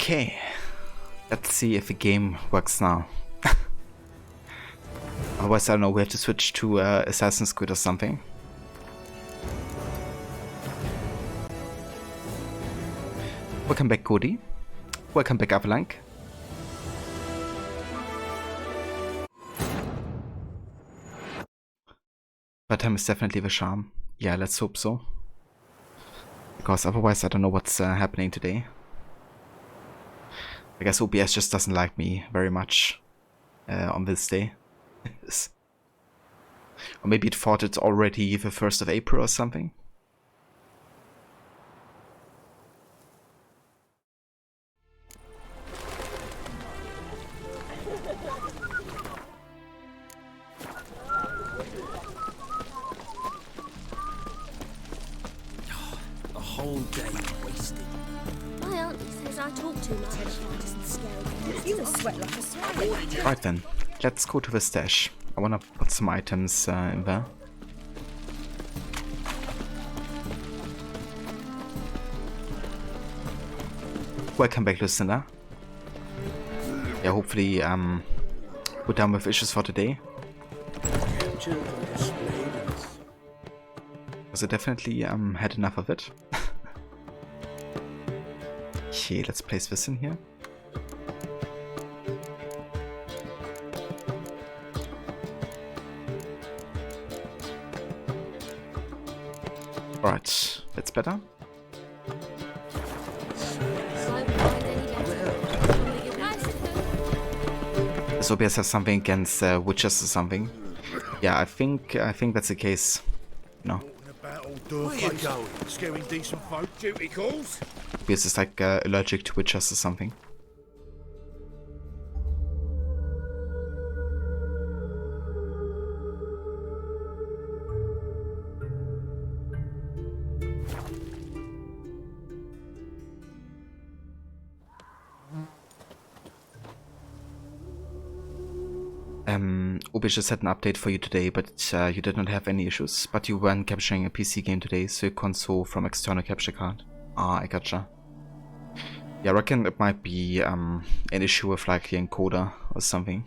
Okay, let's see if the game works now. Otherwise, I don't know, we have to switch to Assassin's Creed or something. Welcome back, Cody. Welcome back, Avalanche. But time is definitely the charm. Yeah, let's hope so. Because otherwise, I don't know what's happening today. I guess OBS just doesn't like me very much on this day. Or maybe it thought it's already the 1st of April or something. A whole day wasted. My auntie says I talk too much. That isn't scary. You will sweat like a swine. Right then, let's go to the stash. I wanna put some items in there. Welcome back, listener. Yeah, hopefully we're done with issues for today. Because I definitely had enough of it. Okay, let's place this in here. Alright, that's better. This OBS has something against witches or something. Yeah, I think that's the case. No. Where you going? Scaring decent folk? Duty calls? OBS is like allergic to witches or something. OBS just had an update for you today, but you did not have any issues. But you weren't capturing a PC game today, so you console from external capture card. Ah, I gotcha. Yeah, I reckon it might be an issue with like the encoder or something.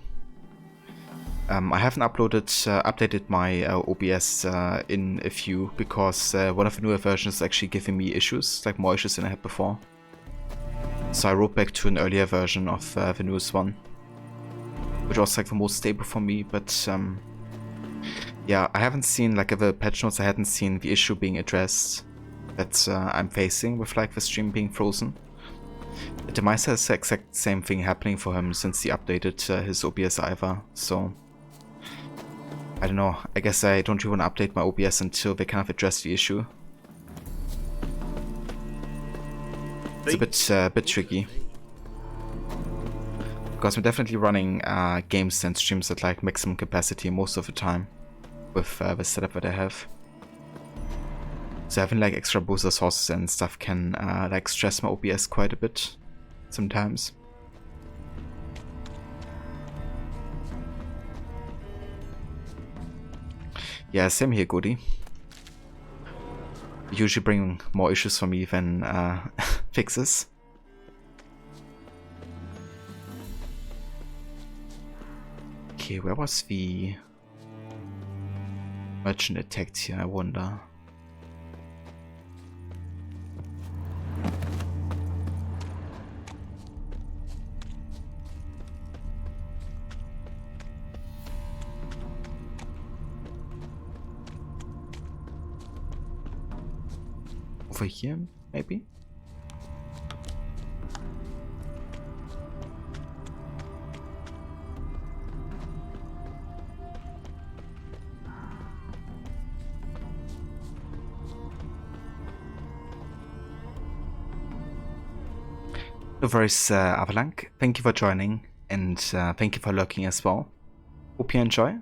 I haven't updated my OBS in a few because one of the newer versions is actually giving me issues, like more issues than I had before. So I wrote back to an earlier version of the newest one, which was like the most stable for me, but yeah, I haven't seen, like the patch notes, I hadn't seen the issue being addressed that I'm facing with like the stream being frozen. Demise has the exact same thing happening for him since he updated his OBS either, so I don't know, I guess I don't really want to update my OBS until they kind of address the issue. It's a bit tricky. Because I'm definitely running games and streams at like maximum capacity most of the time with the setup that I have. So having like extra booster sources and stuff can like stress my OBS quite a bit sometimes. Yeah, same here, Goody. You usually bring more issues for me than fixes. Okay, where was the merchant attacked here, I wonder? Over here, maybe? No worries, Avalanche. Thank you for joining, and thank you for lurking as well. Hope you enjoy.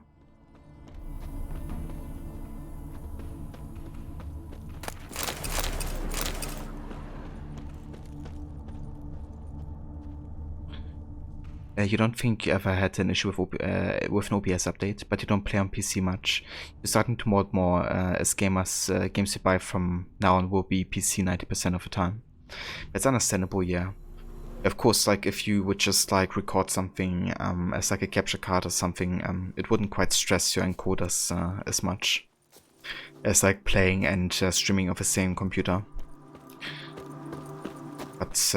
You don't think you ever had an issue with an OBS update, but you don't play on PC much. You're starting to more and more as gamers. Games you buy from now on will be PC 90% of the time. That's understandable, yeah. Of course, like if you would just like record something as like a capture card or something, it wouldn't quite stress your encoders as much as like playing and streaming off the same computer. But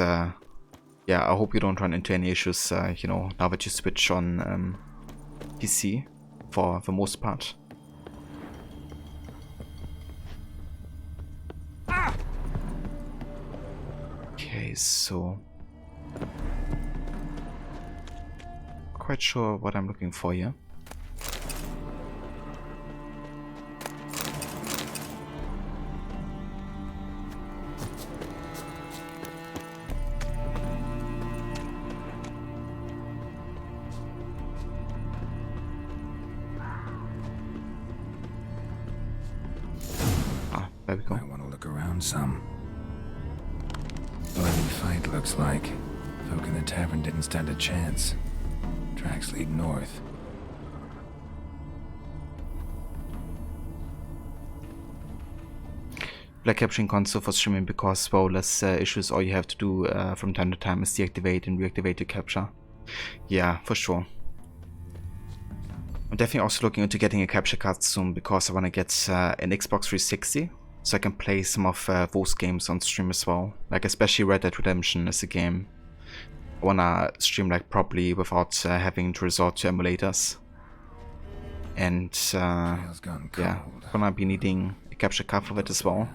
yeah, I hope you don't run into any issues, you know, now that you switch on PC for the most part. Okay, so quite sure what I'm looking for here. Ah, there we go. I want to look around some. Bloody fight looks like. Folk in the tavern didn't stand a chance. Tracks lead north. Black capturing console for streaming because, well, less issues. All you have to do from time to time is deactivate and reactivate your capture. Yeah, for sure. I'm definitely also looking into getting a capture card soon because I want to get an Xbox 360 so I can play some of those games on stream as well. Like especially Red Dead Redemption is a game I want to stream like properly without having to resort to emulators. And yeah, gonna be needing a capture card for that as well.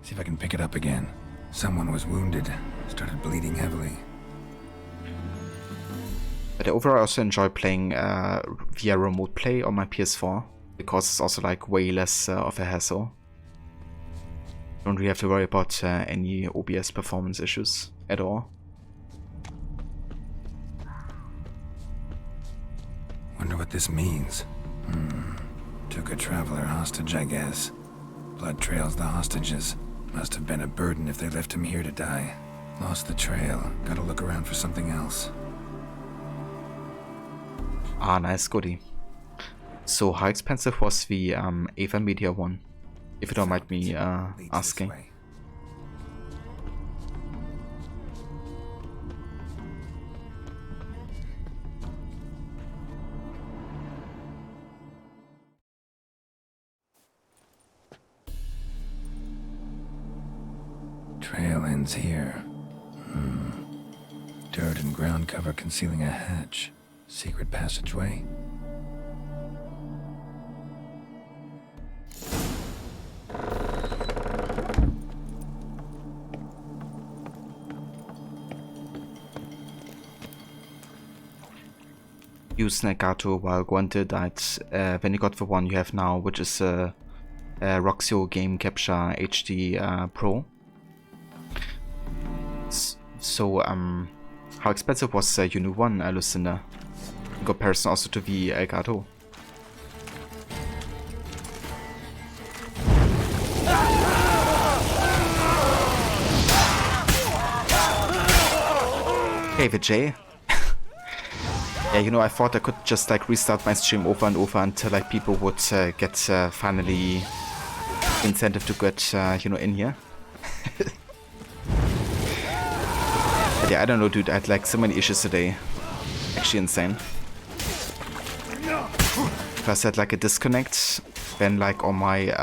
See if I can pick it up again. Someone was wounded, started bleeding heavily. But overall I also enjoy playing via remote play on my PS4 because it's also like way less of a hassle. Don't really have to worry about any OBS performance issues at all. Wonder what this means. Took a traveler hostage, I guess. Blood trails the hostages. Must have been a burden if they left him here to die. Lost the trail. Gotta look around for something else. Ah, nice, goodie. So how expensive was the Ava Media one? If you don't mind me asking. Trail ends here. Dirt and ground cover concealing a hatch. Secret passageway. Use Nagato while Guante died when you got the one you have now, which is a Roxio Game Capture HD Pro. So, how expensive was your new one, Lucinda? In comparison also to the Elgato. Hey, Vijay. Yeah, you know, I thought I could just like restart my stream over and over until like people would get finally incentive to get you know, in here. But yeah, I don't know, dude. I had like so many issues today. Actually insane. First I had like a disconnect, then like all my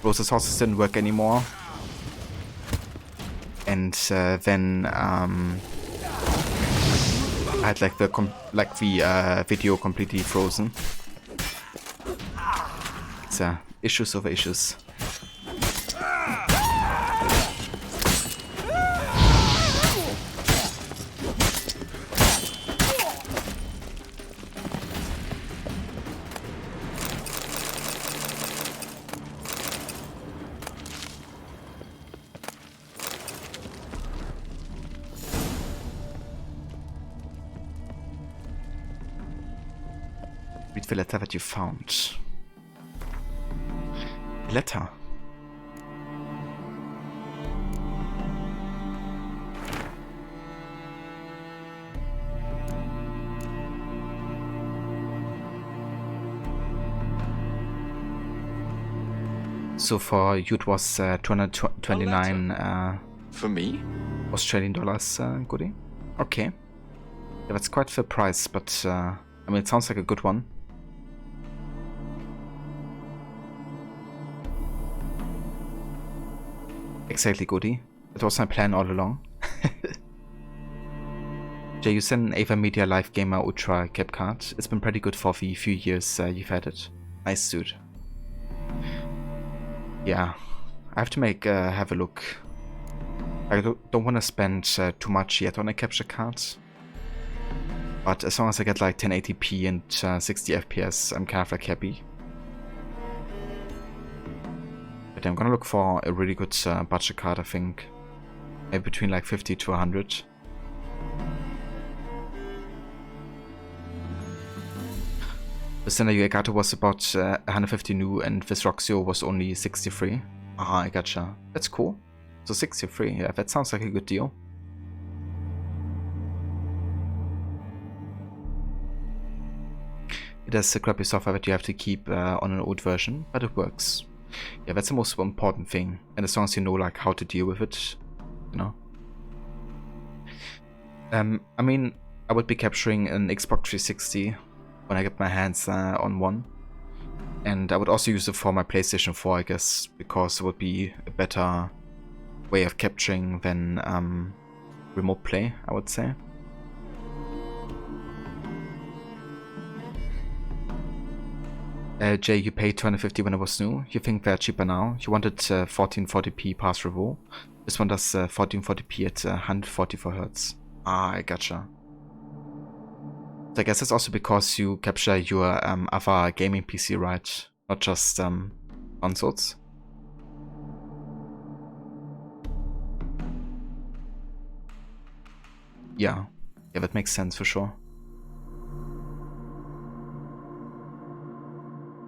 process sources didn't work anymore, and then I had like the video completely frozen. It's issues over issues. Read the letter that you found. Letter. So for you it was 229 For me? Australian dollars, Goody. Okay. Yeah, that's quite fair price, but I mean, it sounds like a good one. Exactly, Goody. That was my plan all along. Jay, you sent an Ava Media Live Gamer Ultra cap card. It's been pretty good for the few years you've had it. Nice, dude. Yeah, I have to have a look. I don't want to spend too much yet on a capture card. But as long as I get like 1080p and 60 FPS, I'm kind of like happy. But I'm gonna look for a really good budget card, I think. Maybe between like 50 to 100. The Sender Yuegato was about 150 new and this Roxio was only 63. Ah, I gotcha. That's cool. So 63, yeah, that sounds like a good deal. It has a crappy software that you have to keep on an old version, but it works. Yeah, that's the most important thing. And as long as you know like how to deal with it, you know. I mean, I would be capturing an Xbox 360 when I get my hands on one. And I would also use it for my PlayStation 4, I guess, because it would be a better way of capturing than remote play, I would say. Jay, you paid 250 when it was new. You think they're cheaper now? You wanted 1440p pass revo. This one does 1440p at 144 Hz. Ah, I gotcha. So I guess it's also because you capture your other gaming PC, right? Not just consoles. Yeah, that makes sense for sure.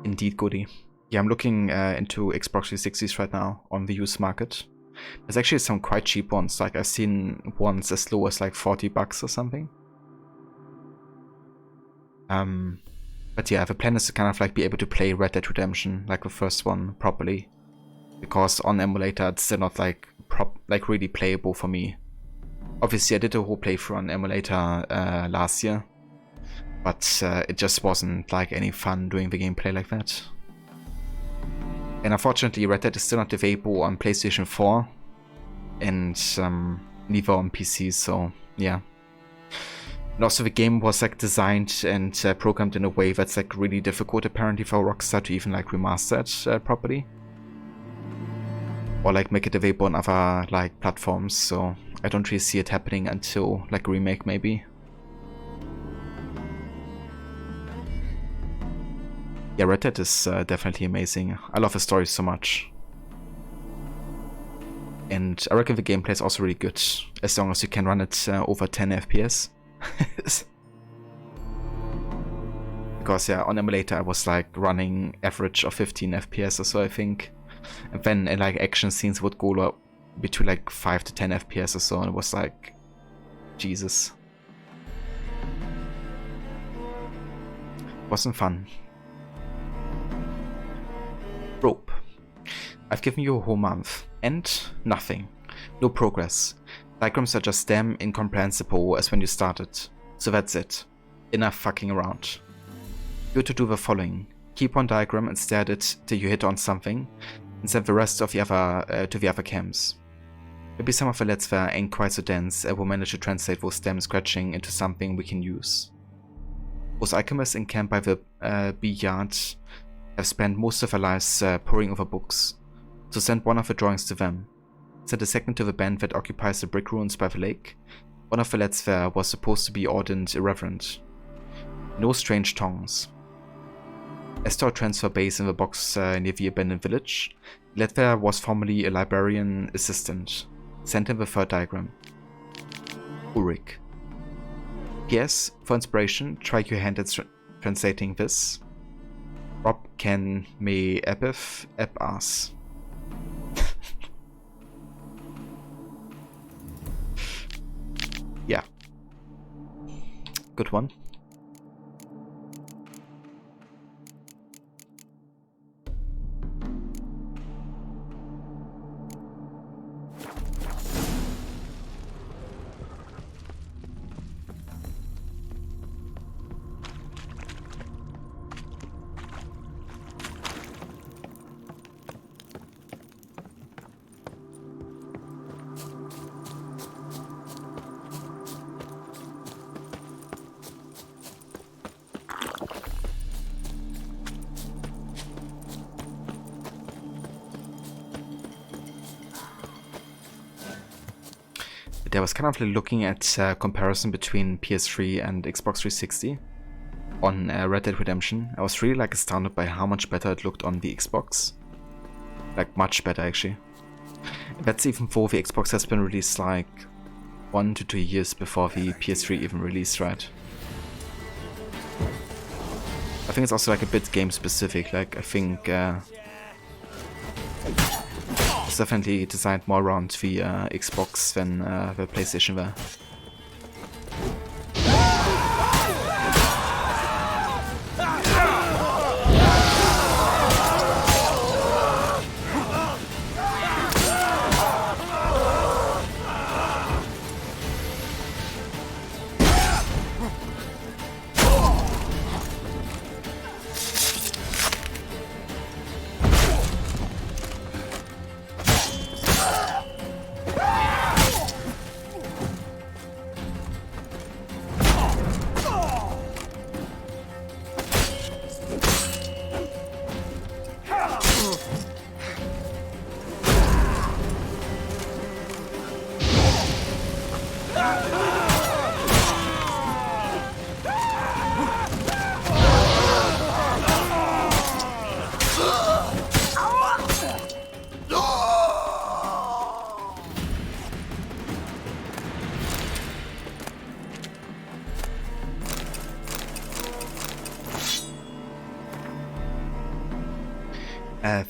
Indeed, Goody. Yeah, I'm looking into Xbox 360s right now on the used market. There's actually some quite cheap ones. Like I've seen ones as low as like $40 or something. But yeah, the plan is to kind of like be able to play Red Dead Redemption, like the first one, properly. Because on emulator it's still not like really playable for me. Obviously I did a whole playthrough on emulator last year. But it just wasn't like any fun doing the gameplay like that. And unfortunately Red Dead is still not available on PlayStation 4. And neither on PC, so yeah. And also the game was like designed and programmed in a way that's like really difficult apparently for Rockstar to even like remaster it properly. Or like make it available on other like platforms, so I don't really see it happening until like a remake maybe. Yeah, Red Dead is definitely amazing. I love the story so much. And I reckon the gameplay is also really good, as long as you can run it over 10 FPS. Because yeah, on emulator I was like running average of 15 FPS or so, I think. And then like action scenes would go up between like 5 to 10 FPS or so, and it was like, Jesus. Wasn't fun. Rope. I've given you a whole month, and nothing. No progress. Diagrams are just damn incomprehensible as when you started. So that's it. Enough fucking around. You're to do the following. Keep one diagram and stare at it till you hit on something, and send the rest of the other to the other camps. Maybe some of the lads there ain't quite so dense and will manage to translate those damn scratching into something we can use. Those alchemists in camp by the bee yard have spent most of their lives poring over books, so send one of the drawings to them. Send a second to the band that occupies the brick ruins by the lake. One of the lads there was supposed to be ordained irreverent. No strange tongues. As to our transfer base in the box near the abandoned village, the lad there was formerly a librarian assistant. Send him the third diagram. Ulrich. Yes, for inspiration, try your hand at translating this. Rob can me epith ep ass. Yeah. Good one. But I was kind of looking at comparison between PS3 and Xbox 360 on Red Dead Redemption. I was really like astounded by how much better it looked on the Xbox. Like much better actually. That's even though the Xbox has been released like 1 to 2 years before the PS3 even released, right? I think it's also like a bit game specific. Like I think it's definitely designed more around the Xbox than the PlayStation were.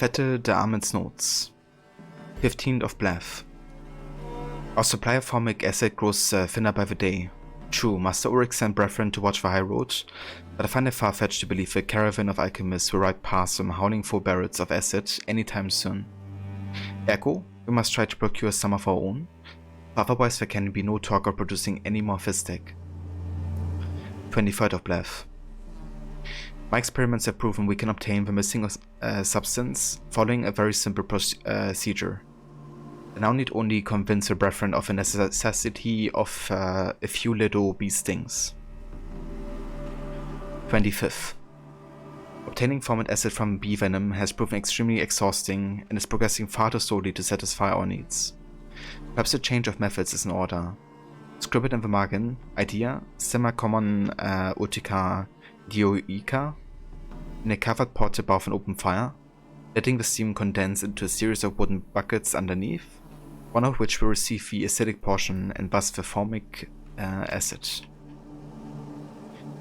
Wette der Armens Notes. 15th of Blath. Our supply of formic acid grows thinner by the day. True, Master Ulrich sent brethren to watch the high road, but I find it far-fetched to believe a caravan of alchemists will ride past some howling full barrels of acid anytime soon. Ergo, we must try to procure some of our own, otherwise there can be no talk of producing any more fistic. 23rd of Blath. My experiments have proven we can obtain the missing substance following a very simple procedure. I now need only convince the brethren of the necessity of a few little bee stings. 25th. Obtaining formic acid from bee venom has proven extremely exhausting and is progressing far too slowly to satisfy our needs. Perhaps a change of methods is in order. Scribbled in the margin, idea, semi-common Utica dioica, in a covered pot above an open fire, letting the steam condense into a series of wooden buckets underneath, one of which will receive the acidic portion and thus the formic acid.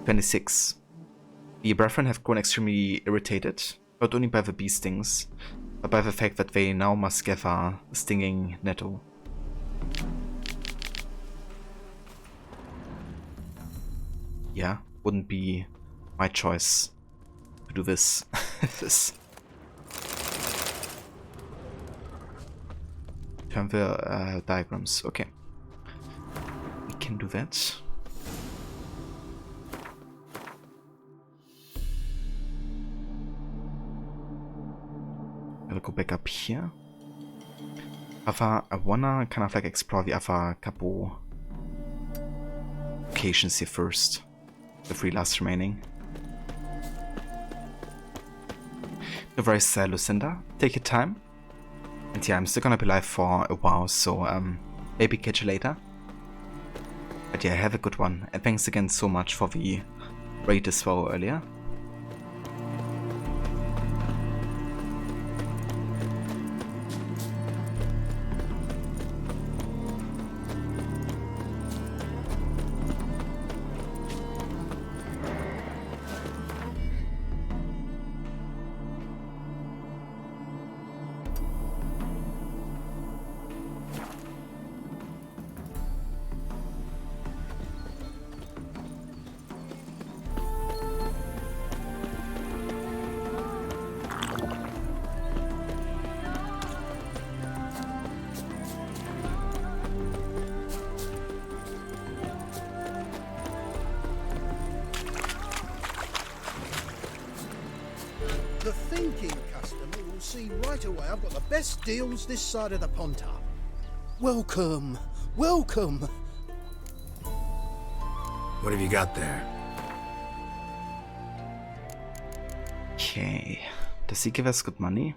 26. The brethren have grown extremely irritated, not only by the bee stings, but by the fact that they now must gather stinging nettle. Yeah, wouldn't be my choice to do this. Turn the diagrams. Okay, we can do that. I'll go back up here. I wanna kind of like explore the other couple locations here first. The 3 last remaining. No worries, Lucinda. Take your time. And yeah, I'm still gonna be live for a while, so maybe catch you later. But yeah, have a good one. And thanks again so much for the raid as well earlier. The thinking customer will see right away I've got the best deals this side of the Pontar. Welcome, welcome. What have you got there? Okay, does he give us good money?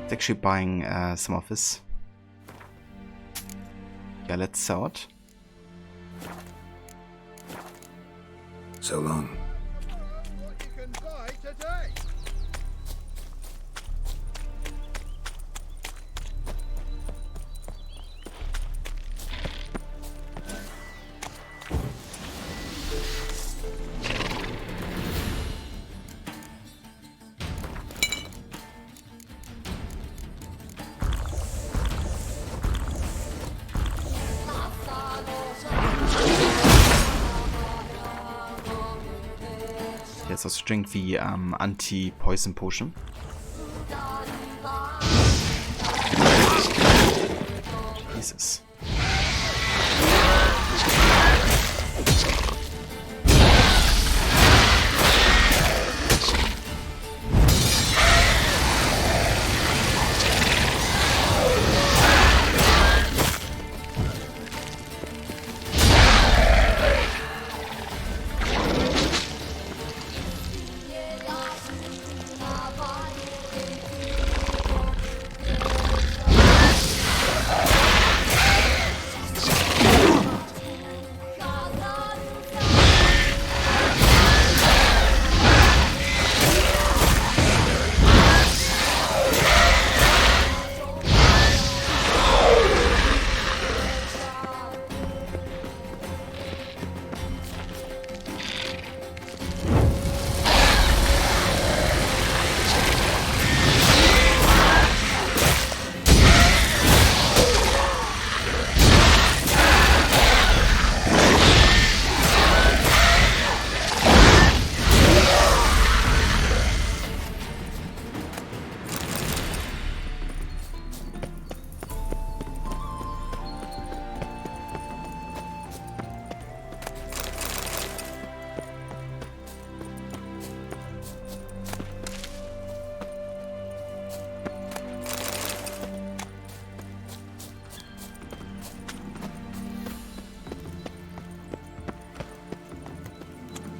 It's actually buying some of this. Yeah, let's sell it. So long. What you can buy today. Let's also drink the anti-poison potion. Jesus.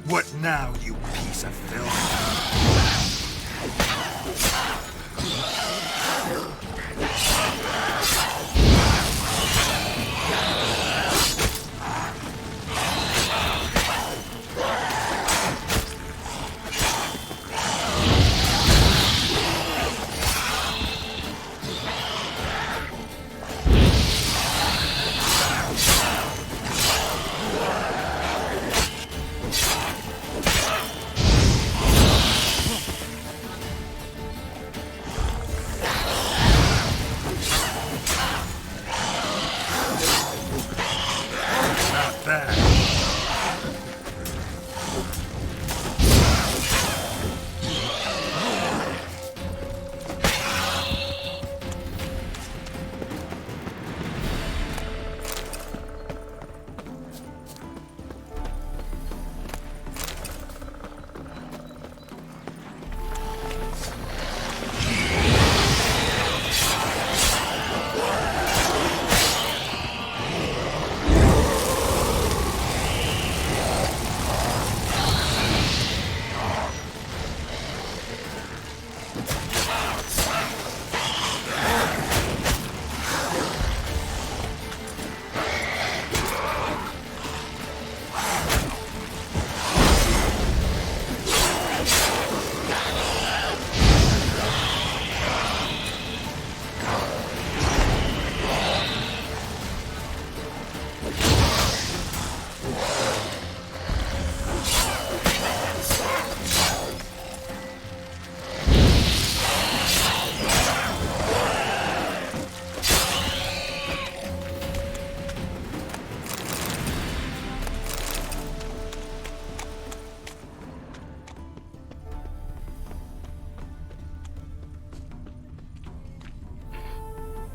What now, you piece of filth?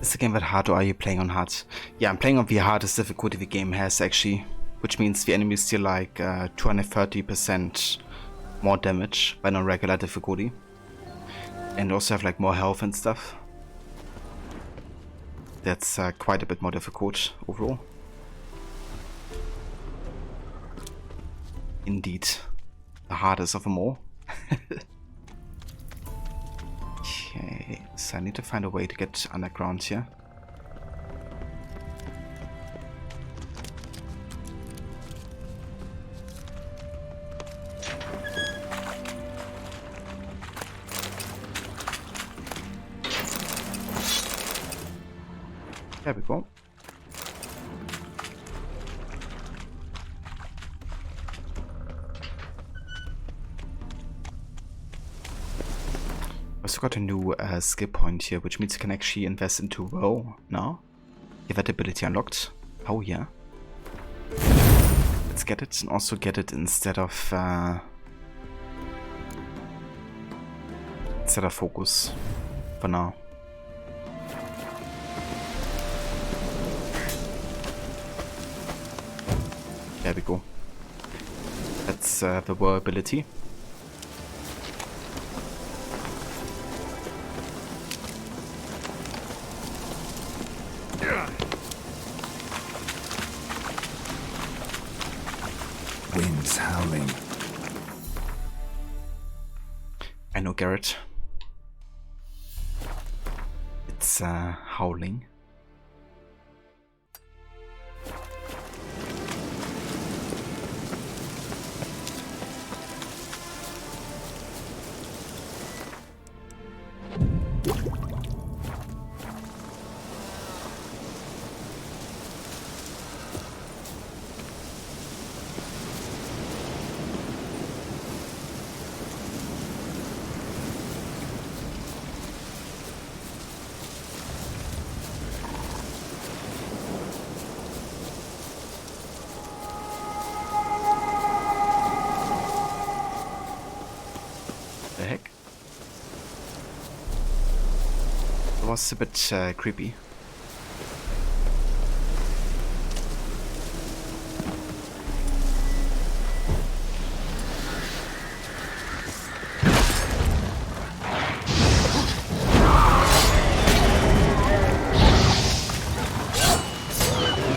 Is the game that hard or are you playing on hard? Yeah, I'm playing on the hardest difficulty the game has actually, which means the enemies deal like 230% more damage than on regular difficulty. And also have like more health and stuff. That's quite a bit more difficult overall. Indeed, the hardest of them all. Okay. So I need to find a way to get underground here. There we go. Also got a new skill point here, which means you can actually invest into row now. Give that ability unlocked. Oh yeah. Let's get it and also get it instead of focus for now. There we go. That's the row ability. Winds howling. I know, Garrett. It's howling. The heck? It was a bit creepy.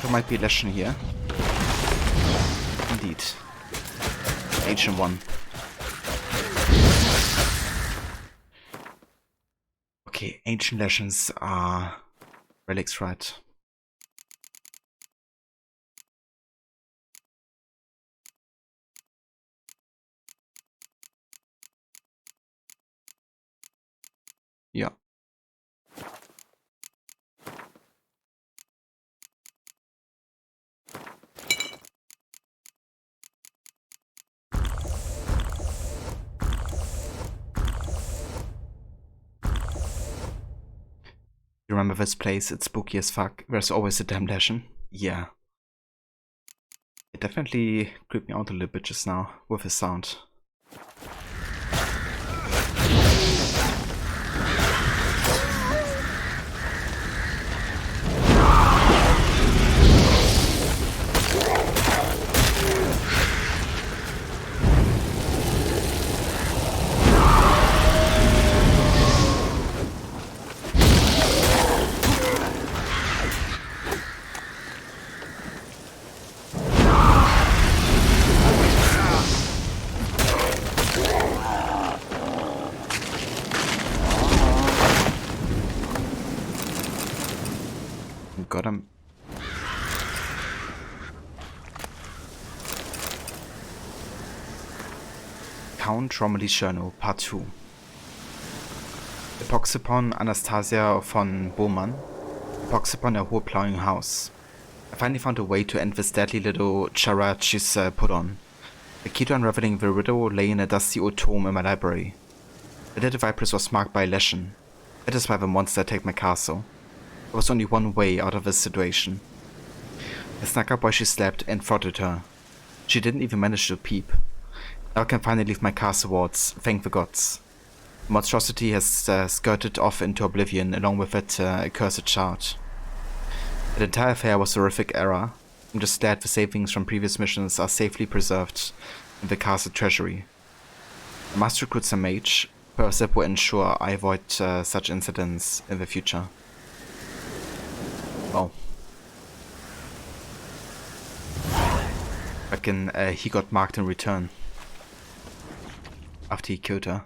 There might be a lesson here. Indeed. Ancient one. Okay, ancient legends are relics, right? Yeah. You remember this place? It's spooky as fuck. There's always a damn legend. Yeah. It definitely creeped me out a little bit just now with the sound. Got him. Count Romilly's Journal, Part 2. Epoxypon Anastasia von Bohmann. Epoxypon a hohe plowing house. I finally found a way to end this deadly little charade she's put on. The key to unraveling the riddle lay in a dusty old tome in my library. The little Vipress was marked by a lesson. That is why the monster attacked my castle. There was only one way out of this situation. I snuck up while she slept and throttled her. She didn't even manage to peep. Now I can finally leave my castle walls, thank the gods. The monstrosity has skirted off into oblivion along with that accursed shard. The entire affair was a horrific error. I'm just glad the savings from previous missions are safely preserved in the castle treasury. I must recruit some mage, perhaps that will ensure I avoid such incidents in the future. Wow. Reckon he got marked in return after he killed her.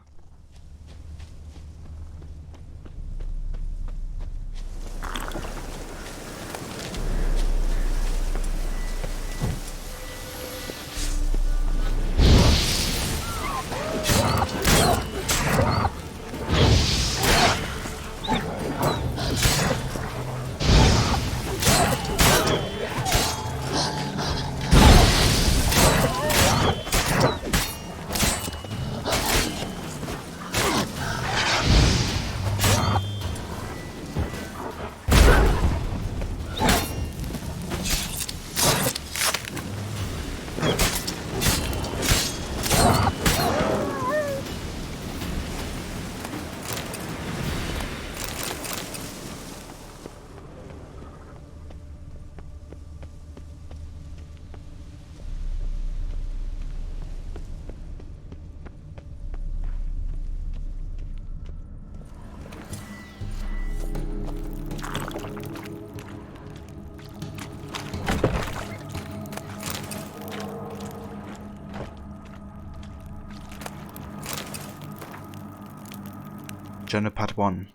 Journal Part 1.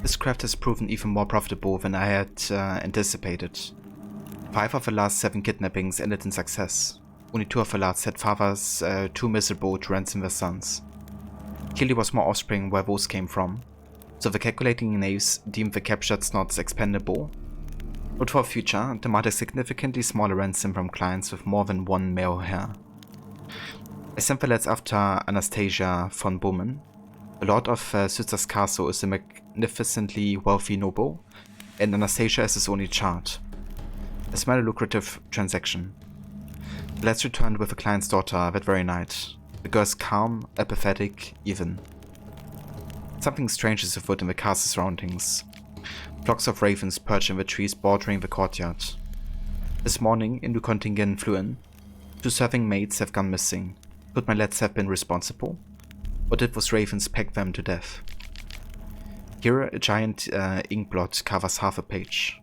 This craft has proven even more profitable than I had anticipated. 5 of the last 7 kidnappings ended in success. Only 2 of the last had fathers too miserable to ransom their sons. Clearly was more offspring where those came from, so the calculating knaves deemed the captured snots expendable. But for future, demand a significantly smaller ransom from clients with more than 1 male heir. I sent the lads after Anastasia von Bowman. The lord of Sützer's castle is a magnificently wealthy noble, and Anastasia is his only child. A small lucrative transaction. The lads returned with the client's daughter that very night. The girl is calm, apathetic, even. Something strange is afoot in the castle surroundings. Flocks of ravens perch in the trees bordering the courtyard. This morning, a new contingent flew in. 2 serving maids have gone missing. Could my lads have been responsible? Or did those ravens peck them to death? Here, a giant ink blot covers half a page.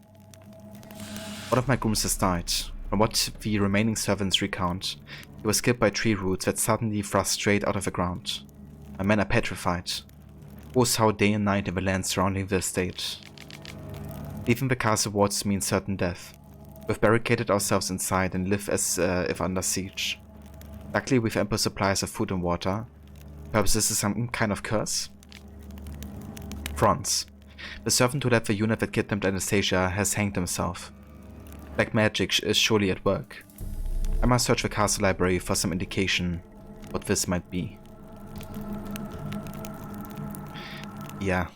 One of my grooms has died. From what the remaining servants recount, he was killed by tree roots that suddenly thrust straight out of the ground. My men are petrified. Woes howl day and night in the land surrounding the estate. Leaving the castle walls means certain death. We've barricaded ourselves inside and live as if under siege. Luckily we've ample supplies of food and water. Perhaps this is some kind of curse? Franz. The servant who led the unit that kidnapped Anastasia has hanged himself. Black magic is surely at work. I must search the castle library for some indication what this might be. Yeah.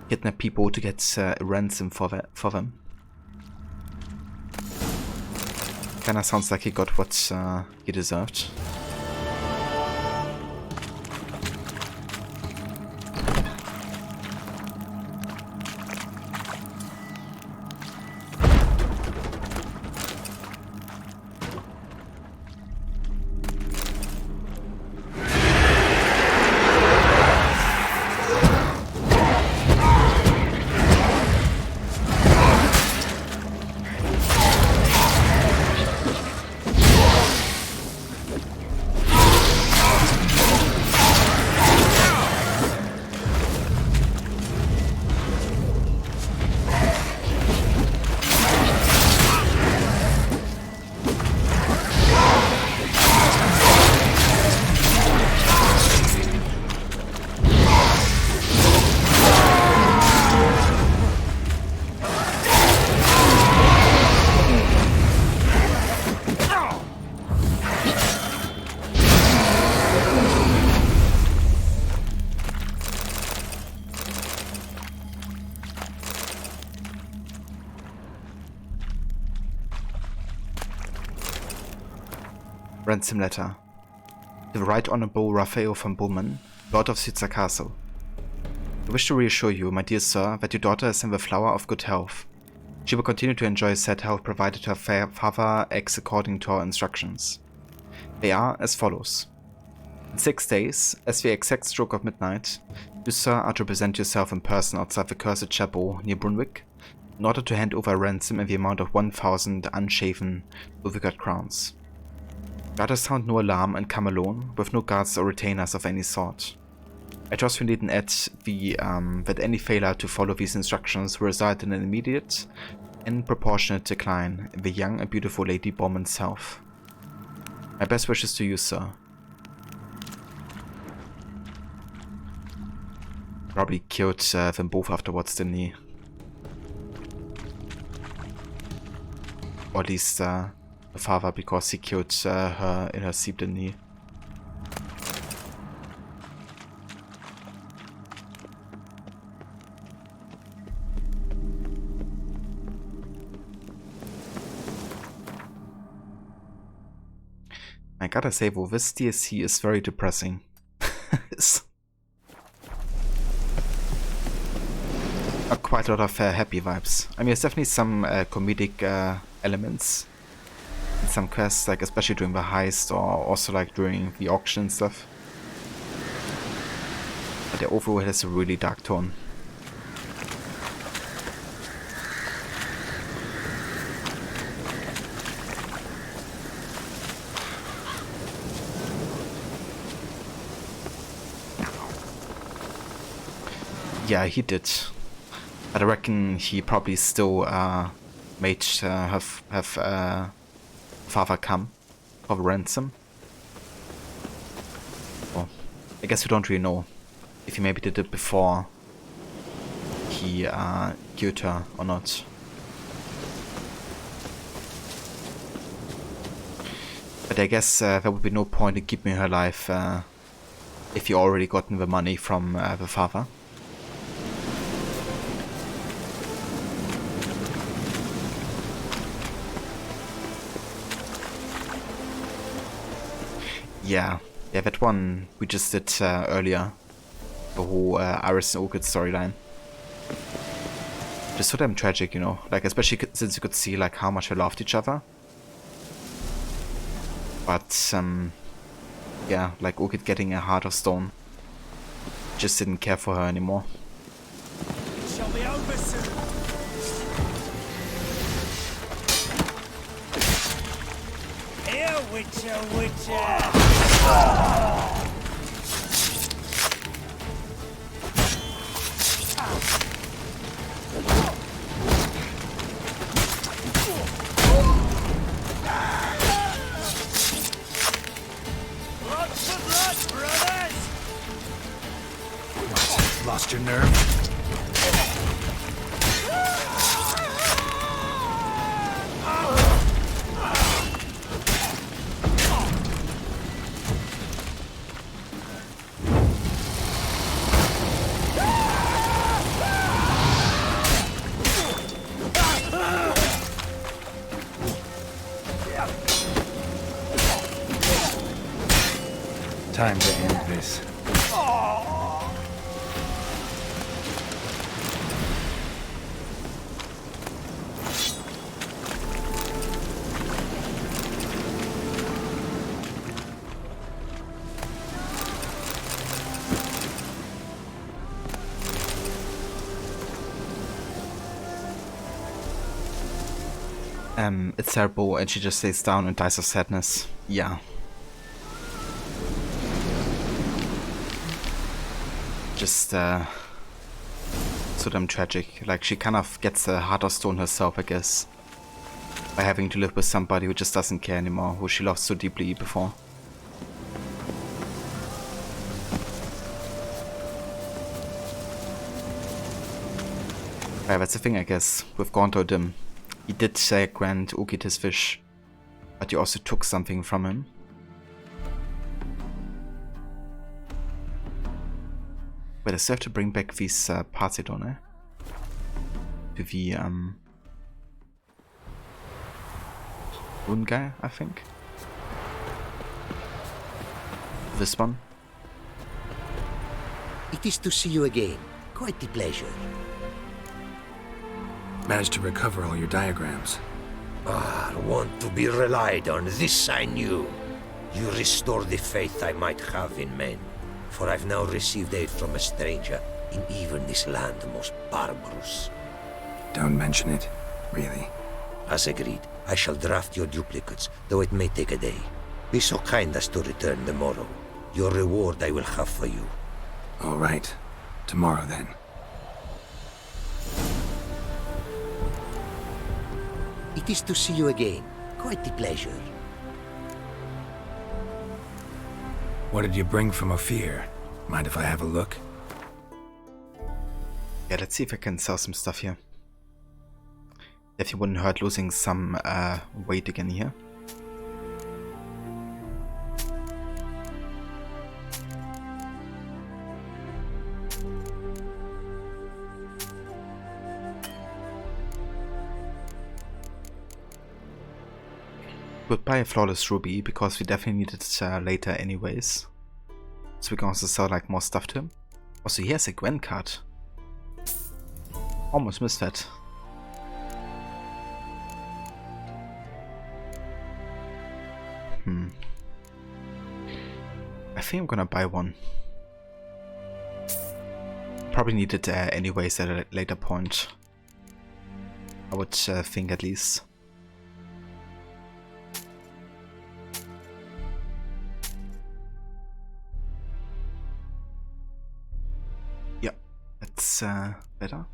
Kidnap people to get a ransom for them. Kinda sounds like he got what he deserved. Ransom letter. To the Right Honourable Raphael von Bowman, Lord of Sützer Castle. I wish to reassure you, my dear sir, that your daughter is in the flower of good health. She will continue to enjoy said health provided her father acts according to our instructions. They are as follows. In 6 days, as the exact stroke of midnight, you, sir, are to present yourself in person outside the Cursed Chapel near Brunwick, in order to hand over a ransom in the amount of 1,000 unshaven Luvigat crowns. You are to sound no alarm and come alone, with no guards or retainers of any sort. I trust we needn't add that any failure to follow these instructions will result in an immediate and proportionate decline in the young and beautiful Lady Bowman's health. My best wishes to you, sir. Probably killed them both afterwards, didn't he? Or at least the father, because he killed her in her sleep, didn't he? I gotta say, though, this DLC is very depressing. Not quite a lot of happy vibes. I mean, there's definitely some comedic elements in some quests, like especially during the heist or also like during the auction and stuff. But the overall has a really dark tone. Yeah, he did. But I reckon he probably still made have father come for the ransom. Well, I guess we don't really know if he maybe did it before he killed her or not. But I guess there would be no point in keeping her alive if you already gotten the money from the father. Yeah, that one we just did earlier. The whole Iris and Orchid storyline. Just so damn tragic, you know. Like, especially since you could see like how much they loved each other. But yeah, like Orchid getting a heart of stone. Just didn't care for her anymore. It shall be over soon. Here, Witcher, Witcher! Lots of luck, brothers! What? Lost your nerve? Time to end this. It's terrible, and she just stays down and dies of sadness. Yeah. Just so damn tragic. Like, she kind of gets a heart of stone herself, I guess, by having to live with somebody who just doesn't care anymore, who she loved so deeply before. Yeah, that's the thing, I guess, with Gauntlet. He did grant Ukit his wish, but he also took something from him. But I still have to bring back these parts, don't I? To the one guy, I think. This one. It is to see you again. Quite the pleasure. Managed to recover all your diagrams. Want to be relied on, this I knew. You restore the faith I might have in men. For I've now received aid from a stranger, in even this land most barbarous. Don't mention it, really. As agreed, I shall draft your duplicates, though it may take a day. Be so kind as to return tomorrow. Your reward I will have for you. All right. Tomorrow, then. It is to see you again. Quite the pleasure. What did you bring from Ophir? Mind if I have a look? Yeah, let's see if I can sell some stuff here. If you wouldn't hurt losing some weight again here. We'll buy a Flawless Ruby, because we definitely need it later anyways. So we can also sell like more stuff to him. Also, he has a Gwen card. Almost missed that. I think I'm gonna buy one. Probably need it anyways at a later point. I would think, at least. It's better.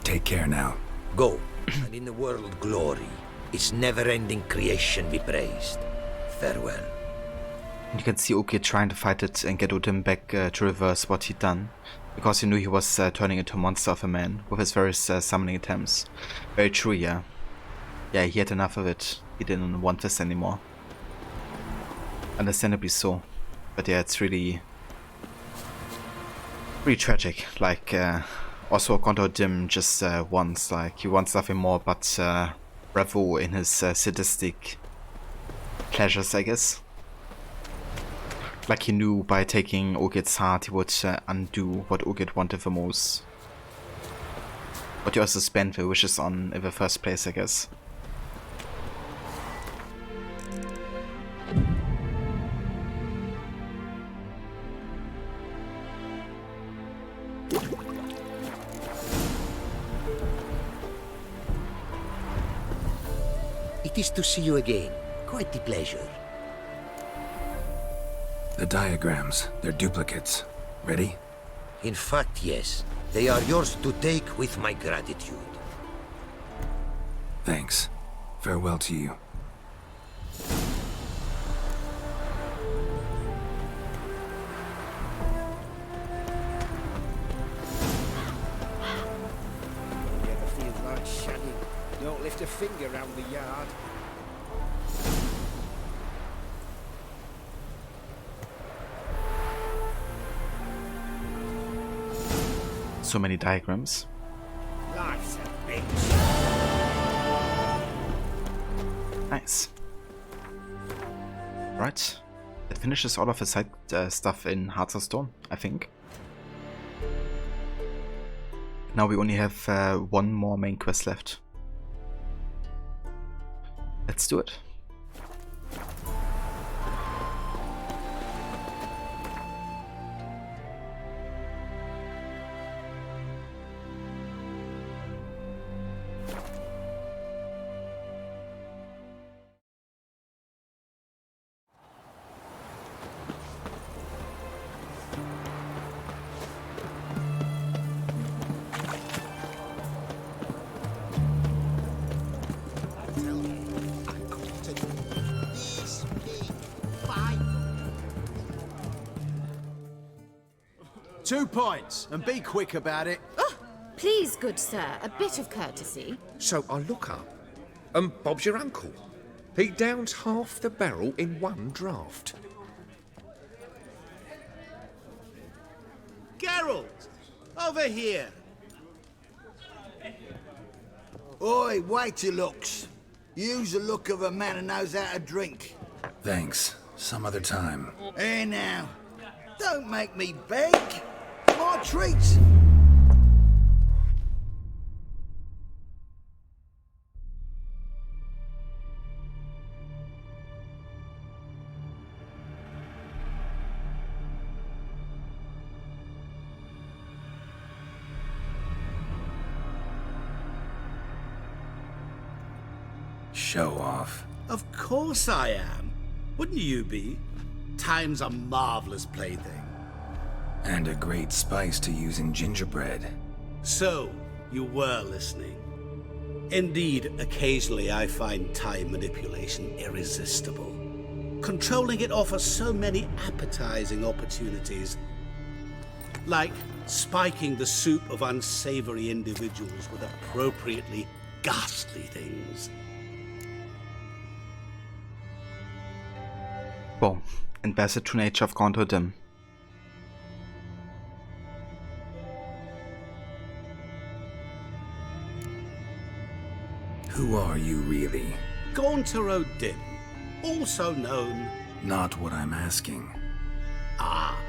Take care now. Go, and in the world glory, its never-ending creation be praised. Farewell. And you can see Oki trying to fight it and get Odin back to reverse what he'd done, because he knew he was turning into a monster of a man with his various summoning attempts. Very true, yeah. Yeah, he had enough of it. He didn't want this anymore. Understandably so. But yeah, it's really tragic. Like, also Konto Dim just wants, like, he wants nothing more but bravo in his sadistic pleasures, I guess. Like he knew by taking Ogid's heart he would undo what Ogid wanted the most. But he also spent the wishes on in the first place, I guess. It is to see you again. Quite the pleasure. The diagrams, they're duplicates. Ready? In fact, yes. They are yours to take with my gratitude. Thanks. Farewell to you. You ever feel like shagging? Don't lift a finger round the yard. So many diagrams. Life's a bitch. Nice. Right. That finishes all of the side stuff in Hearts of Stone, I think. Now we only have one more main quest left. Let's do it. Two points, and be quick about it. Oh, please, good sir, a bit of courtesy. So I look up, and Bob's your uncle. He downs half the barrel in one draught. Geralt! Over here! Oi, wait your looks. Use the look of a man who knows how to drink. Thanks. Some other time. Here now. Don't make me beg. My treats. Show off. Of course I am. Wouldn't you be? Time's a marvelous plaything. And a great spice to use in gingerbread. So, you were listening. Indeed, occasionally I find time manipulation irresistible. Controlling it offers so many appetizing opportunities. Like spiking the soup of unsavory individuals with appropriately ghastly things. Boom. And there's the true nature of Konto Dim. Who are you really? Gauntero Dim, also known... Not what I'm asking. Ah,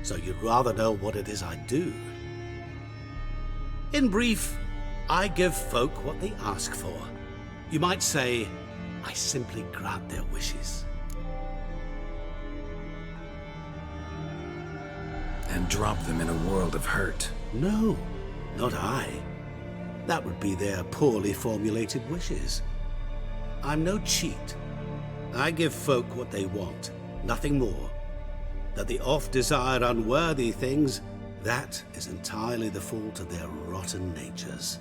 so you'd rather know what it is I do. In brief, I give folk what they ask for. You might say, I simply grant their wishes. And drop them in a world of hurt. No, not I. That would be their poorly formulated wishes. I'm no cheat. I give folk what they want, nothing more. That they oft desire unworthy things, that is entirely the fault of their rotten natures.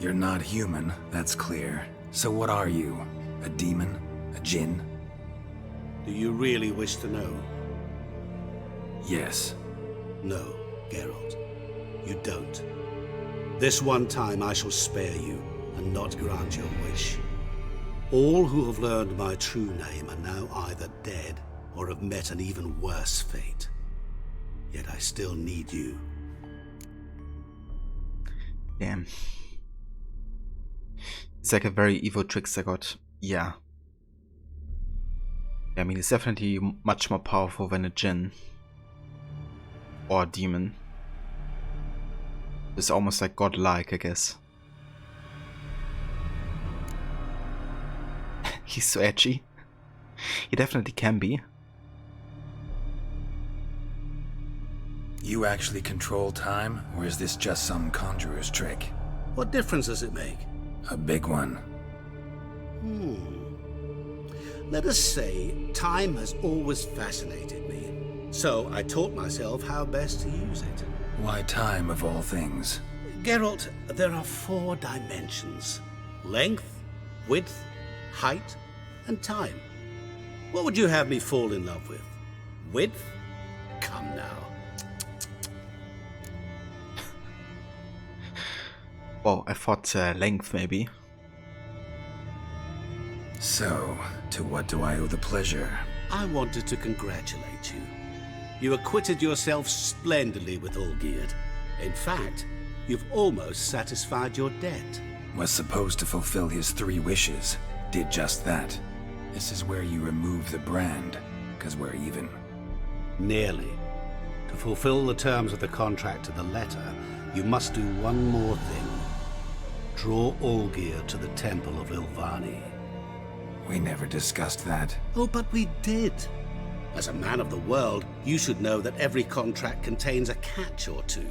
You're not human, that's clear. So what are you? A demon? A djinn? Do you really wish to know? Yes. No, Geralt. You don't. This one time I shall spare you, and not grant your wish. All who have learned my true name are now either dead, or have met an even worse fate. Yet I still need you. Damn. It's like a very evil trickster god. Yeah. I mean, he's definitely much more powerful than a djinn. Or a demon. It's almost like godlike, I guess. He's so edgy. He definitely can be. You actually control time, or is this just some conjurer's trick? What difference does it make? A big one. Let us say, time has always fascinated me. So I taught myself how best to use it. Why time, of all things? Geralt, there are 4 dimensions. Length, width, height, and time. What would you have me fall in love with? Width? Come now. Well, I thought length, maybe. So, to what do I owe the pleasure? I wanted to congratulate you. You acquitted yourself splendidly with Olgierd. In fact, you've almost satisfied your debt. Was supposed to fulfill his 3 wishes. Did just that. This is where you remove the brand, 'cause we're even. Nearly. To fulfill the terms of the contract to the letter, you must do one more thing. Draw Olgierd to the Temple of Lilvani. We never discussed that. Oh, but we did. As a man of the world, you should know that every contract contains a catch or two.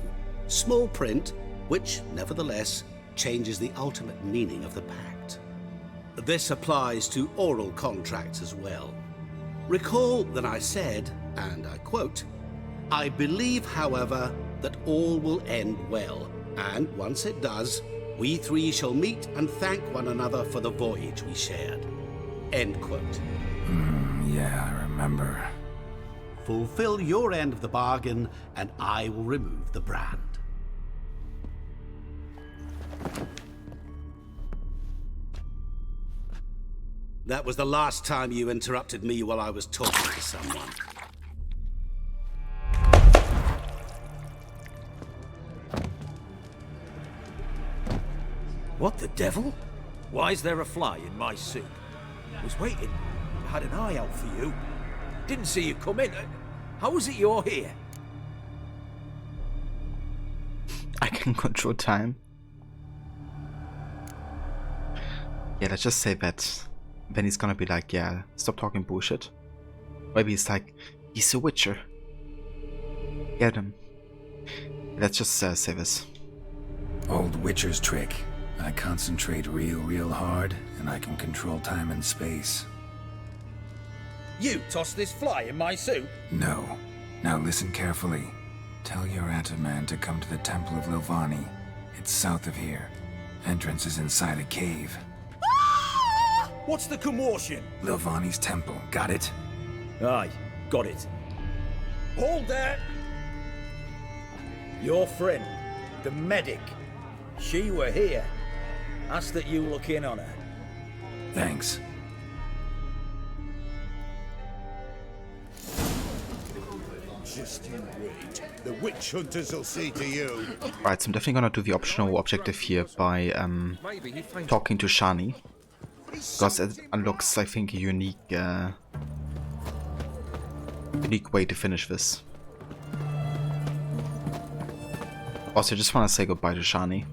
Small print, which, nevertheless, changes the ultimate meaning of the pact. This applies to oral contracts as well. Recall that I said, and I quote, "I believe, however, that all will end well, and once it does, we 3 shall meet and thank one another for the voyage we shared." End quote. Yeah, I remember. Fulfill your end of the bargain, and I will remove the brand. That was the last time you interrupted me while I was talking to someone. What the devil? Why is there a fly in my soup? Was waiting. I had an eye out for you. Didn't see you come in. How is it you're here? I can control time. Yeah, let's just say that. Then he's gonna be like, yeah, stop talking bullshit. Maybe he's like, he's a witcher. Get him. Let's just say this. Old witcher's trick. I concentrate real hard, and I can control time and space. You tossed this fly in my soup? No. Now listen carefully. Tell your Ataman to come to the Temple of Lilvani. It's south of here. Entrance is inside a cave. What's the commotion? Lilvani's temple, got it? Aye, got it. Hold there! Your friend, the medic, she were here. Ask that you look in on her. Thanks. Just you wait. The witch hunters will see to you. Right, so I'm definitely gonna do the optional objective here by talking to Shani. Because it unlocks, I think, a unique way to finish this. Also, I just want to say goodbye to Shani.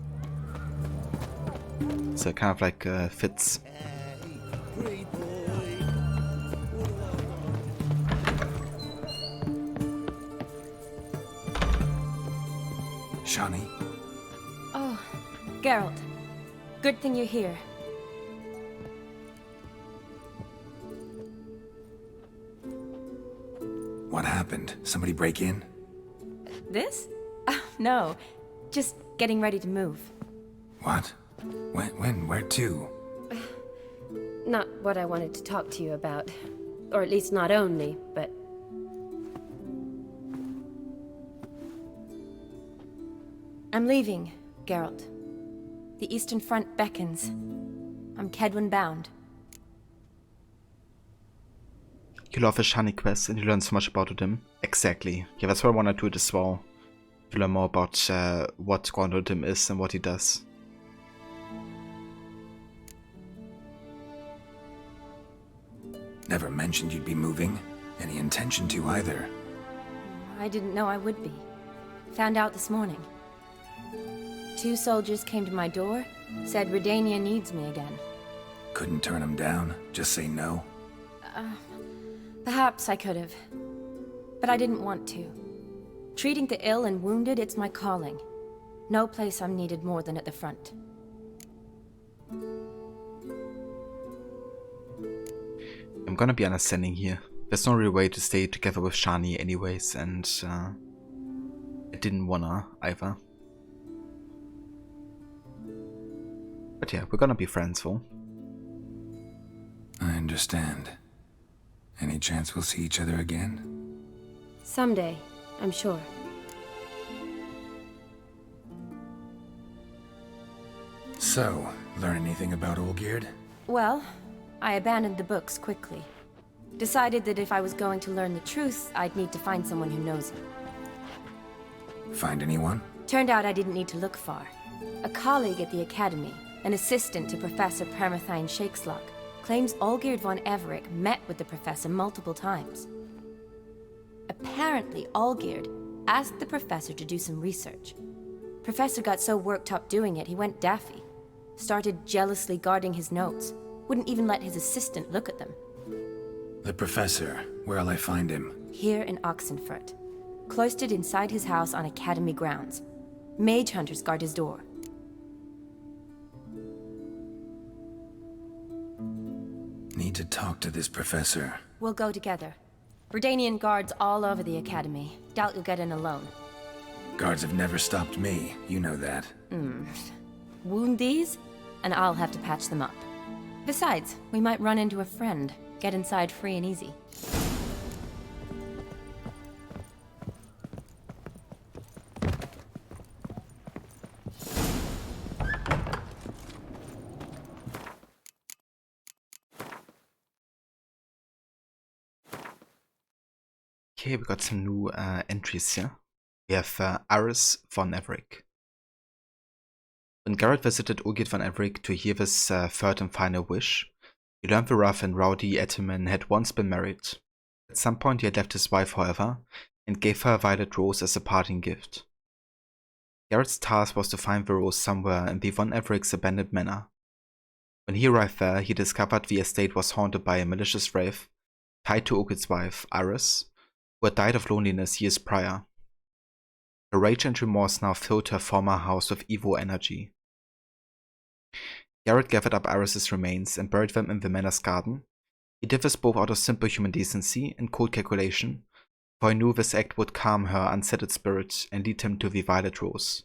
So it kind of like fits. Shani? Oh, Geralt. Good thing you're here. What happened? Somebody break in? This? No. Just getting ready to move. What? When? Where to? Not what I wanted to talk to you about. Or at least not only, but... I'm leaving, Geralt. The Eastern Front beckons. I'm Kedwin bound. You love a shiny quest and you learn so much about him. Exactly. Yeah, that's why I want to do it as well. To learn more about what Squandodim is and what he does. Never mentioned you'd be moving. Any intention to either. I didn't know I would be. Found out this morning. 2 soldiers came to my door, said Redania needs me again. Couldn't turn him down? Just say no? Perhaps I could have. But I didn't want to. Treating the ill and wounded, it's my calling. No place I'm needed more than at the front. I'm gonna be understanding here. There's no real way to stay together with Shani anyways, and I didn't wanna either. But yeah, we're gonna be friends though. I understand. Any chance we'll see each other again? Someday, I'm sure. So, learn anything about Olgierd? Well, I abandoned the books quickly. Decided that if I was going to learn the truth, I'd need to find someone who knows it. Find anyone? Turned out I didn't need to look far. A colleague at the Academy, an assistant to Professor Permathine Shakespeare, claims Olgierd von Everec met with the professor multiple times. Apparently, Olgierd asked the professor to do some research. Professor got so worked up doing it, he went daffy. Started jealously guarding his notes. Wouldn't even let his assistant look at them. The professor. Where'll I find him? Here in Oxenfurt. Cloistered inside his house on Academy grounds. Mage hunters guard his door. Need to talk to this professor. We'll go together. Redanian guards all over the Academy. Doubt you'll get in alone. Guards have never stopped me. You know that. Wound these, and I'll have to patch them up. Besides, we might run into a friend. Get inside free and easy. Okay, we got some new entries here. We have Aris von Everec. When Geralt visited Olgierd von Everec to hear this third and final wish, he learned the rough and rowdy Etterman had once been married. At some point he had left his wife, however, and gave her a violet rose as a parting gift. Geralt's task was to find the rose somewhere in the von Everec's abandoned manor. When he arrived there, he discovered the estate was haunted by a malicious wraith tied to Olgierd's wife, Aris, who had died of loneliness years prior. Her rage and remorse now filled her former house with evil energy. Geralt gathered up Aris's remains and buried them in the manor's garden. He did this both out of simple human decency and cold calculation, for he knew this act would calm her unsettled spirit and lead him to the Violet Rose.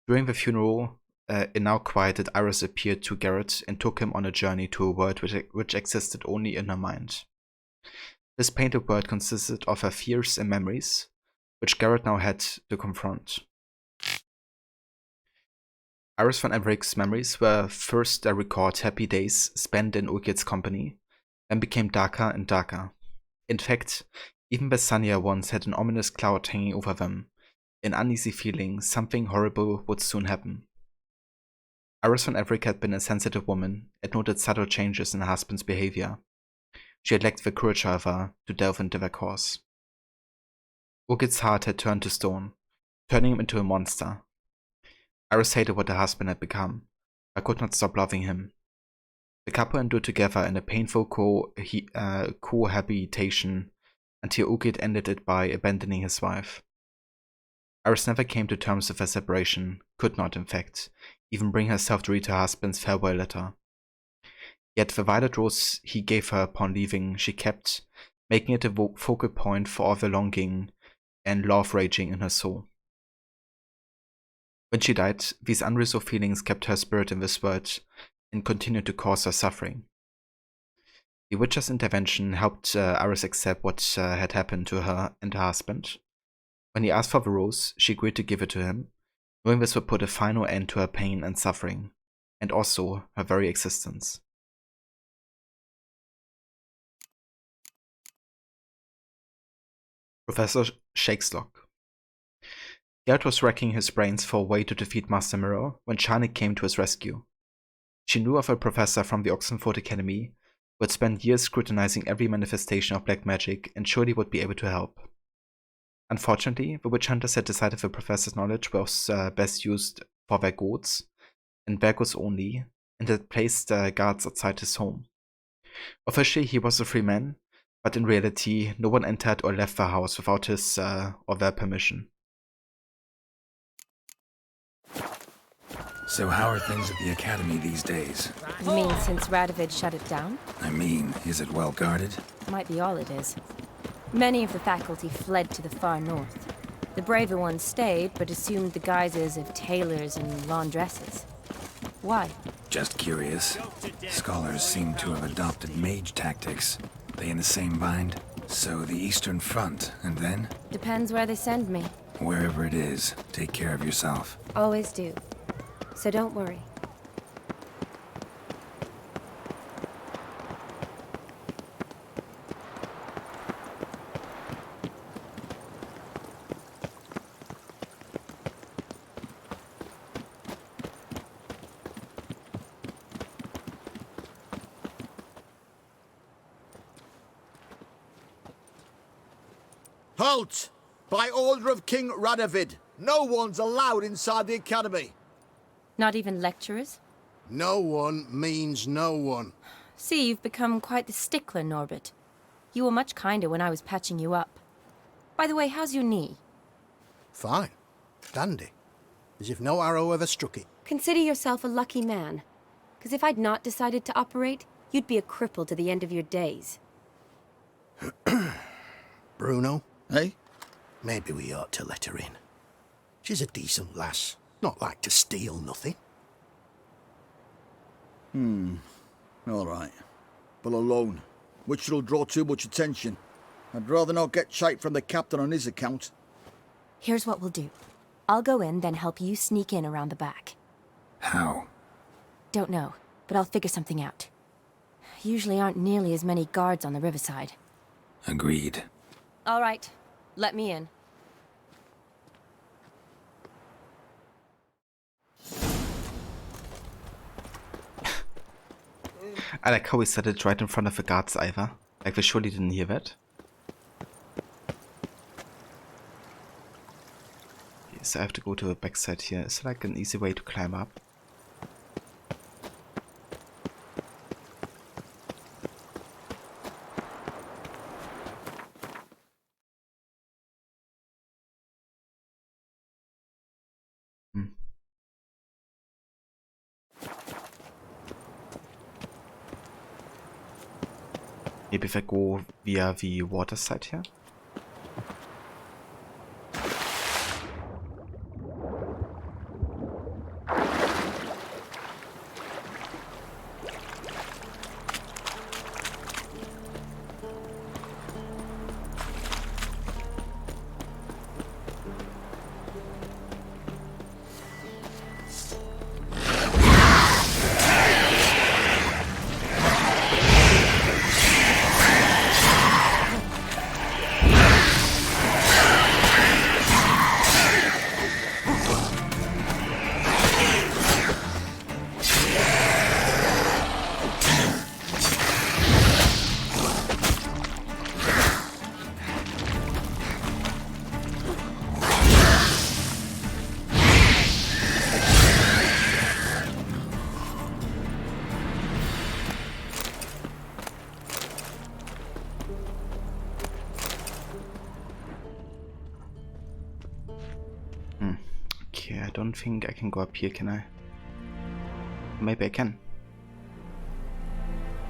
During the funeral, a now quieted Aris appeared to Geralt and took him on a journey to a world which existed only in her mind. This painted world consisted of her fears and memories, which Geralt now had to confront. Aris von Everec's memories were first a record happy days spent in Olgierd's company, then became darker and darker. In fact, even the sunnier ones had an ominous cloud hanging over them, an uneasy feeling something horrible would soon happen. Aris von Everec had been a sensitive woman and noted subtle changes in her husband's behavior. She had lacked the courage, however, to delve into their cause. Olgierd's heart had turned to stone, turning him into a monster. Aris hated what her husband had become, but could not stop loving him. The couple endured together in a painful cohabitation until Olgierd ended it by abandoning his wife. Aris never came to terms with their separation, could not, in fact, even bring herself to read her husband's farewell letter. Yet the violet rose he gave her upon leaving she kept, making it a focal point for all the longing and love raging in her soul. When she died, these unresolved feelings kept her spirit in this world and continued to cause her suffering. The Witcher's intervention helped Iris accept what had happened to her and her husband. When he asked for the rose, she agreed to give it to him, knowing this would put a final end to her pain and suffering, and also her very existence. Professor Shakespeare. Geralt was racking his brains for a way to defeat Master Mirror when Charnik came to his rescue. She knew of a professor from the Oxenford Academy who had spent years scrutinizing every manifestation of black magic and surely would be able to help. Unfortunately, the witch hunters had decided the professor's knowledge was best used for their goals, and their goals only, and had placed guards outside his home. Officially, he was a free man, but in reality, no one entered or left the house without his or their permission. So how are things at the Academy these days? You mean since Radovid shut it down? I mean, is it well guarded? Might be all it is. Many of the faculty fled to the far north. The braver ones stayed, but assumed the guises of tailors and laundresses. Why? Just curious. Scholars seem to have adopted mage tactics. They in the same bind? So the Eastern Front, and then? Depends where they send me. Wherever it is, take care of yourself. Always do. So don't worry. Halt! By order of King Radovid, no one's allowed inside the Academy. Not even lecturers? No one means no one. See, you've become quite the stickler, Norbert. You were much kinder when I was patching you up. By the way, how's your knee? Fine. Dandy. As if no arrow ever struck it. Consider yourself a lucky man. Because if I'd not decided to operate, you'd be a cripple to the end of your days. Bruno? Hey? Maybe we ought to let her in. She's a decent lass. Not like to steal nothing. All right. But alone, which will draw too much attention. I'd rather not get shite from the captain on his account. Here's what we'll do. I'll go in, then help you sneak in around the back. How? Don't know, but I'll figure something out. Usually aren't nearly as many guards on the riverside. Agreed. All right, let me in. I like how he said it right in front of the guards either. Like they surely didn't hear that. Okay, so I have to go to the backside here. Is there like an easy way to climb up? Maybe if I go via the water side here. Okay, I don't think I can go up here, can I? Maybe I can.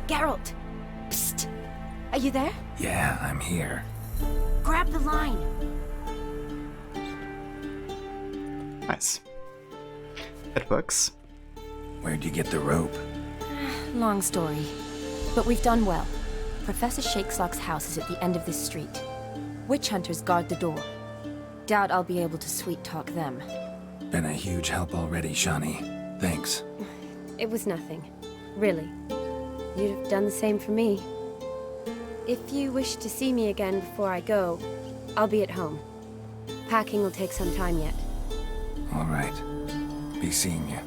Geralt! Psst! Are you there? Yeah, I'm here. Grab the line. Nice. That works. Where'd you get the rope? Long story. But we've done well. Professor Shakespeare's house is at the end of this street. Witch hunters guard the door. Doubt I'll be able to sweet-talk them. Been a huge help already, Shani. Thanks. It was nothing. Really. You'd have done the same for me. If you wish to see me again before I go, I'll be at home. Packing will take some time yet. All right. Be seeing you.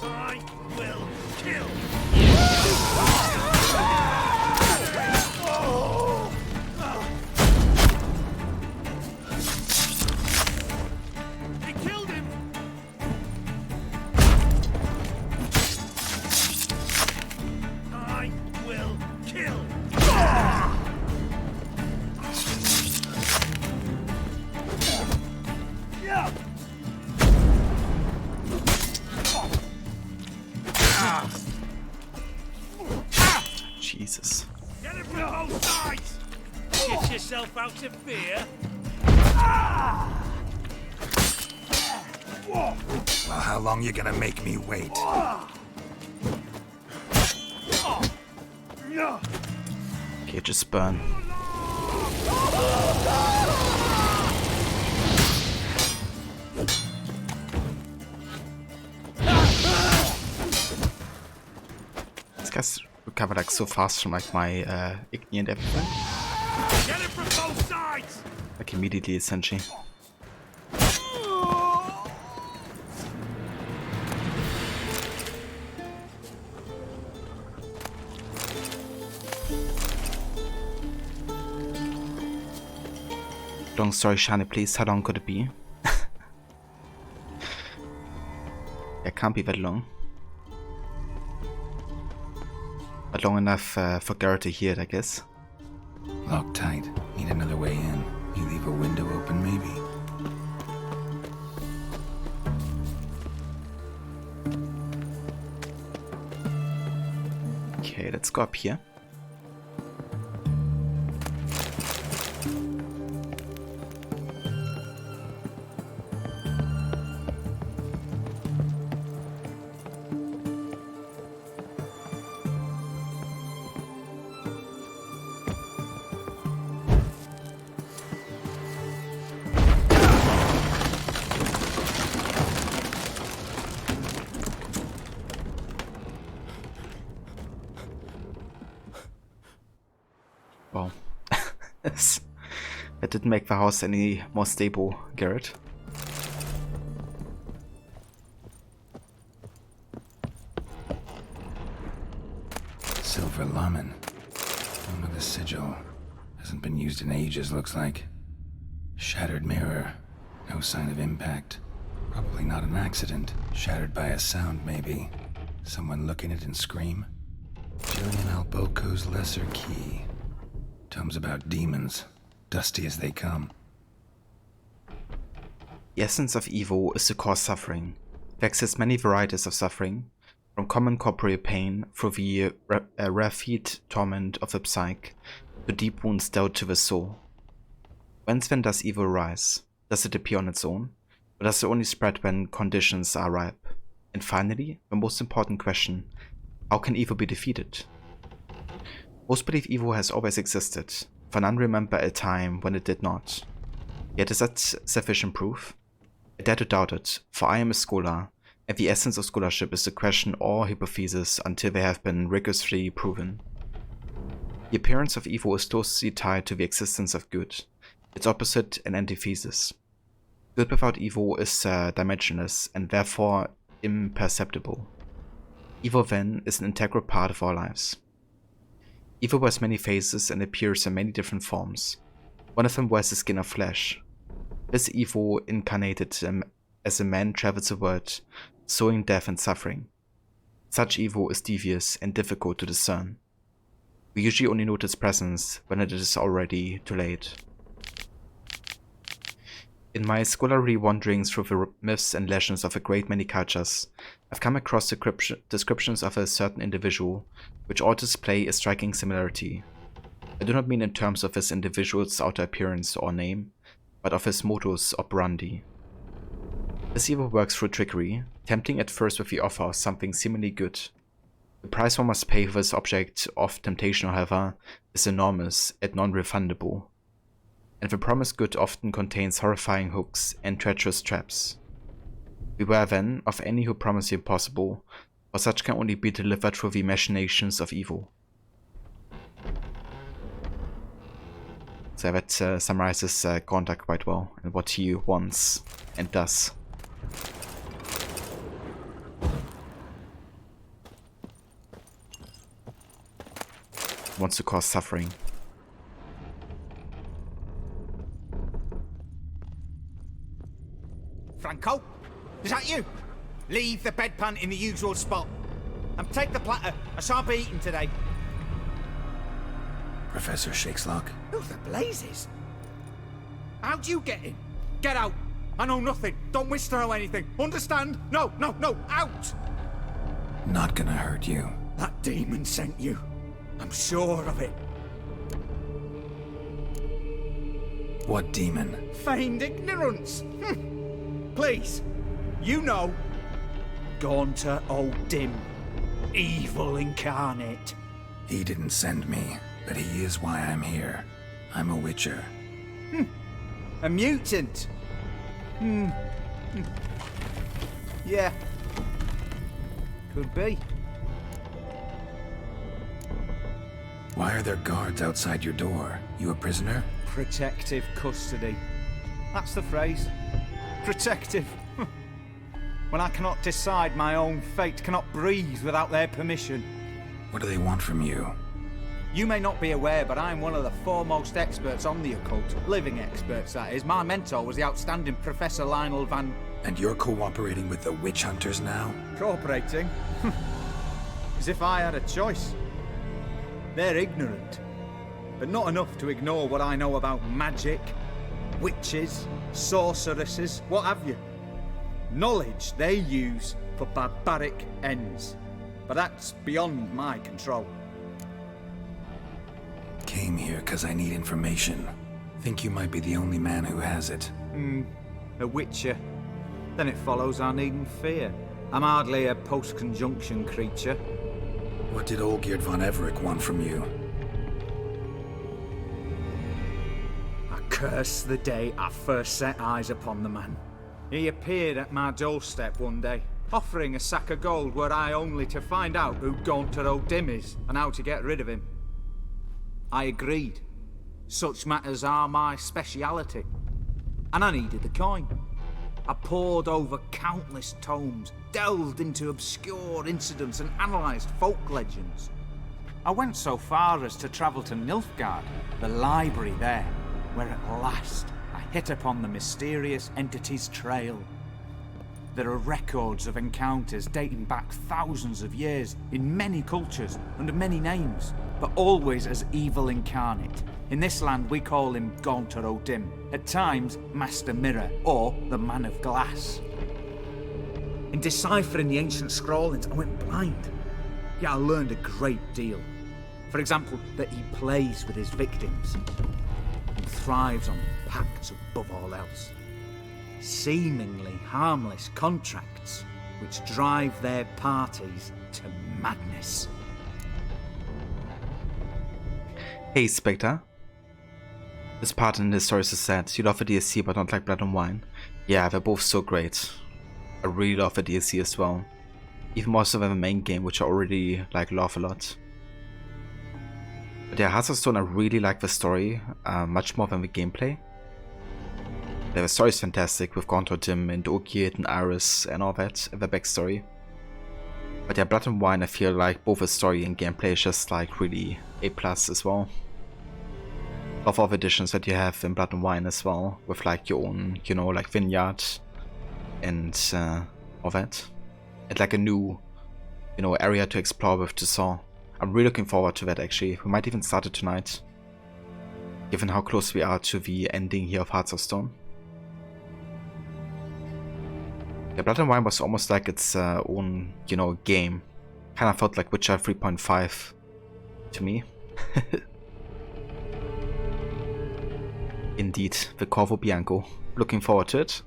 I will kill. He killed him. I will kill. Yeah. Jesus. Get it from both sides! Get yourself out of fear! Well, how long you gonna make me wait? Okay, just burn. This guy's recovered like so fast from like my igni and everything. Get it from both sides! Like immediately, essentially. Long story, Shani, please, how long could it be? It can't be that long. But long enough for Garrett to hear it, I guess. Locked tight. Need another way in. You leave a window open, maybe? Okay, let's go up here. Wow. That didn't make the house any more stable, Garrett. Silver Laman. One of the sigil. Hasn't been used in ages, looks like. Shattered mirror. No sign of impact. Probably not an accident. Shattered by a sound, maybe. Someone look in it and scream. Julian Alboco's lesser key. Tomes about demons. Dusty as they come. The essence of evil is to cause suffering. There exist many varieties of suffering, from common corporeal pain through the rarefied torment of the psyche, to deep wounds dealt to the soul. Whence then does evil arise? Does it appear on its own, or does it only spread when conditions are ripe? And finally, the most important question, how can evil be defeated? Most believe evil has always existed, for none remember a time when it did not. Yet is that sufficient proof? I dare to doubt it, for I am a scholar, and the essence of scholarship is to question all hypotheses until they have been rigorously proven. The appearance of evil is closely tied to the existence of good, its opposite an antithesis. Good without evil is dimensionless, and therefore imperceptible. Evil then is an integral part of our lives. Evil wears many faces and appears in many different forms. One of them wears the skin of flesh. This evil incarnated as a man travels the world, sowing death and suffering. Such evil is devious and difficult to discern. We usually only note its presence when it is already too late. In my scholarly wanderings through the myths and legends of a great many cultures, I've come across descriptions of a certain individual which all display a striking similarity. I do not mean in terms of this individual's outer appearance or name, but of his modus operandi. This evil works through trickery, tempting at first with the offer of something seemingly good. The price one must pay for this object of temptation, however, is enormous and non-refundable, and the promised good often contains horrifying hooks and treacherous traps. Beware then of any who promise the impossible, for such can only be delivered through the machinations of evil. So that summarizes Gondar quite well, and what he wants and does. Wants to cause suffering. Franco? Is that you? Leave the bedpan in the usual spot. And take the platter. I shan't be eating today. Professor Shakeslock? Who the blazes? How'd you get in? Get out! I know nothing. Don't wish to know anything. Understand? No, no, no! Out! Not gonna hurt you. That demon sent you. I'm sure of it. What demon? Feigned ignorance. Please, you know. Gaunter O'Dim. Evil incarnate. He didn't send me, but he is why I'm here. I'm a witcher. A mutant. Yeah. Could be. Why are there guards outside your door? You a prisoner? Protective custody. That's the phrase. Protective. When I cannot decide my own fate, cannot breathe without their permission. What do they want from you? You may not be aware, but I'm one of the foremost experts on the occult. Living experts, that is. My mentor was the outstanding Professor Lionel Van... And you're cooperating with the witch hunters now? Cooperating? As if I had a choice. They're ignorant, but not enough to ignore what I know about magic, witches, sorceresses, what have you. Knowledge they use for barbaric ends, but that's beyond my control. Came here because I need information. Think you might be the only man who has it. A witcher. Then it follows I needn't fear. I'm hardly a post-conjunction creature. What did Olgierd von Everec want from you? I curse the day I first set eyes upon the man. He appeared at my doorstep one day, offering a sack of gold were I only to find out who Gaunter O'Dim is and how to get rid of him. I agreed. Such matters are my speciality. And I needed the coin. I pored over countless tomes, delved into obscure incidents and analysed folk legends. I went so far as to travel to Nilfgaard, the library there, where at last I hit upon the mysterious entity's trail. There are records of encounters dating back thousands of years in many cultures under many names, but always as evil incarnate. In this land we call him Gaunter O'Dim, at times Master Mirror or the Man of Glass. In deciphering the ancient scrawlings I went blind, yet I learned a great deal. For example, that he plays with his victims and thrives on pacts above all else. Seemingly harmless contracts which drive their parties to madness. Hey, Spectre. This part in the story is sad. You love the DLC but don't like Blood and Wine. Yeah, they're both so great. I really love the DLC as well. Even more so than the main game, which I already love a lot. But yeah, Hearts of Stone, I really like the story, much more than the gameplay. The story is fantastic with Gaunter O'Dim and Olgierd and Iris and all that, and the backstory. But yeah, Blood and Wine, I feel like both the story and gameplay is just really A+ as well. Love all the additions that you have in Blood and Wine as well, with your own, vineyard and all that. And a new, area to explore with Toussaint. I'm really looking forward to that actually. We might even start it tonight, given how close we are to the ending here of Hearts of Stone. Yeah, Blood and Wine was almost like its own, you know, game. Kind of felt like Witcher 3.5 to me. Indeed, the Corvo Bianco. Looking forward to it.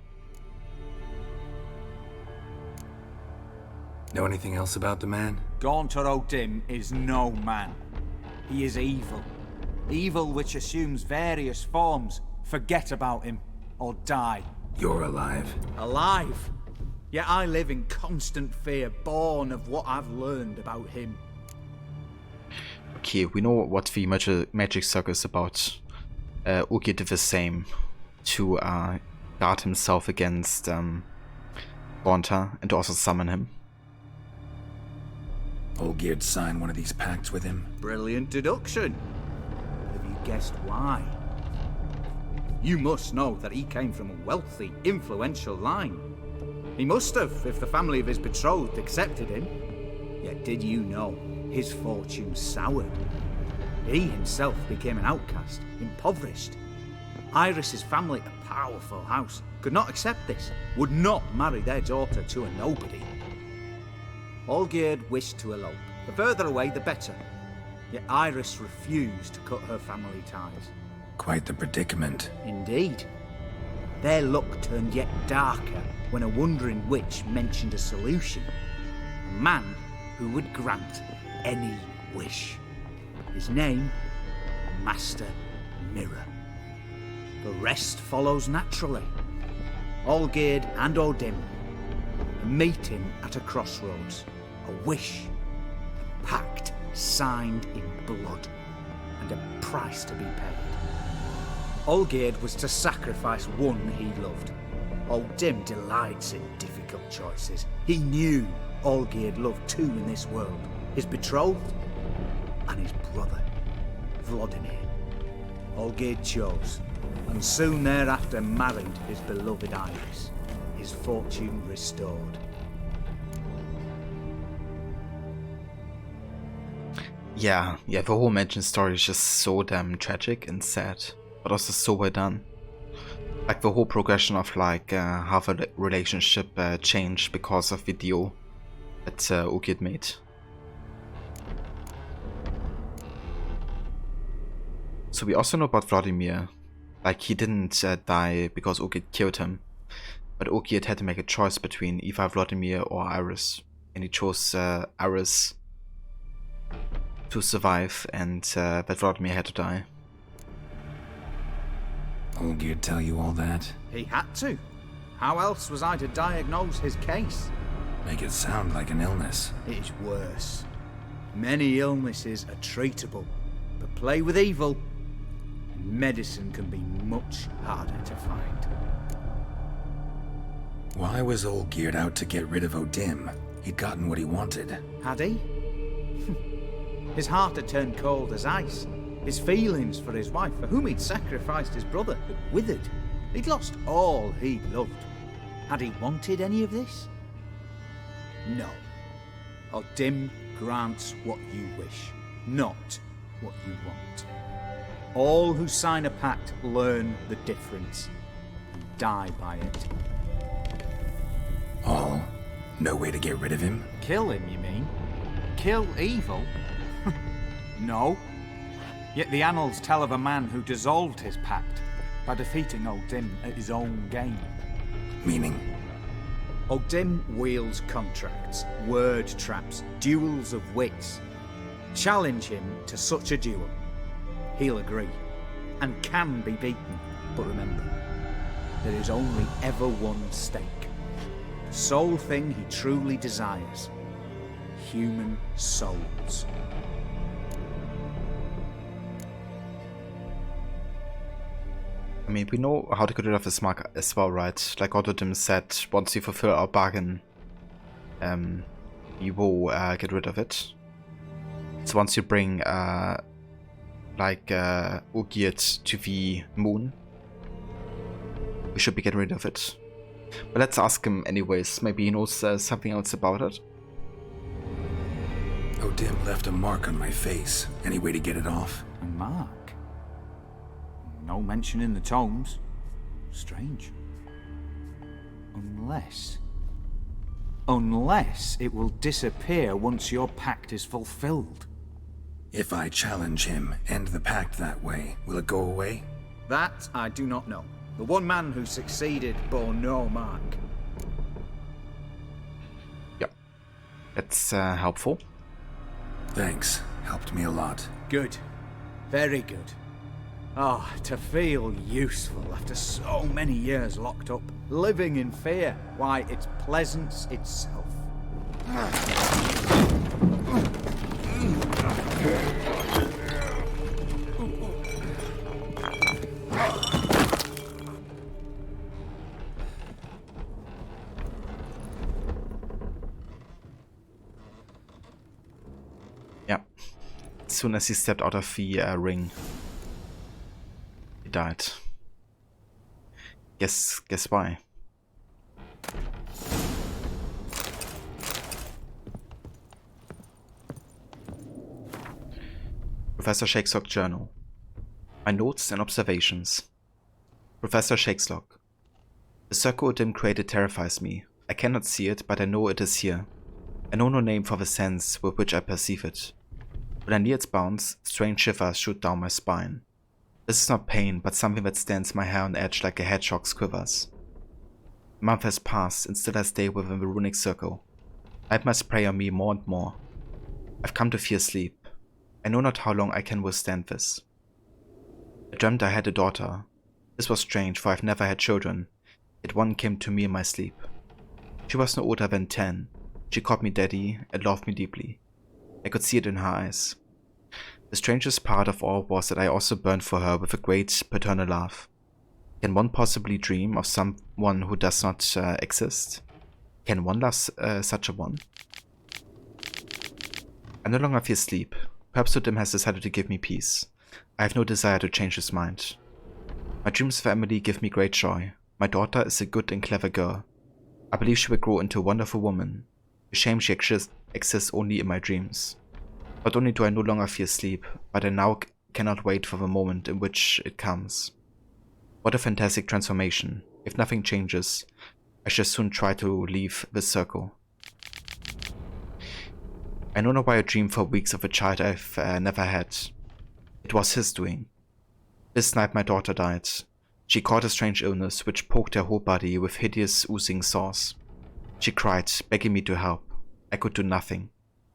Know anything else about the man? Gaunter O'Dim is no man. He is evil. Evil which assumes various forms. Forget about him, or die. You're alive. Alive? Yet I live in constant fear, born of what I've learned about him. Okay, we know what the magic circle is about. Ugi did the same to guard himself against Gaunter and to also summon him. Olgierd signed one of these pacts with him. Brilliant deduction. Have you guessed why? You must know that he came from a wealthy, influential line. He must have, if the family of his betrothed accepted him. Yet did you know his fortune soured? He himself became an outcast, impoverished. Iris's family, a powerful house, could not accept this, would not marry their daughter to a nobody. Olgierd wished to elope. The further away, the better. Yet Iris refused to cut her family ties. Quite the predicament. Indeed. Their luck turned yet darker when a wandering witch mentioned a solution. A man who would grant any wish. His name, Master Mirror. The rest follows naturally. Olgierd and O'Dim, a meeting at a crossroads, a wish, a pact signed in blood, and a price to be paid. Olgierd was to sacrifice one he loved. O'Dim delights in difficult choices. He knew Olgierd loved two in this world, his betrothed and his brother, Vladimir. Olgierd chose, and soon thereafter married his beloved Iris, his fortune restored. Yeah, the whole Imagine story is just so damn tragic and sad, but also so well done. Like the whole progression of like how the relationship changed because of the deal that Olgierd made. So we also know about Vladimir. Like he didn't die because Olgierd killed him, but Olgierd had to make a choice between either Vladimir or Iris, and he chose Iris to survive, and that Vladimir had to die. Olgierd tell you all that? He had to. How else was I to diagnose his case? Make it sound like an illness. It is worse. Many illnesses are treatable, but play with evil, medicine can be much harder to find. Why was Olgierd out to get rid of O'Dim? He'd gotten what he wanted. Had he? His heart had turned cold as ice. His feelings for his wife, for whom he'd sacrificed his brother, had withered. He'd lost all he loved. Had he wanted any of this? No. O'Dim grants what you wish, not what you want. All who sign a pact learn the difference and die by it. All? No way to get rid of him? Kill him, you mean? Kill evil? No. Yet the annals tell of a man who dissolved his pact by defeating O'Dim at his own game. Meaning? O'Dim wields contracts, word traps, duels of wits. Challenge him to such a duel. He'll agree, and can be beaten. But remember, there is only ever one stake. The sole thing he truly desires. Human souls. I mean, we know how to get rid of this mark as well, right? Like O'Dim said, once we fulfill our bargain, we will get rid of it. So once you bring Olgierd to the moon, we should be getting rid of it. But let's ask him anyways. Maybe he knows something else about it. O'Dim left a mark on my face. Any way to get it off? A mark? No mention in the tomes. Strange. Unless... Unless it will disappear once your pact is fulfilled. If I challenge him, end the pact that way, will it go away? That I do not know. The one man who succeeded bore no mark. Yeah. That's helpful. Thanks. Helped me a lot. Good. Very good. Oh, to feel useful after so many years locked up, living in fear. Why, it's pleasance itself. Yeah. As soon as he stepped out of the ring, he died. Guess why? Professor Shakespeare's journal. My notes and observations. Professor Shakespeare. The circle dim created terrifies me. I cannot see it, but I know it is here. I know no name for the sense with which I perceive it. When I near its bounds, strange shivers shoot down my spine. This is not pain, but something that stands my hair on edge like a hedgehog's quivers. A month has passed, and still I stay within the runic circle. Night must prey on me more and more. I've come to fear sleep. I know not how long I can withstand this. I dreamt I had a daughter. This was strange, for I've never had children, yet one came to me in my sleep. She was no older than 10. She called me daddy and loved me deeply. I could see it in her eyes. The strangest part of all was that I also burned for her with a great paternal love. Can one possibly dream of someone who does not exist? Can one love such a one? I no longer fear sleep. Perhaps Totem has decided to give me peace. I have no desire to change his mind. My dreams of Emily give me great joy. My daughter is a good and clever girl. I believe she will grow into a wonderful woman. A shame she exists only in my dreams. Not only do I no longer fear sleep, but I now cannot wait for the moment in which it comes. What a fantastic transformation. If nothing changes, I shall soon try to leave this circle. I don't know why I dreamed for weeks of a child I've never had. It was his doing. This night my daughter died. She caught a strange illness which poked her whole body with hideous oozing sores. She cried, begging me to help. I could do nothing.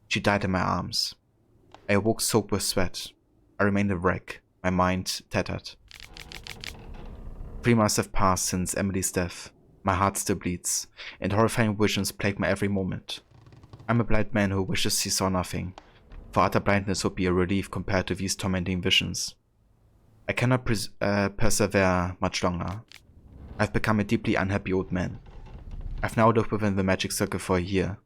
She died in my arms. I awoke soaked with sweat. I remained a wreck, my mind tattered. 3 months have passed since Emily's death. My heart still bleeds, and horrifying visions plague my every moment. I'm a blind man who wishes he saw nothing, for utter blindness would be a relief compared to these tormenting visions. I cannot persevere much longer. I've become a deeply unhappy old man. I've now lived within the magic circle for a year.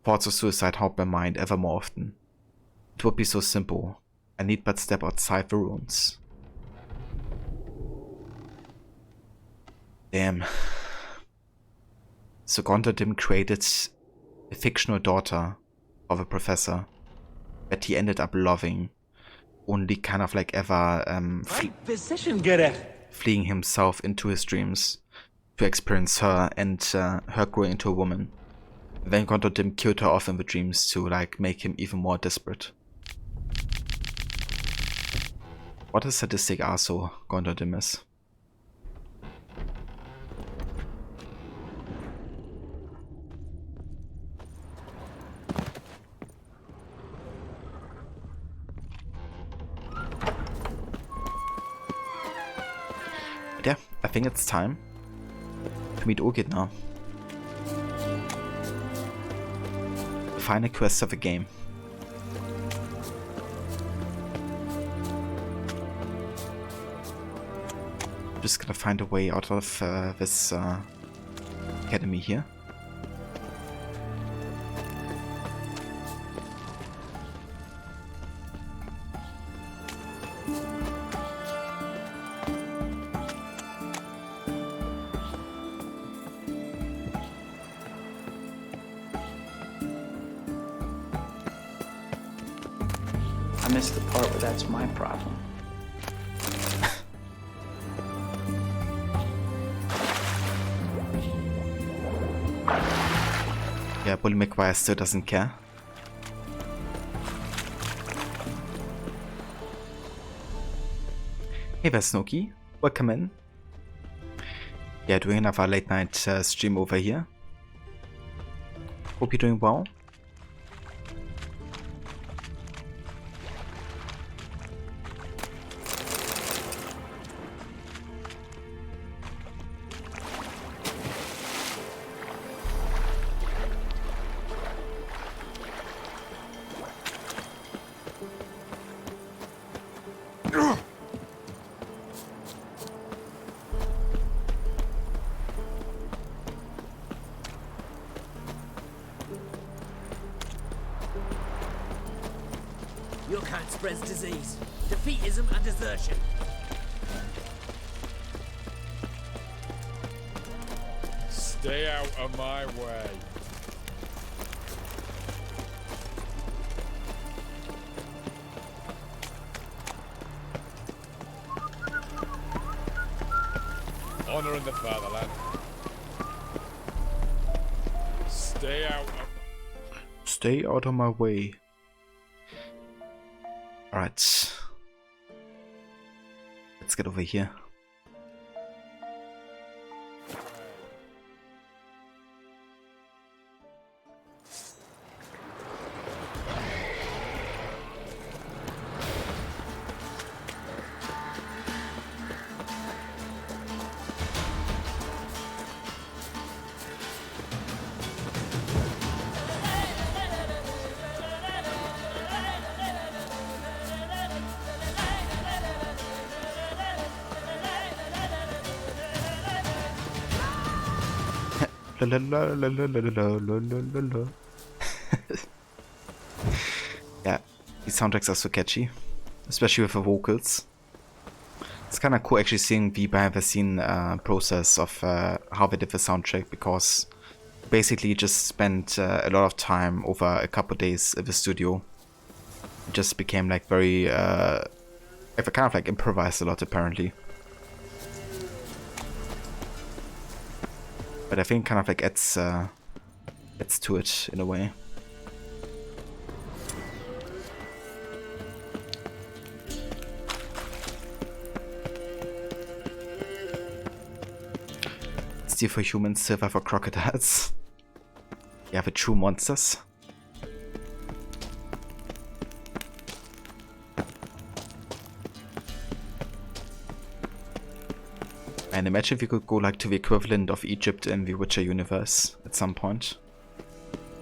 Thoughts of suicide haunt my mind ever more often. It would be so simple. I need but step outside the ruins. Damn. So Gondadim created a fictional daughter of a professor that he ended up loving, only kind of like ever fleeing himself into his dreams to experience her and her growing into a woman. Then Gondadim killed her off in the dreams to like make him even more desperate. What a sadistic asshole Gondadim is. Yeah, I think it's time to meet Urgit now. The final quest of the game. Just gonna find a way out of this academy here. I missed the part where that's my problem. Yeah, Bully McGuire still doesn't care. Hey there, Snooky. Welcome in. Yeah, doing another late night stream over here. Hope you're doing well. Your kind spreads disease, defeatism and desertion. Stay out of my way. Honor in the fatherland. Stay out of my way. Alright. Let's get over here. Yeah, these soundtracks are so catchy, especially with the vocals. It's kind of cool actually seeing the behind the scene process of how they did the soundtrack, because basically just spent a lot of time over a couple days at the studio. It just became like very kind of like improvised a lot apparently. But I think kind of like adds to it in a way. Steel for humans, silver for crocodiles. Yeah, the true monsters. And imagine if you could go like to the equivalent of Egypt in the Witcher universe at some point.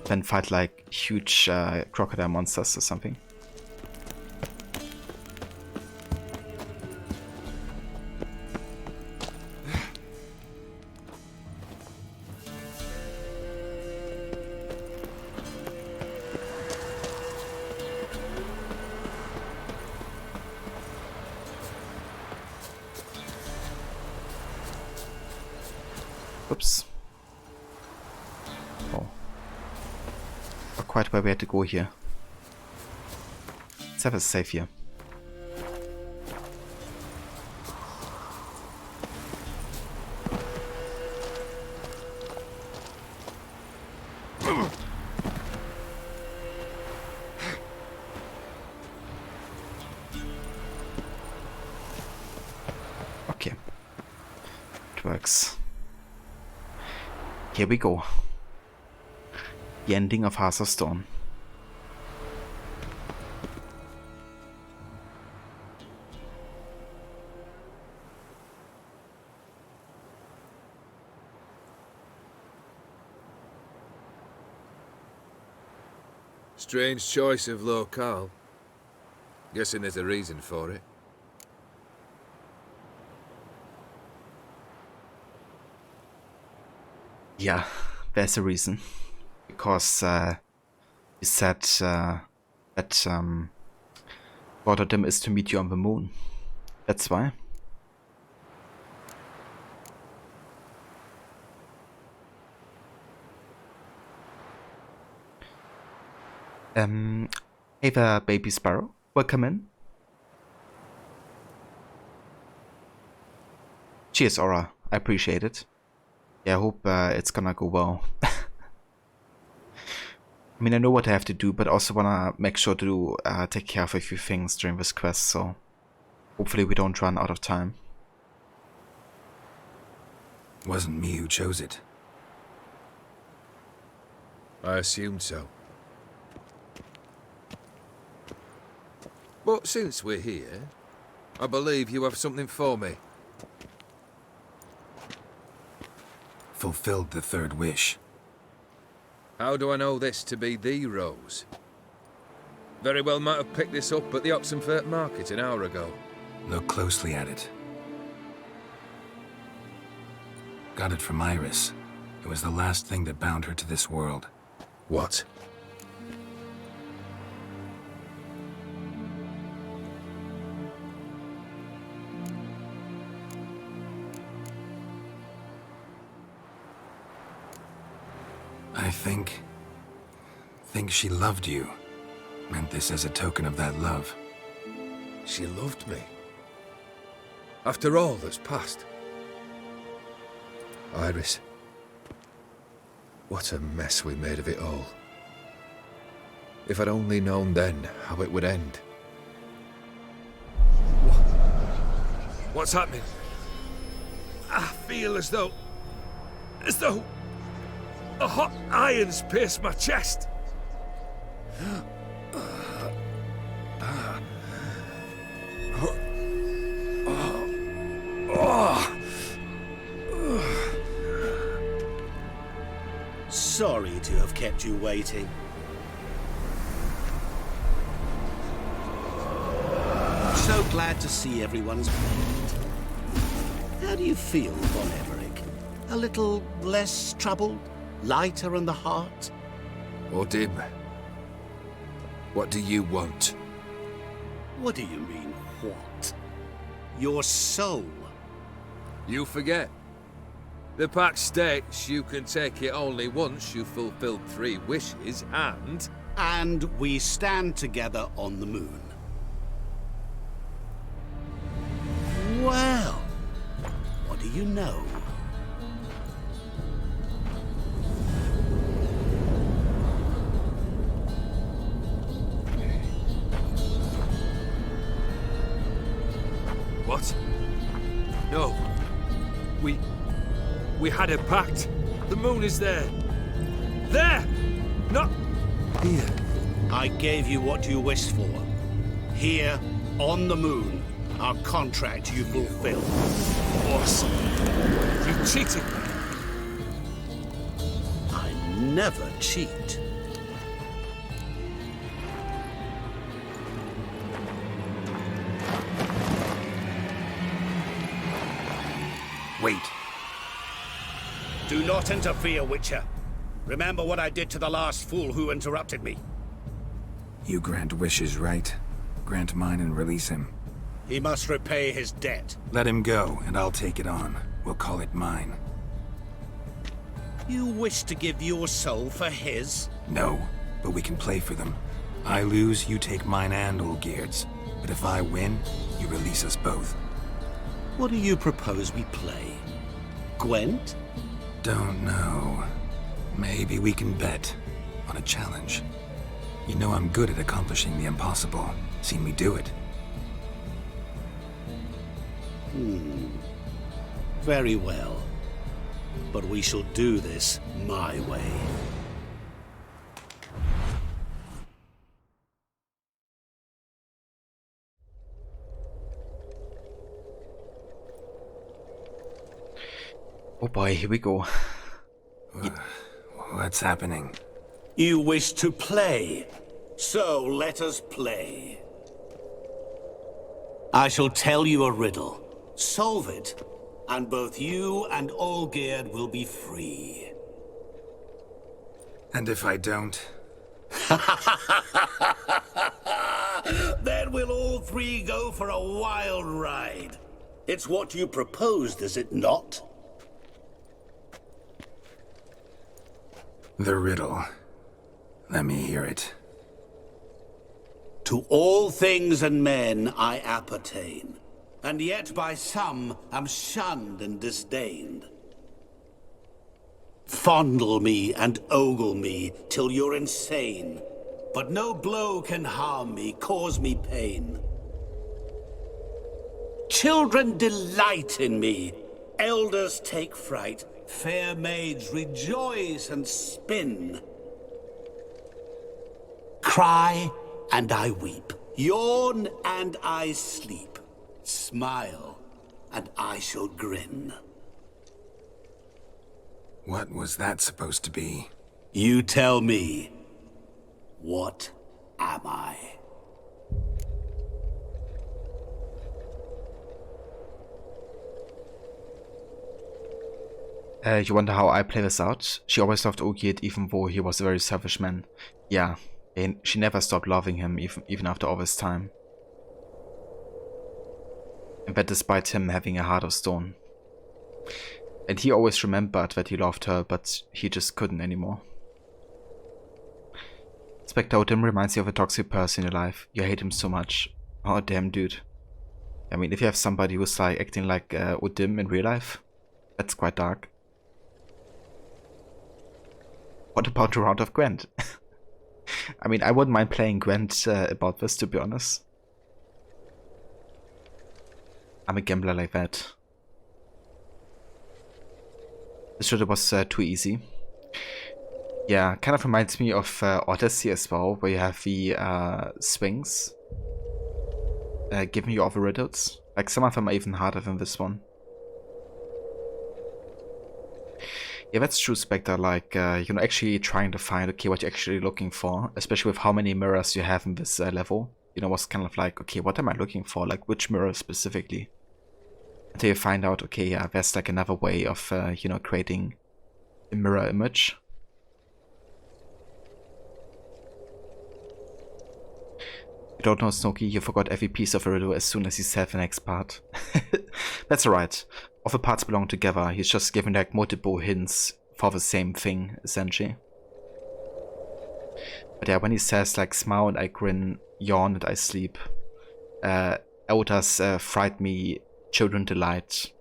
Then fight like huge crocodile monsters or something. Oops. Oh. Not quite where we had to go here. Let's have a save here. Okay. It works. Here we go. The ending of Hearts of Stone. Strange choice of locale. Guessing there's a reason for it. Yeah, there's a reason. Because you said that Rotterdam is to meet you on the moon. That's why. Hey there, baby sparrow. Welcome in. Cheers, Aura. I appreciate it. Yeah, I hope it's gonna go well. I mean, I know what I have to do, but also wanna make sure to take care of a few things during this quest, so hopefully we don't run out of time. Wasn't me who chose it. I assumed so. But since we're here, I believe you have something for me. Fulfilled the third wish. How do I know this to be the rose? Very well might have picked this up at the Oxenfurt market an hour ago. Look closely at it. Got it from Iris. It was the last thing that bound her to this world. What? I think she loved you. Meant this as a token of that love. She loved me. After all that's passed. Iris. What a mess we made of it all. If I'd only known then how it would end. What's happening? I feel as though a hot iron's pierced my chest. Sorry to have kept you waiting. So glad to see everyone's made. How do you feel, Von Everett? A little less troubled? Lighter in the heart? Odim, what do you want? What do you mean, what? Your soul. You forget. The pact states you can take it only once you've fulfilled 3 wishes, and... And we stand together on the moon. Well, what do you know? What? No. We had a pact. The moon is there. There! Not here. I gave you what you wished for. Here, on the moon, our contract you fulfilled. Awesome. You cheated me. I never cheat. Wait. Do not interfere, Witcher. Remember what I did to the last fool who interrupted me. You grant wishes, right? Grant mine and release him. He must repay his debt. Let him go, and I'll take it on. We'll call it mine. You wish to give your soul for his? No, but we can play for them. I lose, you take mine and Olgierd's. But if I win, you release us both. What do you propose we play? Gwent? Don't know. Maybe we can bet on a challenge. You know I'm good at accomplishing the impossible. Seen me do it. Very well. But we shall do this my way. Oh boy, here we go. What's happening? You wish to play, so let us play. I shall tell you a riddle. Solve it, and both you and Olgierd will be free. And if I don't? Then we'll all 3 go for a wild ride. It's what you proposed, is it not? The riddle. Let me hear it. To all things and men I appertain, and yet by some am shunned and disdained. Fondle me and ogle me till you're insane. But no blow can harm me, cause me pain. Children delight in me. Elders take fright. Fair maids rejoice and spin. Cry and I weep. Yawn and I sleep. Smile and I shall grin. What was that supposed to be? You tell me. What am I? You wonder how I play this out? She always loved Ogid even though he was a very selfish man. Yeah, and she never stopped loving him even after all this time. And that despite him having a heart of stone. And he always remembered that he loved her, but he just couldn't anymore. Spectre Odin reminds you of a toxic person in your life. You hate him so much. Oh damn dude. I mean, if you have somebody who's like acting like Odin in real life, that's quite dark. What about the round of Gwent? I mean, I wouldn't mind playing Gwent about this, to be honest. I'm a gambler like that. This should have was too easy. Yeah, kind of reminds me of Odyssey as well, where you have the swings giving you all the riddles. Like, some of them are even harder than this one. Yeah, that's true, Spectre. Like, you know, actually trying to find, okay, what you're actually looking for, especially with how many mirrors you have in this level. You know, was kind of like, okay, what am I looking for? Like, which mirror specifically? Until you find out, okay, yeah, there's like another way of, you know, creating a mirror image. You don't know, Snooky, you forgot every piece of a riddle as soon as he said the next part. That's alright. All the parts belong together. He's just giving like multiple hints for the same thing, essentially. But yeah, when he says like smile and I grin, yawn and I sleep, elders fright me, children delight.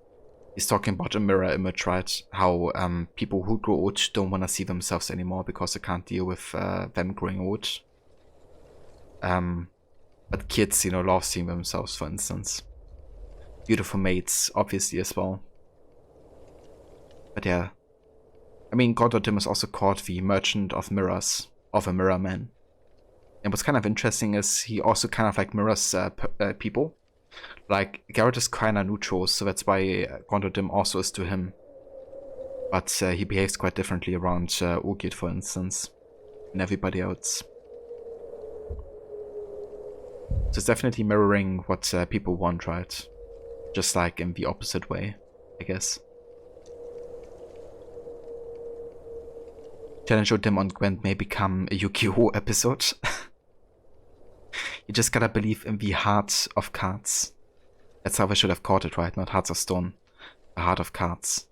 He's talking about a mirror image, right? How people who grow old don't want to see themselves anymore because they can't deal with them growing old. But kids, you know, love seeing themselves, for instance. Beautiful mates, obviously, as well. But yeah. I mean, Gondordim is also called the Merchant of Mirrors, of a Mirror Man. And what's kind of interesting is he also kind of like mirrors people. Like, Garrett is kind of neutral, so that's why Gondordim also is to him. But he behaves quite differently around Ogid, for instance, and everybody else. So it's definitely mirroring what people want, right? Just like in the opposite way, I guess. Challenge Odin on Gwent may become a Yu-Gi-Oh! Episode. You just gotta believe in the heart of cards. That's how I should have called it, right? Not Hearts of Stone. The heart of cards.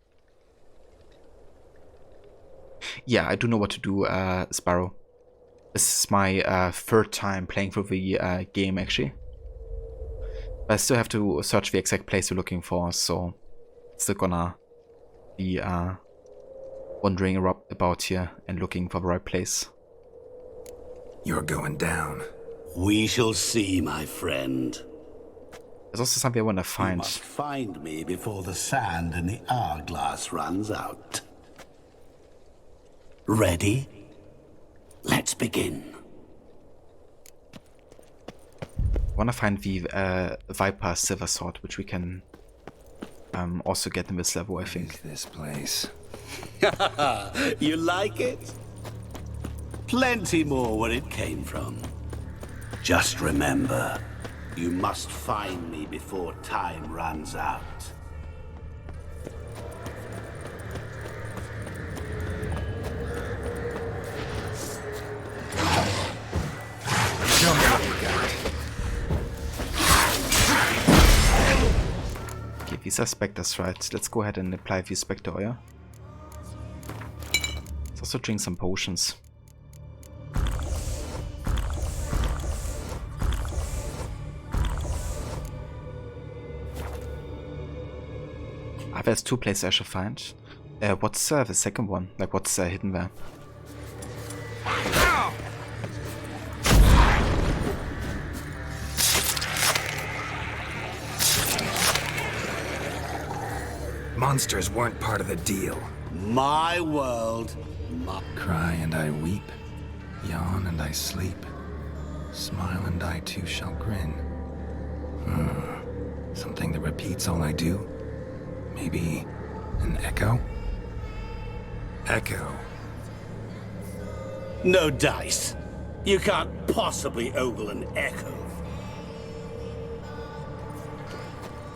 Yeah, I do know what to do, Sparrow. This is my third time playing through the game, actually. But I still have to search the exact place you're looking for, so still gonna be wandering about here and looking for the right place. You're going down. We shall see, my friend. There's also something I want to find. You must find me before the sand in the hourglass runs out. Ready? Let's begin. I want to find the Viper Silver Sword, which we can also get in this level, I think. This place. You like it? Plenty more where it came from. Just remember, you must find me before time runs out. Show me what you got. Okay, these are specters, right? Let's go ahead and apply the specter oil. Let's also drink some potions. There's two places I should find. What's the second one? Like, what's hidden there? Monsters weren't part of the deal. My world. Cry and I weep. Yawn and I sleep. Smile and I too shall grin. Something that repeats all I do? Maybe an echo? Echo. No dice. You can't possibly ogle an echo.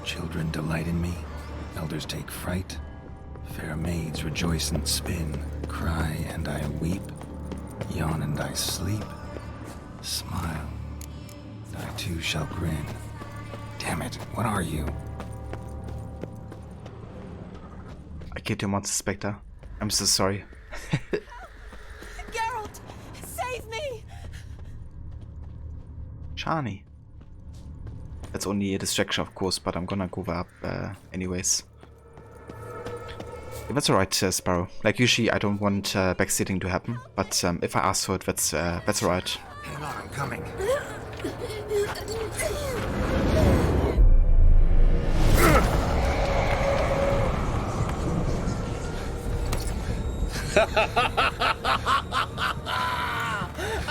Children delight in me. Elders take fright. Fair maids rejoice and spin. Cry and I weep. Yawn and I sleep. Smile. And I too shall grin. Damn it, what are you? I killed your monster, Spectre. I'm so sorry. Geralt, save me! Shani. That's only a distraction, of course, but I'm gonna go up anyways. Yeah, that's alright, Sparrow. Like, usually I don't want backseating to happen, but if I ask for it, that's alright. Hang on, I'm coming.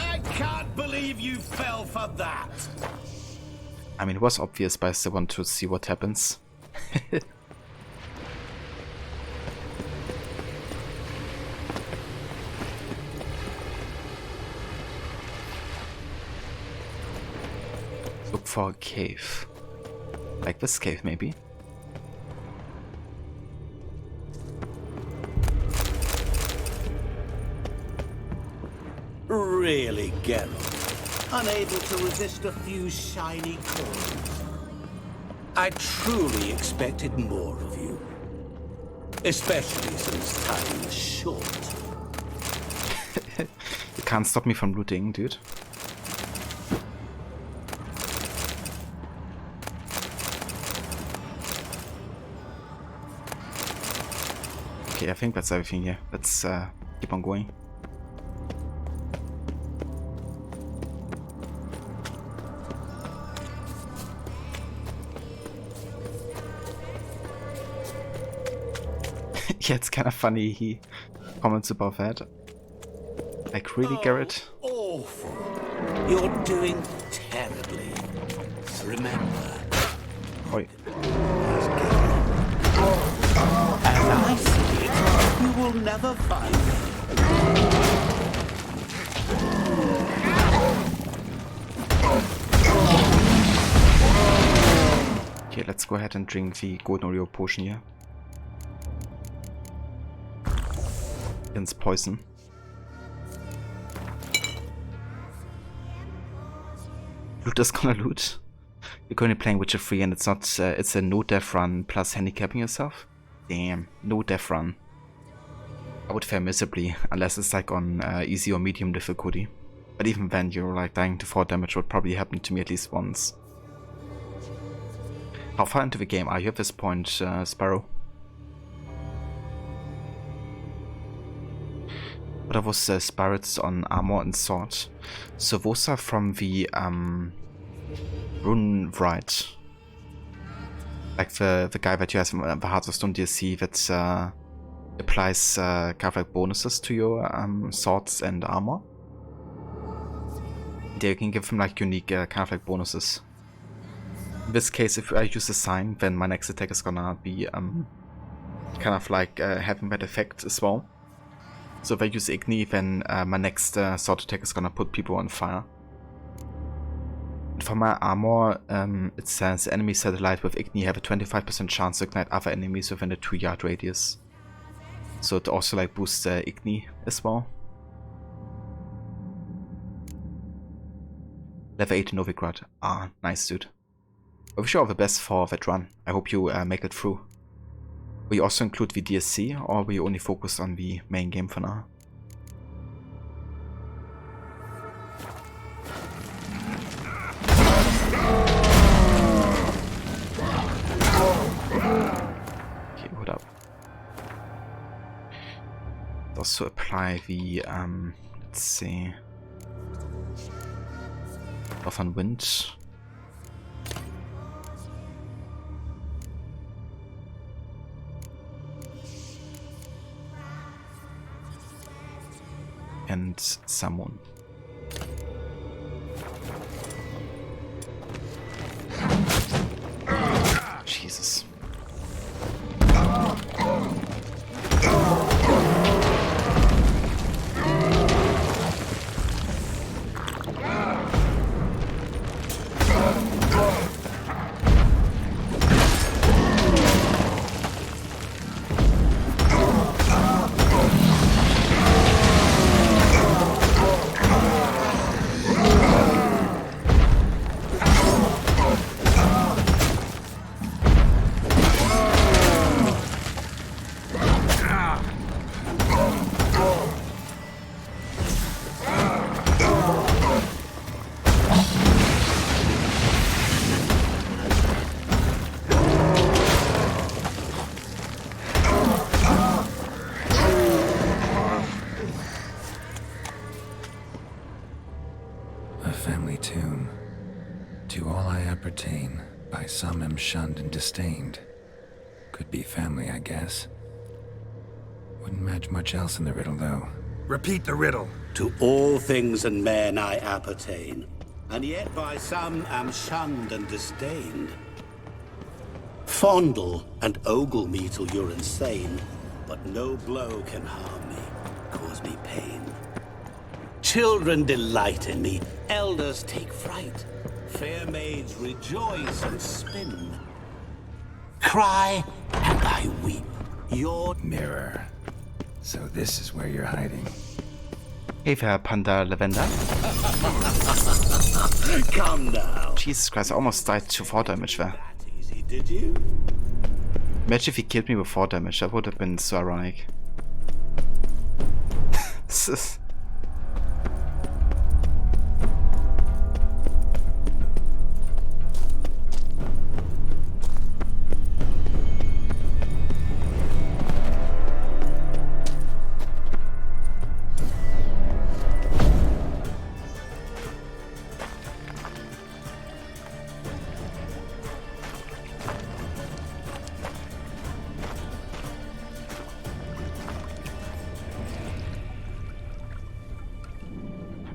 I can't believe you fell for that. I mean, it was obvious, but I still want to see what happens. Look for a cave. Like this cave, maybe? Really, Geralt? Unable to resist a few shiny coins? I truly expected more of you. Especially since time is short. You can't stop me from looting, dude. Okay, I think that's everything here. Let's keep on going. Yeah, it's kind of funny he comments about that. Like, really, Garrett? Awful. You're doing terribly. Remember. Oi. As I see it, you will never find me. Okay, let's go ahead and drink the golden Oreo potion here. Against poison. Loot is gonna loot. You're currently playing Witcher 3 and it's not, it's a no death run plus handicapping yourself? Damn, no death run. I would fare miserably, unless it's like on easy or medium difficulty. But even then, you're like dying to 4 damage would probably happen to me at least once. How far into the game are you at this point, Sparrow? But I was spirits on armor and sword. So those are from the Rune Wright. Like the guy that you have in the Hearts of Stone DLC that applies kind of like bonuses to your swords and armor. There you can give them like unique kind of like bonuses. In this case, if I use a sign, then my next attack is gonna be kind of like having that effect as well. So if I use Igni, then my next sword attack is gonna put people on fire. And for my armor, it says enemy satellite with Igni have a 25% chance to ignite other enemies within a 2-yard radius. So it also like boosts Igni as well. Level 8 Novigrad. Ah, nice dude. I wish you all the best for that run. I hope you make it through. Will you also include the DLC, or will you only focus on the main game for now? Okay, what up? also apply the, let's see, Buff on Wind. And Summon. Jesus. Some am shunned and disdained. Could be family, I guess. Wouldn't match much else in the riddle, though. Repeat the riddle. To all things and men I appertain, and yet by some am shunned and disdained. Fondle and ogle me till you're insane, but no blow can harm me, cause me pain. Children delight in me, elders take fright. Fair maids rejoice and spin. Cry and I weep. Your mirror. So this is where you're hiding. Hey, Herr Panda Lavender. Come now. Jesus Christ, I almost died to 4 damage there. Did you? Imagine if he killed me with 4 damage, that would have been so ironic. This is...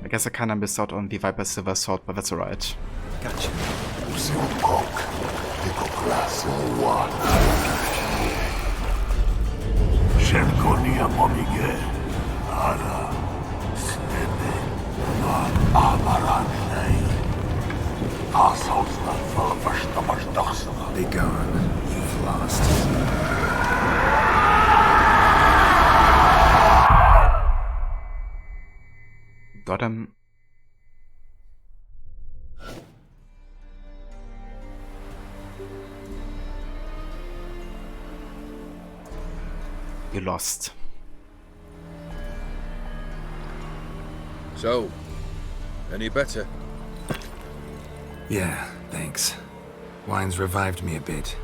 I guess I kinda missed out on the Viper Silver Sword, but that's alright. Gotcha. Be gone. You've lost. Got him. You lost. So, any better? Yeah, thanks. Wine's revived me a bit.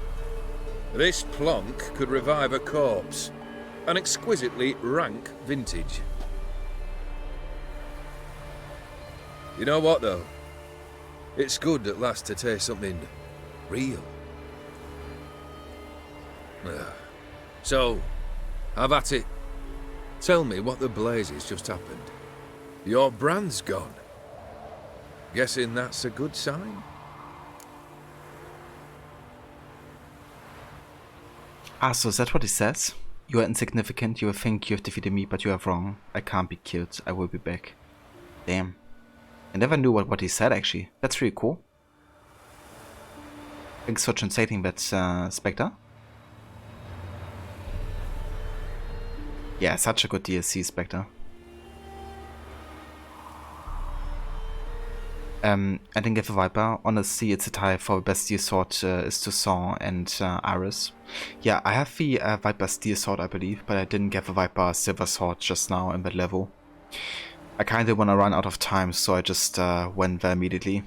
This plonk could revive a corpse. An exquisitely rank vintage. You know what, though? It's good at last to taste something real. So, have at it. Tell me what the blazes just happened. Your brand's gone. Guessing that's a good sign? Ah, so is that what he says? You are insignificant, you think you have defeated me, but you are wrong. I can't be killed, I will be back. Damn. I never knew what he said, actually. That's really cool. Thanks for translating that, Spectre. Yeah, such a good DLC, Spectre. I didn't get the Viper. Honestly, it's a tie for the best steel sword is Toussaint and Iris. Yeah, I have the Viper steel sword, I believe, but I didn't get the Viper silver sword just now in that level. I kinda wanna run out of time, so I just went there immediately.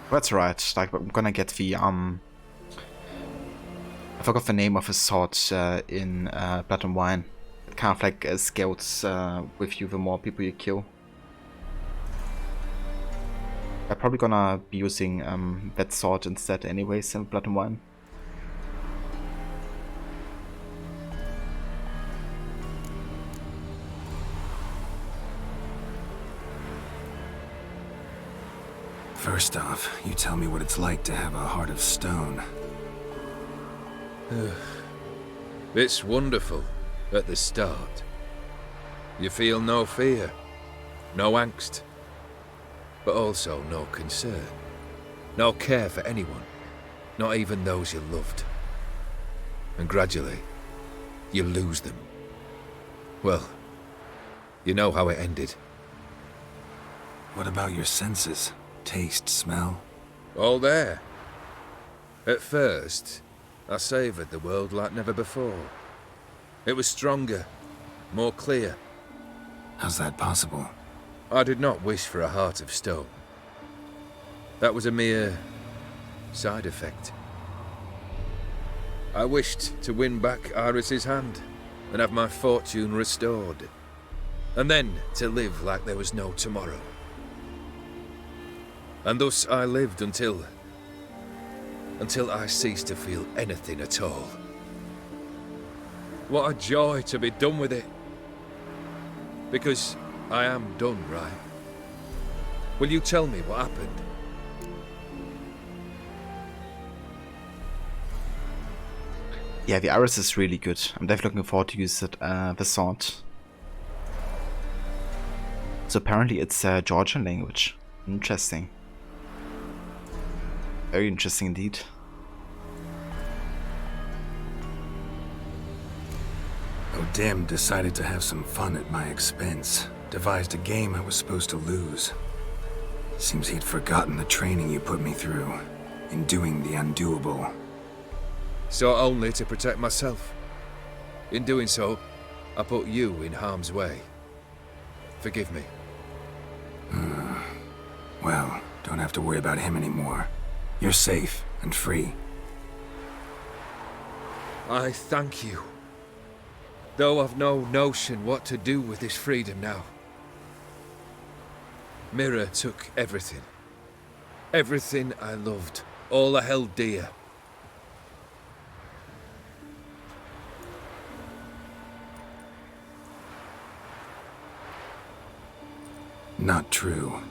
That's alright. Like, I'm gonna get the I forgot the name of his sword in Blood and Wine. kind of like scouts with you the more people you kill. I'm probably gonna be using that sword instead anyways in Blood and Wine. First off, you tell me what it's like to have a heart of stone. It's wonderful at the start. You feel no fear, no angst, but also no concern, no care for anyone, not even those you loved. And gradually, you lose them. Well, you know how it ended. What about your senses? Taste, smell? All there. At first, I savoured the world like never before. It was stronger, more clear. How's that possible? I did not wish for a heart of stone. That was a mere side effect. I wished to win back Iris's hand and have my fortune restored, and then to live like there was no tomorrow. And thus I lived until I ceased to feel anything at all. What a joy to be done with it. Because I am done, right? Will you tell me what happened? Yeah, the Iris is really good. I'm definitely looking forward to use it, the sword. So apparently it's Georgian language. Interesting. Very interesting indeed. O'Dim decided to have some fun at my expense. Devised a game I was supposed to lose. Seems he'd forgotten the training you put me through in doing the undoable. So only to protect myself. In doing so, I put you in harm's way. Forgive me. Well, don't have to worry about him anymore. You're safe and free. I thank you. Though I've no notion what to do with this freedom now. Mira took everything. Everything I loved. All I held dear. Not true.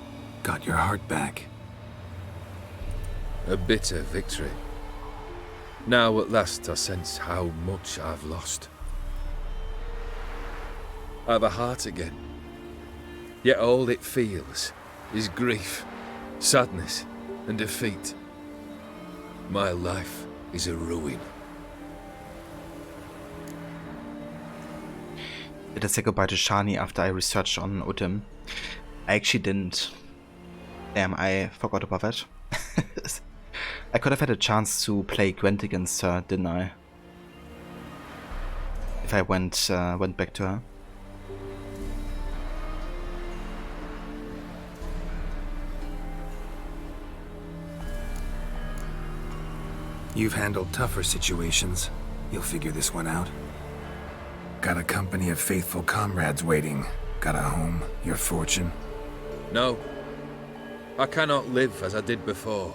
Got your heart back. A bitter victory. Now at last I sense how much I've lost. I've a heart again. Yet all it feels is grief, sadness, and defeat. My life is a ruin. Did I say goodbye to Shani after I researched on O'Dim? I actually didn't. Damn, I forgot about that. I could have had a chance to play Gwent against her, didn't I? If I went back to her. You've handled tougher situations. You'll figure this one out. Got a company of faithful comrades waiting. Got a home, your fortune. No. I cannot live as I did before.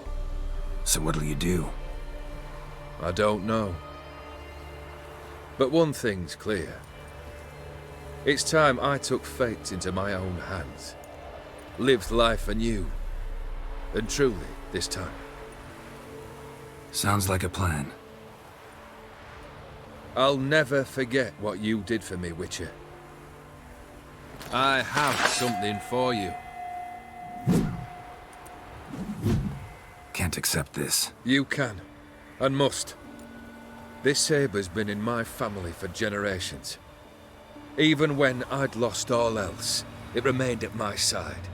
So what'll you do? I don't know. But one thing's clear. It's time I took fate into my own hands. Lived life anew. And truly, this time. Sounds like a plan. I'll never forget what you did for me, Witcher. I have something for you. Can't accept this. You can, and must. This sabre's been in my family for generations. Even when I'd lost all else, it remained at my side.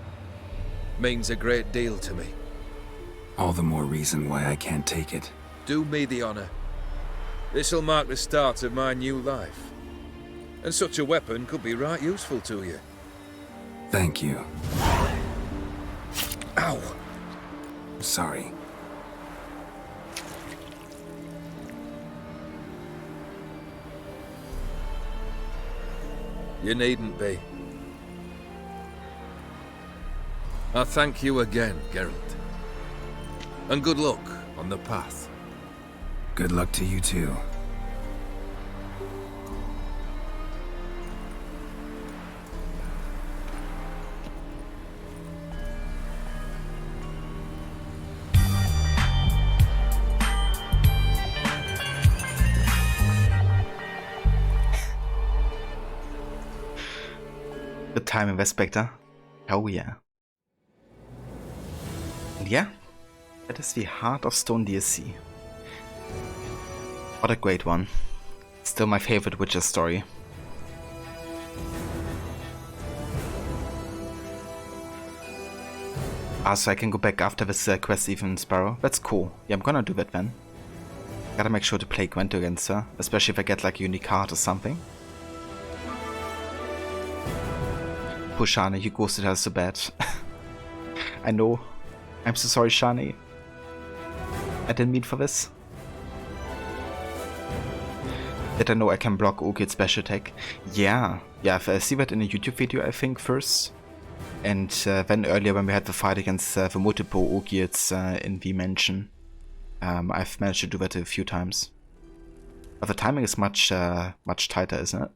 Means a great deal to me. All the more reason why I can't take it. Do me the honor. This'll mark the start of my new life. And such a weapon could be right useful to you. Thank you. Ow! Sorry. You needn't be. I thank you again, Geralt. And good luck on the path. Good luck to you too. Good time, Inspector. Oh yeah. And yeah, that is the Heart of Stone DLC. What a great one. Still my favorite Witcher story. So I can go back after this quest even, Sparrow. That's cool. Yeah, I'm gonna do that then. Gotta make sure to play Gwent against her, especially if I get like a unique card or something. Poor Shani, you ghosted her so bad. I know. I'm so sorry, Shani. I didn't mean for this. Did I know I can block Ogid's special attack? Yeah. Yeah, I see that in a YouTube video, I think, first. And then earlier when we had the fight against the multiple Ogids in the mansion. I've managed to do that a few times. But the timing is much tighter, isn't it?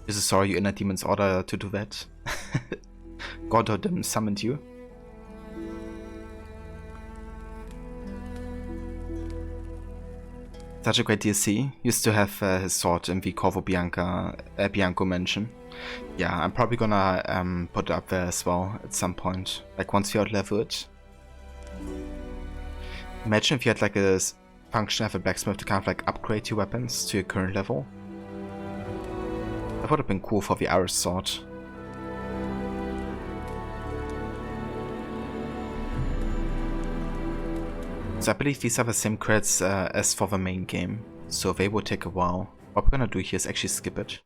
Is it sorry your inner demon's order to do that? God or them summoned you? Such a great DLC. Used to have his sword in the Corvo Bianco mansion. Yeah, I'm probably gonna put it up there as well at some point. Like once you outlevel it. Imagine if you had like a function of a blacksmith to kind of like upgrade your weapons to your current level. That would have been cool for the Irish sword. So I believe these are the same credits as for the main game, so they will take a while. What we're gonna do here is actually skip it,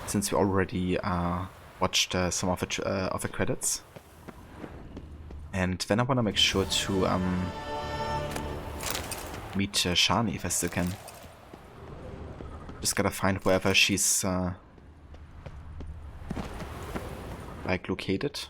since we already watched some of the credits. And then I wanna make sure to meet Shani if I still can. Just gotta find wherever she's like located.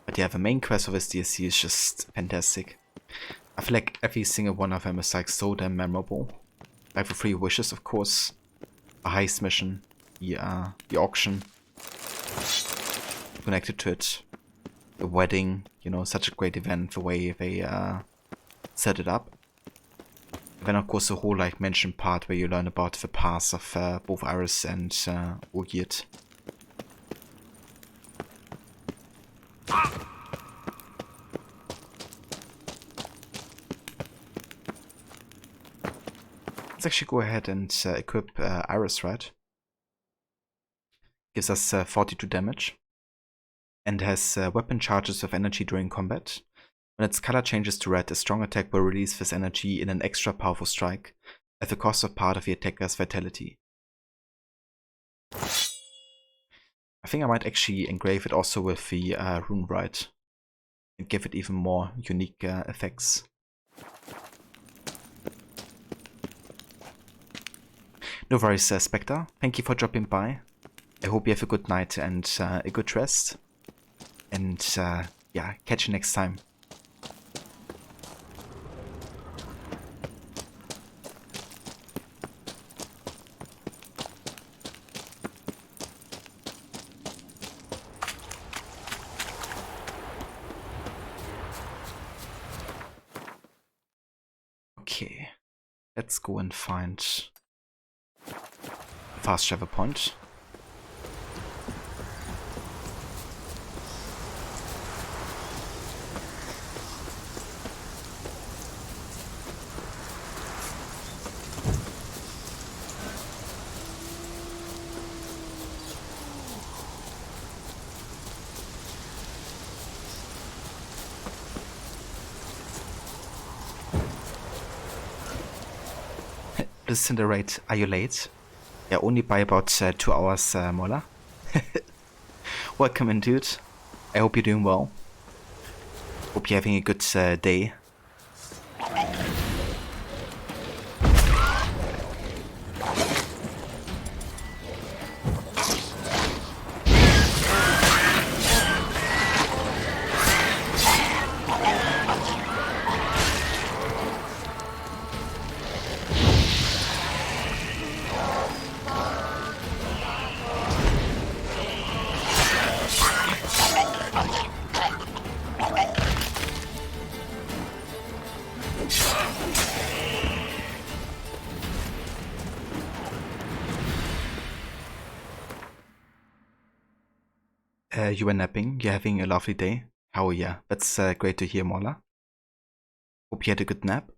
But yeah, the main quest of this DLC is just fantastic. I feel like every single one of them is like so damn memorable. Like the 3 wishes, of course, the heist mission, the auction connected to it, the wedding, you know, such a great event, the way they set it up. And then of course the whole like mention part where you learn about the past of both Iris and Ogid. Let's actually go ahead and equip Iris, right? Gives us 42 damage. And has weapon charges of energy during combat. When its color changes to red, a strong attack will release this energy in an extra powerful strike, at the cost of part of the attacker's vitality. I think I might actually engrave it also with the rune rite, and give it even more unique effects. No worries, Spectre. Thank you for dropping by. I hope you have a good night and a good rest. And yeah, catch you next time. Okay, let's go and find fast travel point. Please incinerate. Are you late? Yeah, only by about 2 hours, Mola. Welcome in, dude. I hope you're doing well. Hope you're having a good day. You were napping. You're having a lovely day. Oh yeah, that's great to hear, Mola. Hope you had a good nap.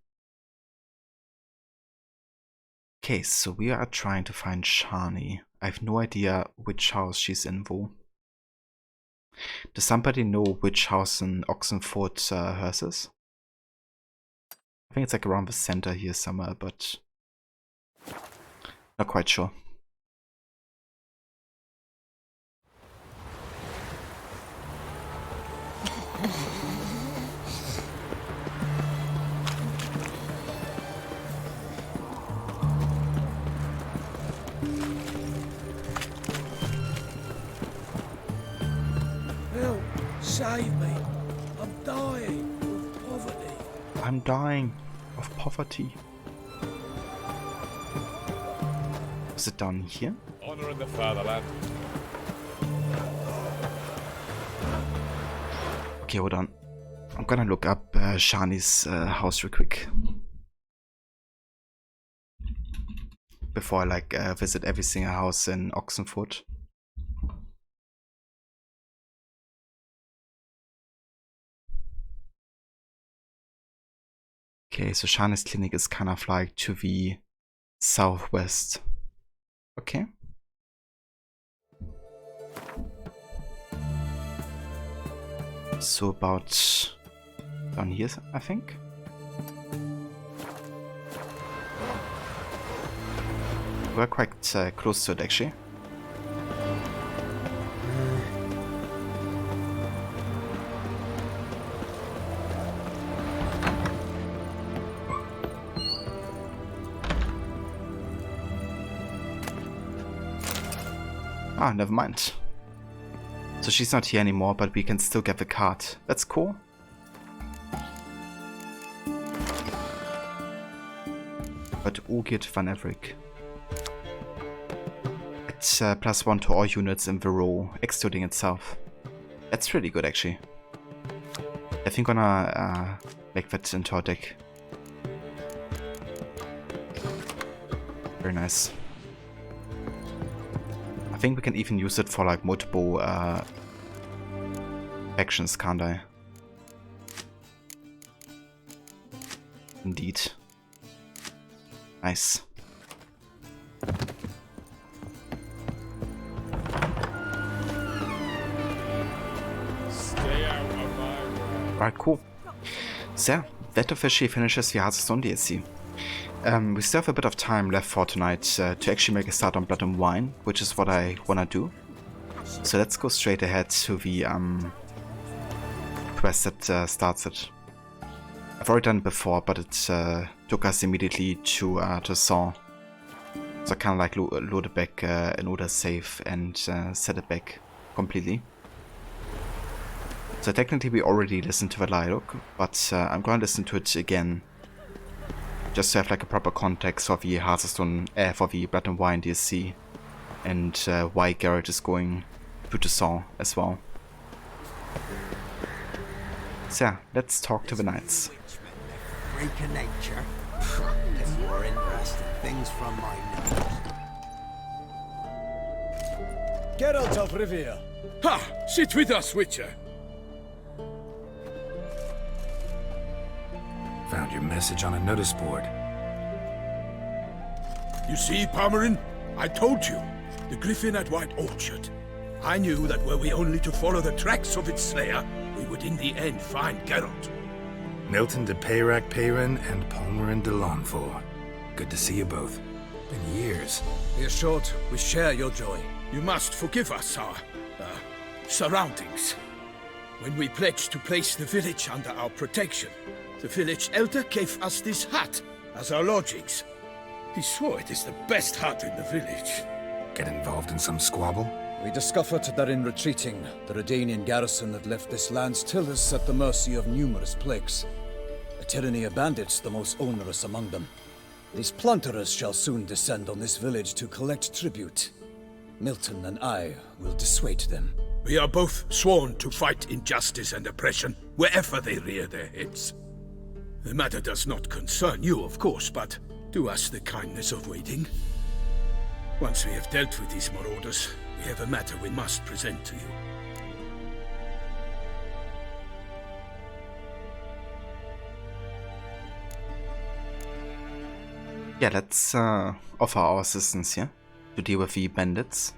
Okay, so we are trying to find Shani. I have no idea which house she's in, though. Does somebody know which house in Oxenford hers is? I think it's like around the center here somewhere, but not quite sure. Help! Save me! I'm dying of poverty. I'm dying of poverty. Is it down here? Honor in the fatherland. Okay, hold on. I'm gonna look up Shani's house real quick. Before I like visit every single house in Oxenford. Okay, so Shani's clinic is kind of like to the southwest. Okay. So about down here, I think. We're quite close to it, actually. Ah, never mind. So she's not here anymore, but we can still get the card. That's cool. But Ugit van Everick. It's +1 to all units in the row, excluding itself. That's really good, actually. I think I'm gonna make that into our deck. Very nice. I think we can even use it for like multiple actions, can't I? Indeed. Nice. Stay out of my way. Alright, cool. So, that officially finishes the Hearthstone DLC. We still have a bit of time left for tonight to actually make a start on Blood and Wine, which is what I wanna do. So let's go straight ahead to the quest that starts it. I've already done it before, but it took us immediately to Saw. So I kind of like load it back in order to save and set it back completely. So technically we already listened to the dialogue, but I'm going to listen to it again. Just to have like a proper context for the Hearthstone, for the Blood and Wine DLC, and why Garrett is going to Saw as well. So yeah, let's talk to the knights. Freak of nature. There's more interesting things from my nose. Geralt of Rivia. Ha! Sit with us, Witcher. Found your message on a notice board. You see, Palmerin? I told you. The griffin at White Orchard. I knew that were we only to follow the tracks of its slayer, we would in the end find Geralt. Milton de Peyrac Peyrin and Palmerin de Lawnfor. Good to see you both. Been years. Be assured, we share your joy. You must forgive us our surroundings. When we pledged to place the village under our protection, the village elder gave us this hut as our lodgings. He swore it is the best hut in the village. Get involved in some squabble? We discovered that in retreating, the Redanian garrison that left this land still is at the mercy of numerous plagues. A tyranny of bandits, the most onerous among them. These plunderers shall soon descend on this village to collect tribute. Milton and I will dissuade them. We are both sworn to fight injustice and oppression wherever they rear their heads. The matter does not concern you, of course, but do us the kindness of waiting. Once we have dealt with these marauders, we have a matter we must present to you. Yeah, let's offer our assistance here to deal with the bandits.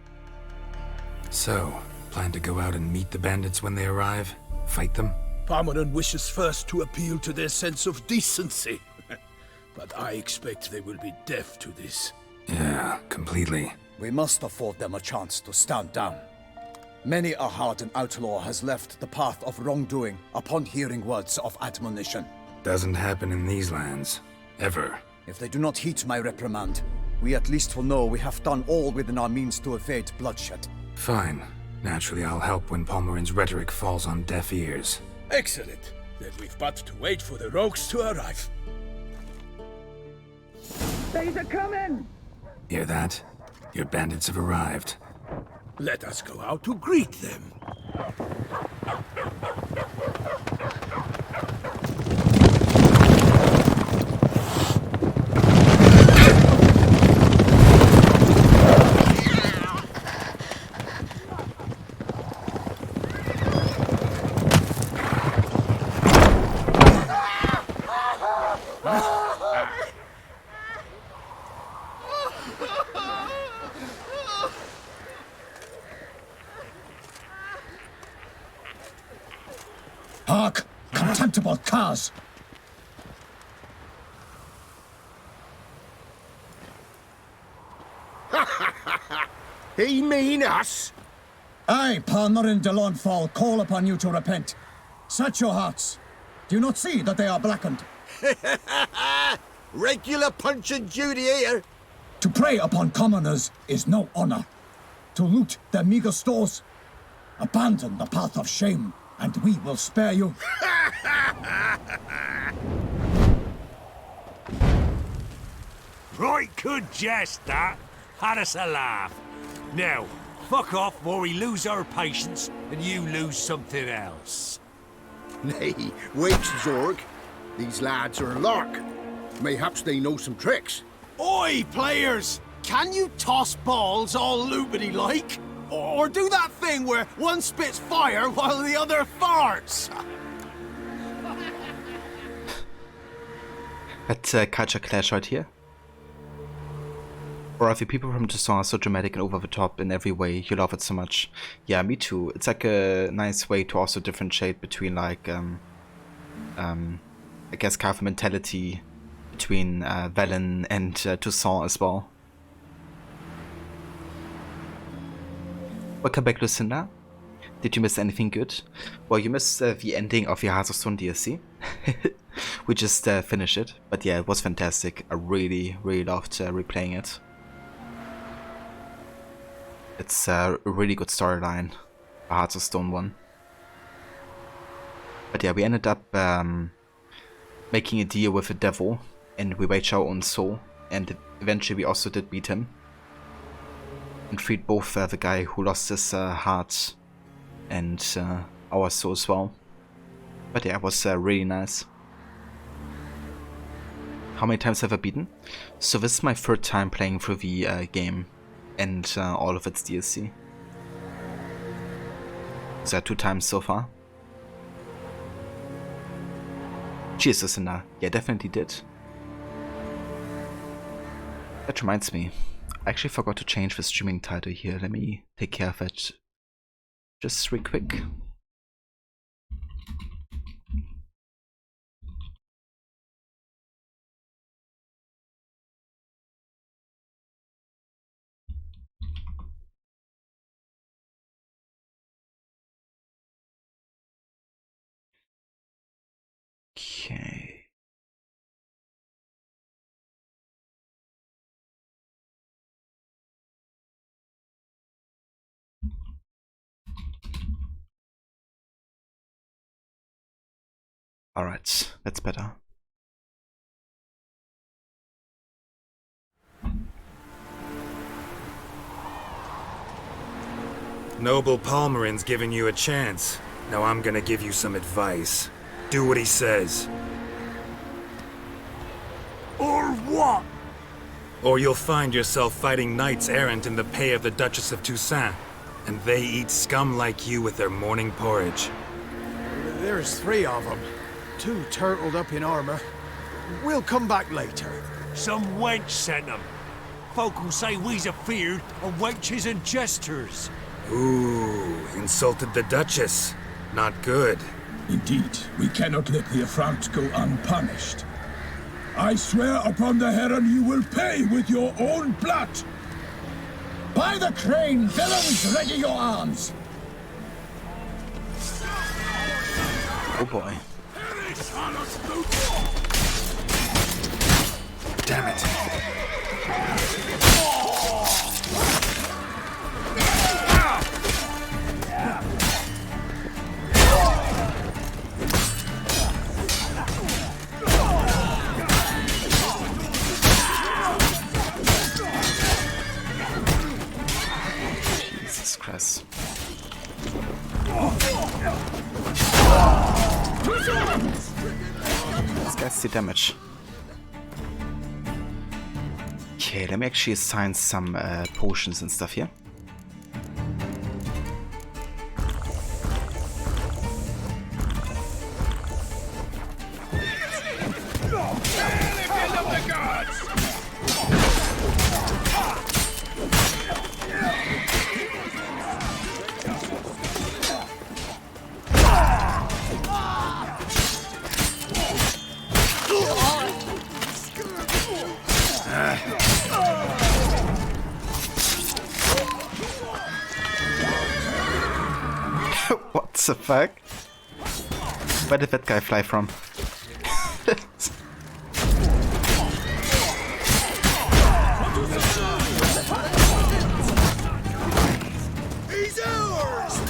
So, plan to go out and meet the bandits when they arrive? Fight them? Parmeron wishes first to appeal to their sense of decency. But I expect they will be deaf to this. Yeah, completely. We must afford them a chance to stand down. Many a hardened outlaw has left the path of wrongdoing upon hearing words of admonition. Doesn't happen in these lands. Ever. If they do not heed my reprimand, we at least will know we have done all within our means to evade bloodshed. Fine. Naturally, I'll help when Palmerin's rhetoric falls on deaf ears. Excellent. Then we've but to wait for the rogues to arrive. They're coming! Hear that? Your bandits have arrived. Let us go out to greet them. Hark! Contemptible curs! He mean us? I, Palmerin de Launfal, call upon you to repent. Set your hearts. Do you not see that they are blackened? Regular punch and duty here. To prey upon commoners is no honor. To loot their meager stores, abandon the path of shame, and we will spare you. Right good jest, that. Had us a laugh. Now, fuck off or we lose our patience and you lose something else. Nay, wait, Zorg. These lads are lark. Mayhaps they know some tricks. Oi, players! Can you toss balls all loopity-like? Or do that thing where one spits fire while the other farts? That's a culture clash right here. Or if the people from Toussaint are so dramatic and over the top in every way, you love it so much. Yeah, me too. It's like a nice way to also differentiate between like, I guess kind of a mentality between Velen and Toussaint as well. Welcome back, Lucinda. Did you miss anything good? Well, you missed the ending of your Hearts of Stone DLC. We just finished it, but yeah, it was fantastic. I really loved replaying it. It's a really good storyline, the Hearts of Stone one. But yeah, we ended up making a deal with the devil, and we waged our own soul, and eventually we also did beat him. And freed both the guy who lost his heart and our soul as well. But yeah, it was really nice. How many times have I beaten? So this is my third time playing through the game and all of its DLC. So 2 times so far. Cheers, listener. Yeah, definitely did. That reminds me. I actually forgot to change the streaming title here. Let me take care of it just real quick. Okay. Alright, that's better. Noble Palmerin's giving you a chance. Now I'm gonna give you some advice. Do what he says. Or what? Or you'll find yourself fighting knights errant in the pay of the Duchess of Toussaint. And they eat scum like you with their morning porridge. There's 3 of them. 2 turtled up in armor. We'll come back later. Some wench sent them. Folk will say we's afeard of wenches and jesters. Ooh, insulted the Duchess. Not good. Indeed, we cannot let the affront go unpunished. I swear upon the Heron you will pay with your own blood! By the crane, villains, ready your arms! Oh boy. Damn it. Jesus Christ. This guy's the damage. Okay, let me actually assign some potions and stuff here. What the fuck? Where did that guy fly from? He's ours!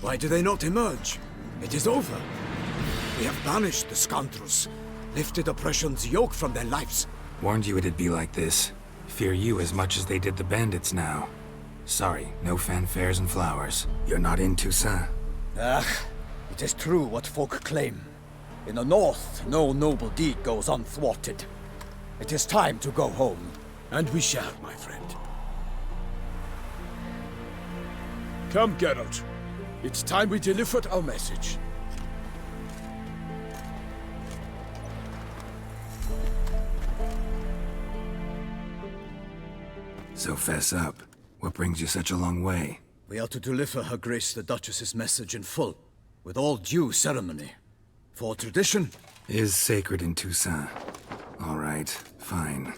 Why do they not emerge? It is over. We have banished the scoundrels, lifted oppression's yoke from their lives. Warned you it'd be like this. Fear you as much as they did the bandits now. Sorry, no fanfares and flowers. You're not in Toussaint. Ah, it is true what folk claim. In the north, no noble deed goes unthwarted. It is time to go home. And we shall, my friend. Come, Geralt. It's time we delivered our message. So fess up. What brings you such a long way? We are to deliver Her Grace the Duchess's message in full, with all due ceremony. For tradition is sacred in Toussaint. All right, fine.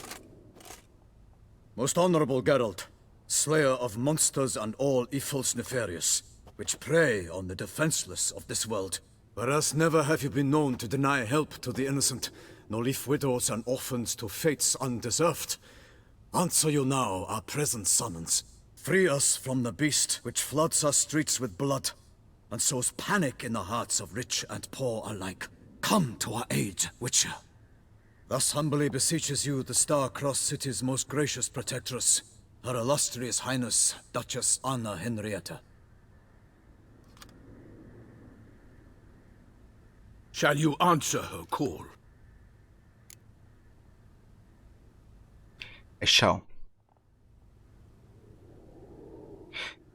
Most honorable Geralt, slayer of monsters and all evils nefarious, which prey on the defenseless of this world. Whereas never have you been known to deny help to the innocent, nor leave widows and orphans to fates undeserved. Answer you now our present summons. Free us from the beast which floods our streets with blood, and sows panic in the hearts of rich and poor alike. Come to our aid, Witcher. Thus humbly beseeches you the Star-Crossed City's most gracious protectress, Her Illustrious Highness, Duchess Anna Henrietta. Shall you answer her call? I shall.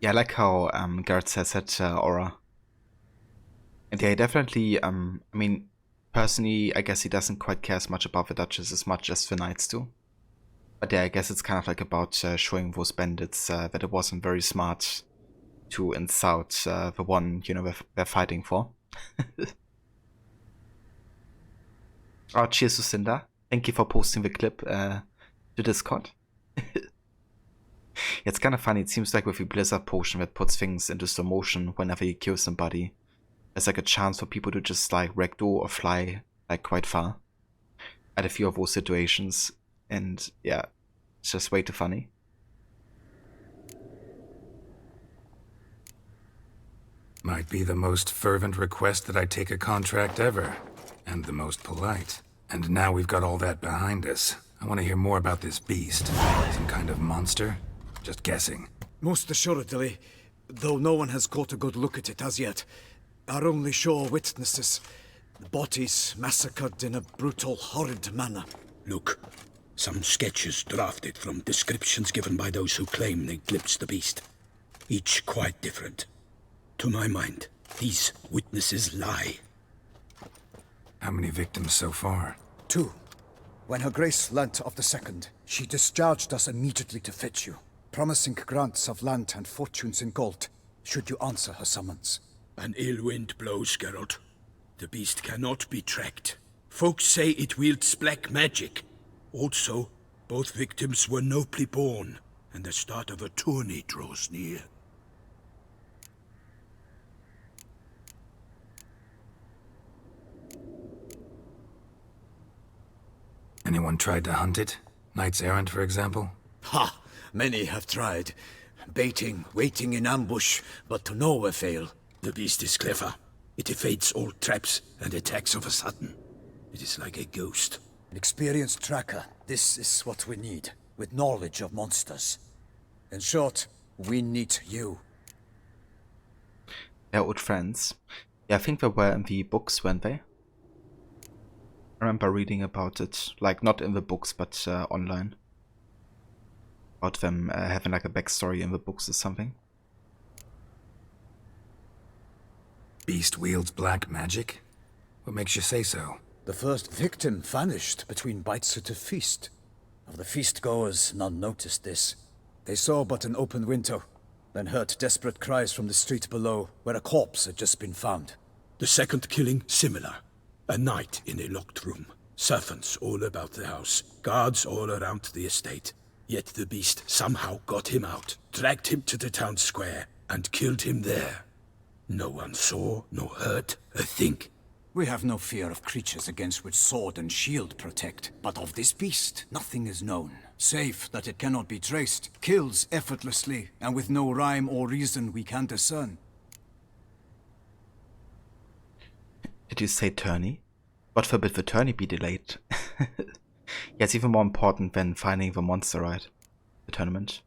Yeah, I like how Garrett says it, Aura. And yeah, definitely, I mean, personally, I guess he doesn't quite care as much about the Duchess as much as the Knights do. But yeah, I guess it's kind of like about showing those bandits that it wasn't very smart to insult the one, you know, they're fighting for. Oh, cheers, Lucinda. Thank you for posting the clip to Discord. It's kind of funny. It seems like with the Blizzard potion that puts things into slow motion whenever you kill somebody, there's like a chance for people to just like ragdoll or fly like quite far at a few of those situations. And yeah, it's just way too funny. Might be the most fervent request that I take a contract ever, and the most polite. And now we've got all that behind us. I want to hear more about this beast. Some kind of monster? Just guessing. Most assuredly, though no one has caught a good look at it as yet. Our only sure witnesses. The bodies massacred in a brutal, horrid manner. Look, some sketches drafted from descriptions given by those who claim they glimpsed the beast. Each quite different. To my mind, these witnesses lie. How many victims so far? 2. When Her Grace learnt of the second, she discharged us immediately to fetch you, promising grants of land and fortunes in gold, should you answer her summons. An ill wind blows, Geralt. The beast cannot be tracked. Folks say it wields black magic. Also, both victims were nobly born, and the start of a tourney draws near. Anyone tried to hunt it? Knights errant, for example? Ha! Many have tried. Baiting, waiting in ambush, but to no avail. The beast is clever. It evades all traps and attacks of a sudden. It is like a ghost. An experienced tracker. This is what we need, with knowledge of monsters. In short, we need you. They're old friends. Yeah, I think they were in the books, weren't they? I remember reading about it, like not in the books, but online. About them having like a backstory in the books or something. Beast wields black magic? What makes you say so? The first victim vanished between bites at a feast. Of the feast-goers, none noticed this. They saw but an open window, then heard desperate cries from the street below, where a corpse had just been found. The second killing, similar. A night in a locked room. Servants all about the house. Guards all around the estate. Yet the beast somehow got him out, dragged him to the town square, and killed him there. No one saw, nor heard a thing. We have no fear of creatures against which sword and shield protect. But of this beast, nothing is known. Save that it cannot be traced, kills effortlessly, and with no rhyme or reason we can discern. Did you say tourney? God forbid the tourney be delayed. Yeah, it's even more important than finding the monster, right? The tournament.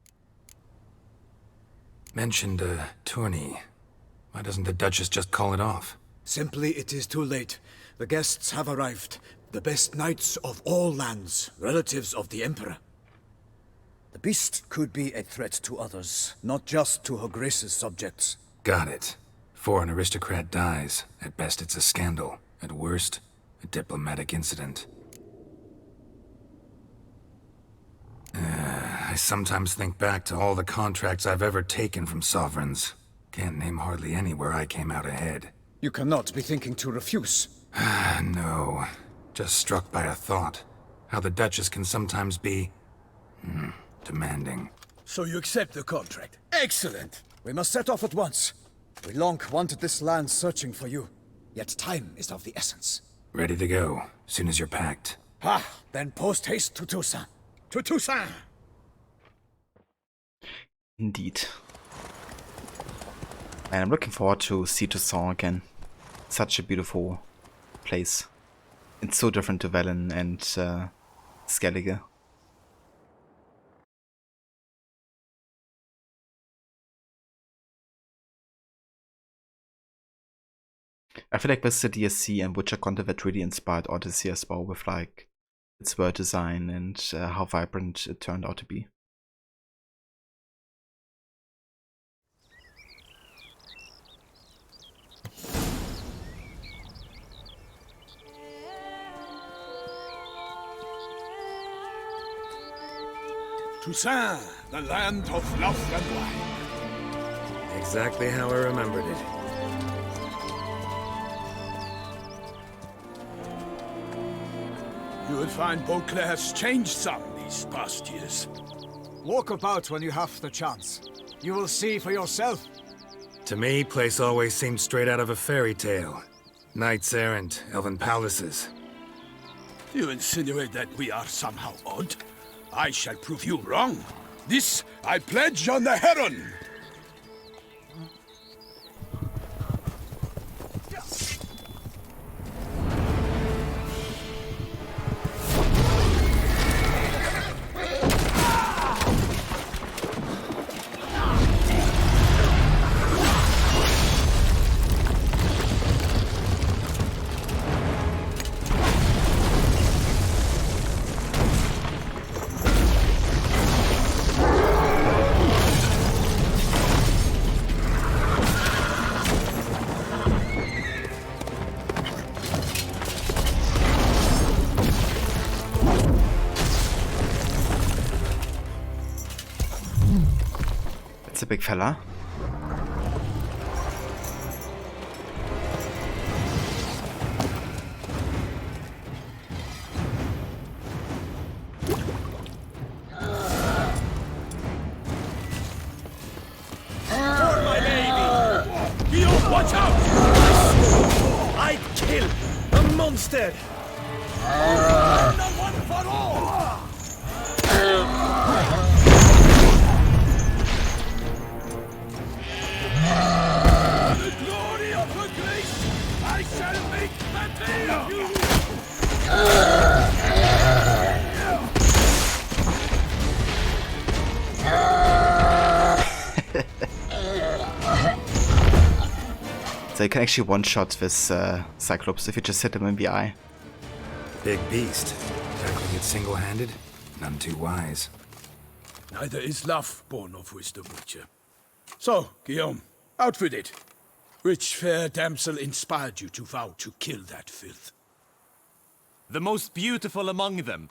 Mentioned a tourney. Why doesn't the Duchess just call it off? Simply, it is too late. The guests have arrived. The best knights of all lands, relatives of the Emperor. The beast could be a threat to others, not just to Her Grace's subjects. Got it. Before an aristocrat dies, at best it's a scandal. At worst, a diplomatic incident. I sometimes think back to all the contracts I've ever taken from sovereigns. Can't name hardly any where I came out ahead. You cannot be thinking to refuse. No. Just struck by a thought. How the Duchess can sometimes be... demanding. So you accept the contract. Excellent! We must set off at once. We long wanted this land searching for you. Yet time is of the essence. Ready to go, soon as you're packed. Ah, then post-haste to Toussaint. To Toussaint! Indeed. And I'm looking forward to see Toussaint again. Such a beautiful place. It's so different to Velen and Skellige. I feel like with the DSC and Witcher content that really inspired Odyssey as well, with like its world design and how vibrant it turned out to be. Toussaint, the land of love and wine. Exactly how I remembered it. You will find Beauclair's changed some these past years. Walk about when you have the chance. You will see for yourself. To me, place always seemed straight out of a fairy tale. Knights errant, elven palaces. You insinuate that we are somehow odd? I shall prove you wrong. This I pledge on the Heron. It's a big fella. For my baby! You watch out! I kill a monster! One for all! The glory of her grace, I shall make the you! So you can actually one-shot this Cyclops if you just hit him in the eye. Big beast. Tackling it single-handed? None too wise. Neither is love born of wisdom, Witcher. So, Guillaume, out with it. Which fair damsel inspired you to vow to kill that filth? The most beautiful among them.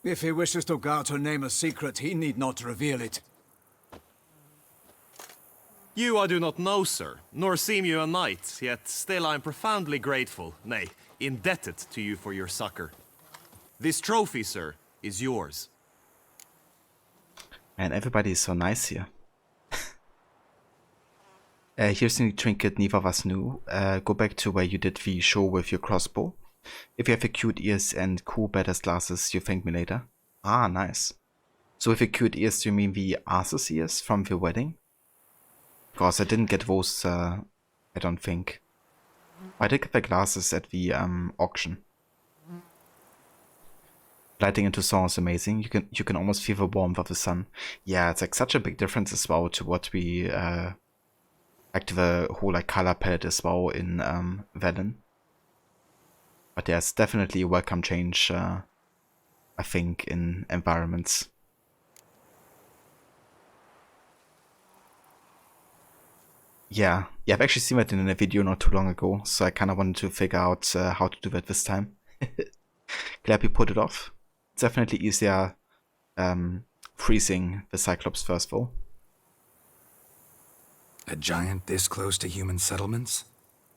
If he wishes to guard her name a secret, he need not reveal it. You I do not know, sir, nor seem you a knight, yet still I am profoundly grateful, nay, indebted to you for your succor. This trophy, sir, is yours. And everybody is so nice here. Here's the new trinket, Niva was new. Go back to where you did the show with your crossbow. If you have the cute ears and cool badass glasses, you thank me later. Ah, nice. So with the cute ears, do you mean the Arthur's ears from the wedding? Because I didn't get those, I don't think. I did get the glasses at the auction. Lighting into song is amazing. You can almost feel the warmth of the sun. Yeah, it's like such a big difference as well to what we like to the whole like color palette as well in Velen. But there's definitely a welcome change, I think, in environments. Yeah, I've actually seen that in a video not too long ago, so I kind of wanted to figure out how to do that this time. Glad we put it off. It's definitely easier freezing the Cyclops first though. A giant this close to human settlements?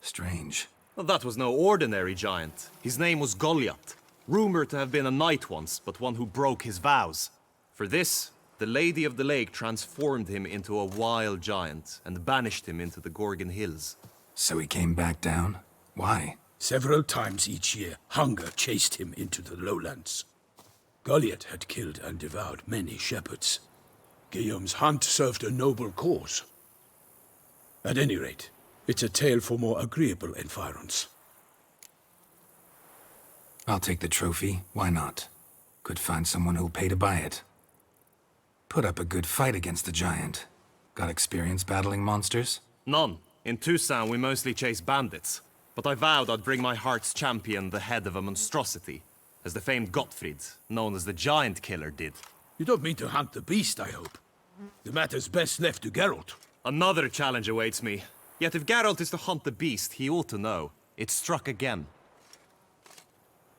Strange. Well, that was no ordinary giant. His name was Goliath, rumored to have been a knight once, but one who broke his vows. For this, the Lady of the Lake transformed him into a wild giant and banished him into the Gorgon Hills. So he came back down? Why? Several times each year, hunger chased him into the lowlands. Goliath had killed and devoured many shepherds. Guillaume's hunt served a noble cause. At any rate, it's a tale for more agreeable environs. I'll take the trophy, why not? Could find someone who'll pay to buy it. Put up a good fight against the giant. Got experience battling monsters? None. In Tucson, we mostly chase bandits. But I vowed I'd bring my heart's champion the head of a monstrosity, as the famed Gottfried, known as the Giant Killer, did. You don't mean to hunt the beast, I hope. The matter's best left to Geralt. Another challenge awaits me. Yet if Geralt is to hunt the beast, he ought to know. It struck again.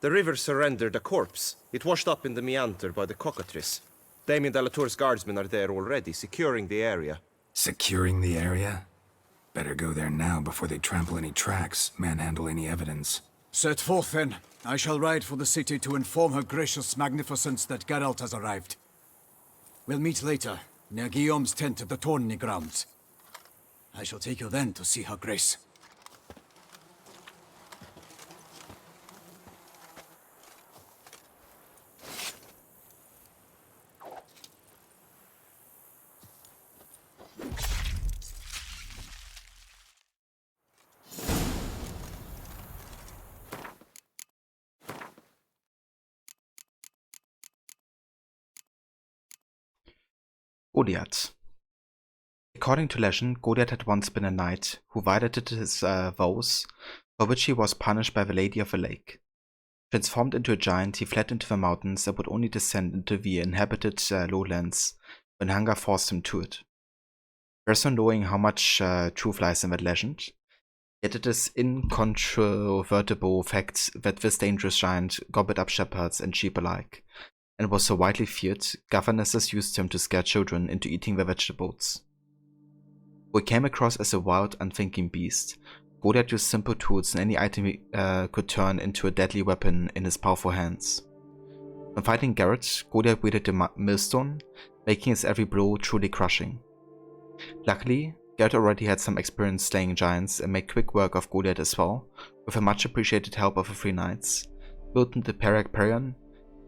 The river surrendered a corpse. It washed up in the meander by the cockatrice. Damien de la Tour's guardsmen are there already, securing the area. Securing the area? Better go there now before they trample any tracks, manhandle any evidence. Set forth, then. I shall ride for the city to inform her gracious magnificence that Geralt has arrived. We'll meet later, near Guillaume's tent at the Tourney grounds. I shall take you then to see her grace. Goliath. According to legend, Goliath had once been a knight who violated his vows, for which he was punished by the Lady of the Lake. Transformed into a giant, he fled into the mountains and would only descend into the inhabited lowlands when hunger forced him to it. There is no knowing how much truth lies in that legend, yet it is incontrovertible fact that this dangerous giant gobbled up shepherds and sheep alike, and was so widely feared, governesses used him to scare children into eating their vegetables. Who he came across as a wild, unthinking beast, Goliath used simple tools and any item he could turn into a deadly weapon in his powerful hands. When fighting Garrett, Goliath wielded the millstone, making his every blow truly crushing. Luckily, Garrett already had some experience slaying giants and made quick work of Goliath as well, with the much appreciated help of the three knights, Milton de Perac-Perion,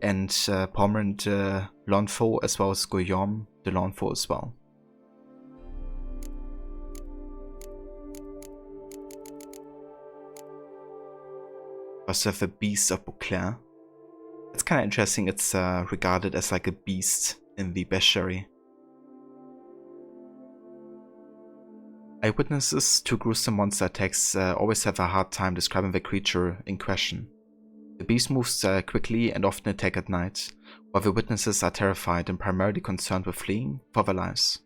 and Pommern de Lonfo, as well as Guillaume de Lonfo as well. Also the Beast of Beauclair. It's kind of interesting, it's regarded as like a beast in the bestiary. Eyewitnesses to gruesome monster attacks always have a hard time describing the creature in question. The beast moves quickly and often attack at night, while the witnesses are terrified and primarily concerned with fleeing for their lives.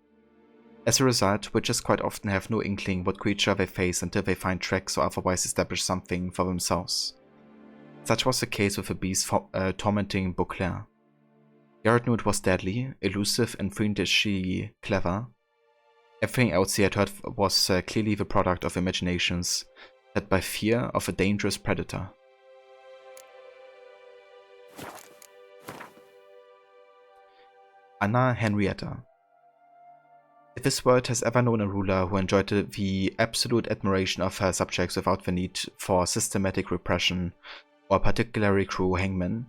As a result, witches quite often have no inkling what creature they face until they find tracks or otherwise establish something for themselves. Such was the case with the beast tormenting Beauclair. Garrett knew it was deadly, elusive and fiendishly clever. Everything else he had heard was clearly the product of imaginations, led by fear of a dangerous predator. Anna Henrietta. If this world has ever known a ruler who enjoyed the absolute admiration of her subjects without the need for systematic repression or a particularly cruel hangman,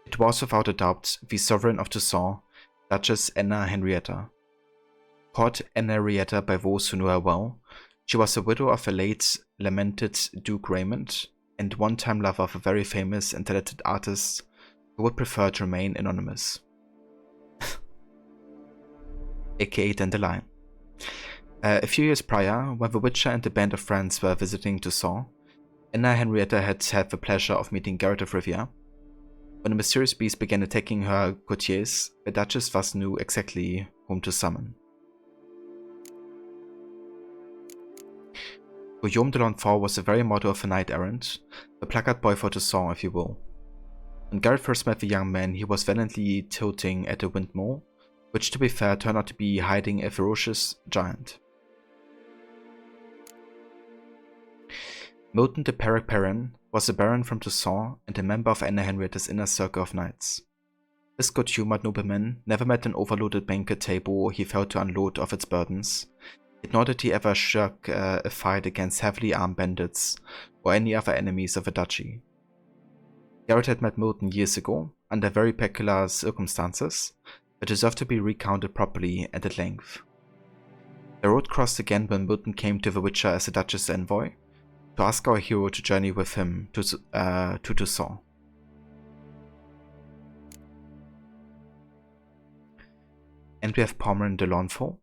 it was without a doubt the sovereign of Toussaint, Duchess Anna Henrietta. Called Anna Henrietta by those who knew her well, she was the widow of the late lamented Duke Raymond, and one-time lover of a very famous and talented artist who would prefer to remain anonymous. aka Dandelion. A few years prior, when the Witcher and a band of friends were visiting Toussaint, Anna Henrietta had the pleasure of meeting Geralt of Rivia. When a mysterious beast began attacking her courtiers, the Duchess thus knew exactly whom to summon. Guillaume de Lonfort was the very model of a knight-errant, the placard boy for Toussaint, if you will. When Geralt first met the young man, he was valiantly tilting at a windmill, which to be fair turned out to be hiding a ferocious giant. Milton de Perac-Perion was a baron from Toussaint and a member of Anna Henrietta's inner circle of knights. This good-humoured nobleman never met an overloaded banquet table he failed to unload of its burdens, yet nor did he ever shirk a fight against heavily armed bandits or any other enemies of the duchy. Geralt had met Milton years ago, under very peculiar circumstances, that deserved to be recounted properly and at length. The road crossed again when Milton came to the Witcher as a Duchess' envoy, to ask our hero to journey with him to Toussaint. And we have Pommern de Launfal.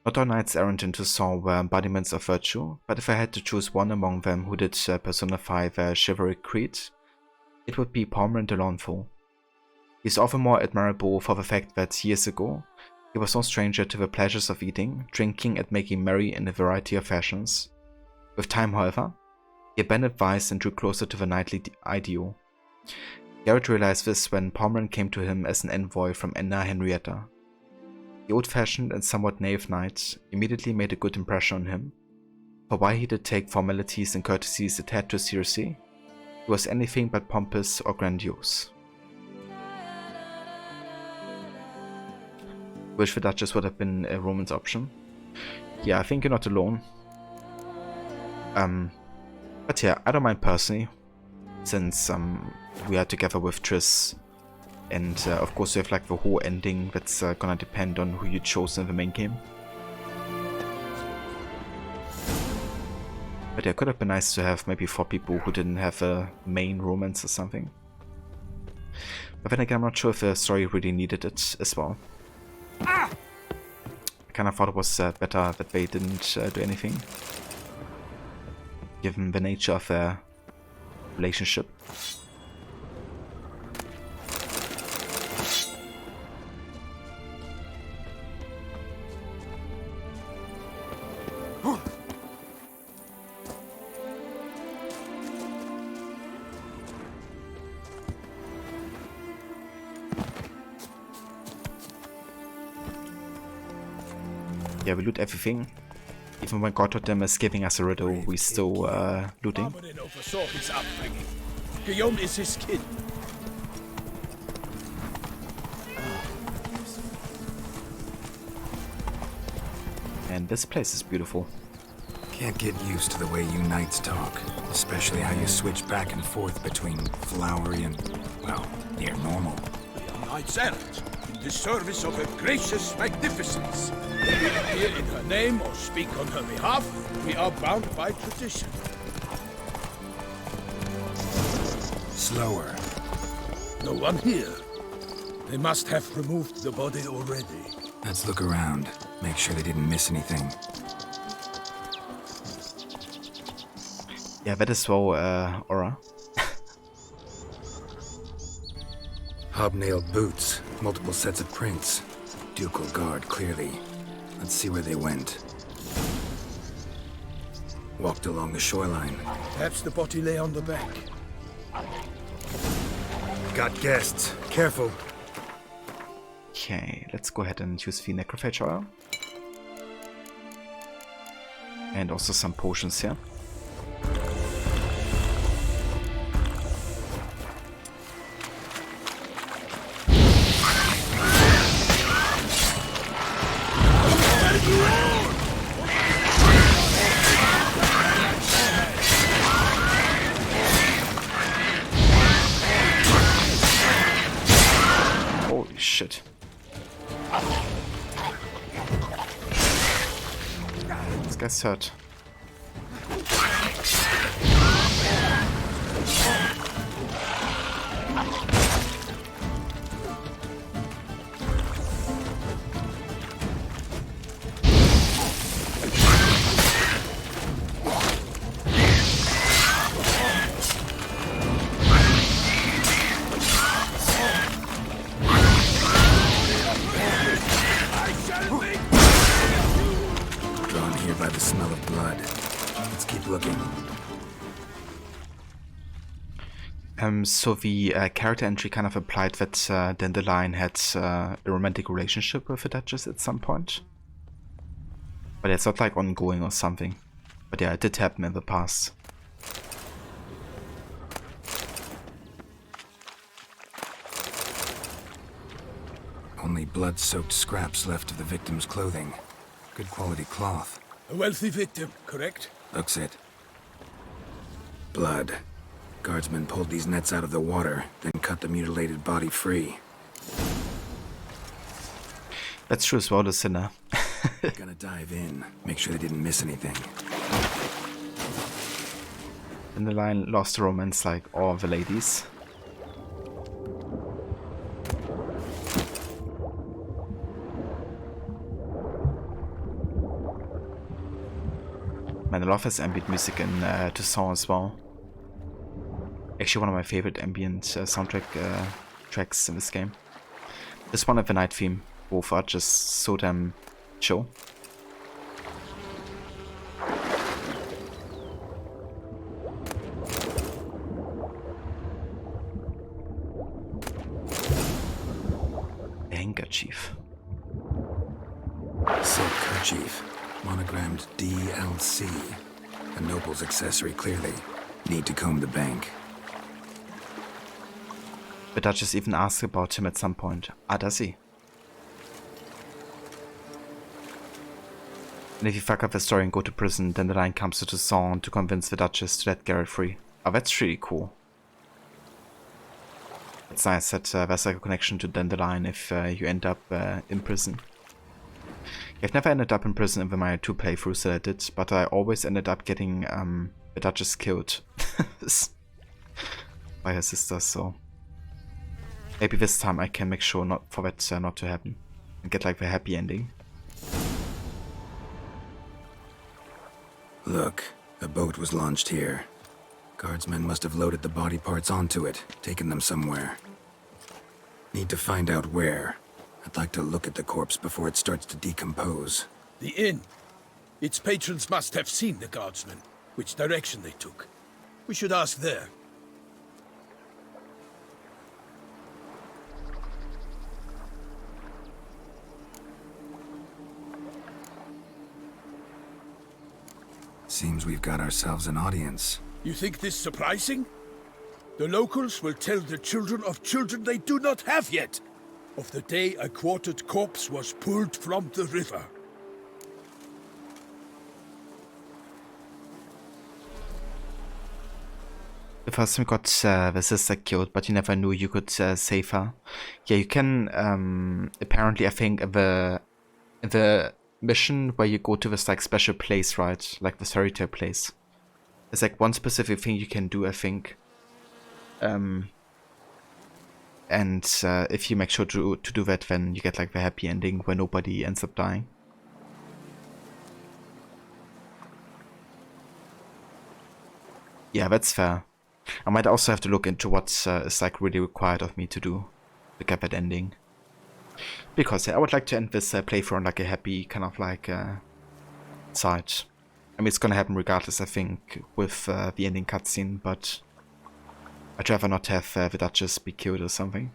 Not all knights errant into song were embodiments of virtue, but if I had to choose one among them who did personify their chivalric creed, it would be Pommern de Launfal. He is often more admirable for the fact that years ago, he was no stranger to the pleasures of eating, drinking and making merry in a variety of fashions. With time, however, he abandoned vice and drew closer to the knightly ideal. Garrett realized this when Pommern came to him as an envoy from Anna Henrietta. The old-fashioned and somewhat naive knight immediately made a good impression on him, for while he did take formalities and courtesies a tad too seriously, he was anything but pompous or grandiose. Wish the Duchess would have been a Roman's option. Yeah, I think you're not alone. But yeah, I don't mind personally, since we are together with Triss, and of course we have like the whole ending that's gonna depend on who you chose in the main game. But yeah, it could have been nice to have maybe 4 people who didn't have a main romance or something. But then again, I'm not sure if the story really needed it as well. I kind of thought it was better that they didn't do anything, given the nature of their relationship. Yeah, we loot everything. Even when Gotterdam is giving us a riddle, we still looting. Oversaw his upbringing. Guillaume is his kid. And this place is beautiful. Can't get used to the way you knights talk, especially how you switch back and forth between flowery and, well, near normal. We are knights errant, in the service of her gracious magnificence. If we appear in her name or speak on her behalf, we are bound by tradition. Slower. No one here. They must have removed the body already. Let's look around. Make sure they didn't miss anything. Yeah, that is well, Aura. Hobnailed boots, multiple sets of prints. Ducal guard, clearly. Let's see where they went. Walked along the shoreline. Perhaps the body lay on the bank. Got guests. Careful. Okay, let's go ahead and use the necrophage oil. And also some potions here. Holy shit. This guy's hurt. Drawn here by the smell of blood. Let's keep looking. So the character entry kind of implied that Dandelion had a romantic relationship with the Duchess at some point. But it's not like ongoing or something. But yeah, it did happen in the past. Only blood-soaked scraps left of the victim's clothing. Good quality cloth. A wealthy victim, correct? Looks it. Blood. Guardsmen pulled these nets out of the water, then cut the mutilated body free. That's true as well, the sinner. Gonna dive in. Make sure they didn't miss anything. Dandelion lost romance like all the ladies. Man, I love his ambient music in Toussaint as well. Actually, one of my favorite ambient soundtrack tracks in this game. This one and the night theme, both are just so damn chill. Handkerchief. Silk kerchief, monogrammed DLC. A noble's accessory, clearly. Need to comb the bank. The Duchess even asks about him at some point. Ah, does he? And if you fuck up the story and go to prison, then the line comes to Toussaint to convince the Duchess to let Garrett free. Oh, that's really cool. It's nice that there's like a connection to Dandelion if you end up in prison. I've never ended up in prison in the Mario 2 playthroughs that I did, but I always ended up getting the Duchess killed by her sister, so maybe this time I can make sure not for that not to happen and get like the happy ending. Look, a boat was launched here. Guardsmen must have loaded the body parts onto it, taken them somewhere. Need to find out where. I'd like to look at the corpse before it starts to decompose. The inn. Its patrons must have seen the guardsmen, which direction they took. We should ask there. Seems we've got ourselves an audience. You think this surprising? The locals will tell the children of children they do not have yet, of the day a quartered corpse was pulled from the river. The first time we got the sister killed, but you never knew you could save her. Yeah, you can, apparently, I think, the mission where you go to this like special place, right? Like the fairy tale place. There's like one specific thing you can do, I think. And if you make sure to do that, then you get like the happy ending where nobody ends up dying. Yeah, that's fair. I might also have to look into what is like really required of me to do to get that ending. Because yeah, I would like to end this playthrough on like a happy kind of like side. I mean, it's gonna happen regardless, I think, with the ending cutscene, but I'd rather not have the Duchess be killed or something.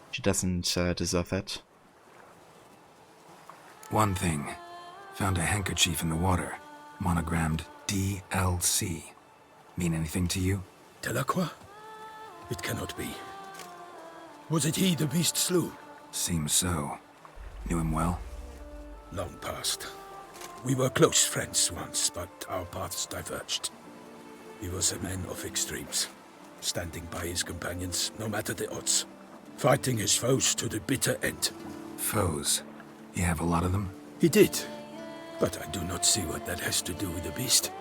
She doesn't deserve that. One thing. Found a handkerchief in the water. Monogrammed DLC. Mean anything to you? Delacroix? It cannot be. Was it he the beast slew? Seems so. Knew him well? Long past. We were close friends once, but our paths diverged. He was a man of extremes, standing by his companions no matter the odds, fighting his foes to the bitter end. Foes? You have a lot of them? He did, but I do not see what that has to do with the beast.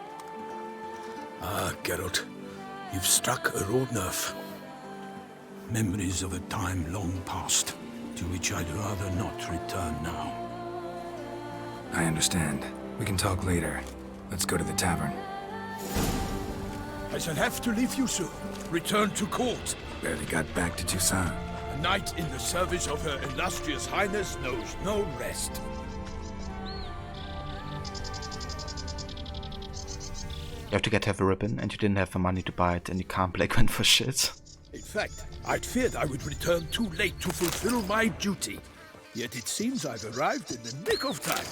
Ah, Geralt, you've struck a raw nerve. Memories of a time long past, to which I'd rather not return now. I understand. We can talk later. Let's go to the tavern. I shall have to leave you soon. Return to court. Barely got back to Toussaint. A knight in the service of Her Illustrious Highness knows no rest. You have to get her the ribbon, and you didn't have the money to buy it, and you can't play Gwen for shit. In fact, I'd feared I would return too late to fulfill my duty. Yet it seems I've arrived in the nick of time.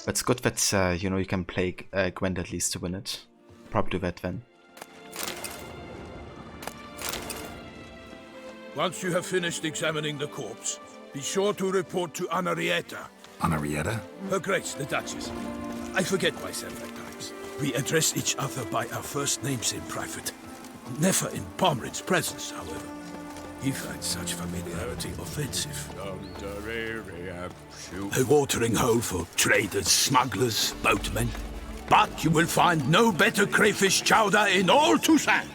But it's good that, you know, you can play Gwen at least to win it. Probably do that then. Once you have finished examining the corpse, be sure to report to Anarietta. Anarietta? Her Grace, the Duchess. I forget myself at times. We address each other by our first names in private. Never in Pomrin's presence, however. He finds such familiarity offensive. A watering hole for traders, smugglers, boatmen. But you will find no better crayfish chowder in all Toussaint.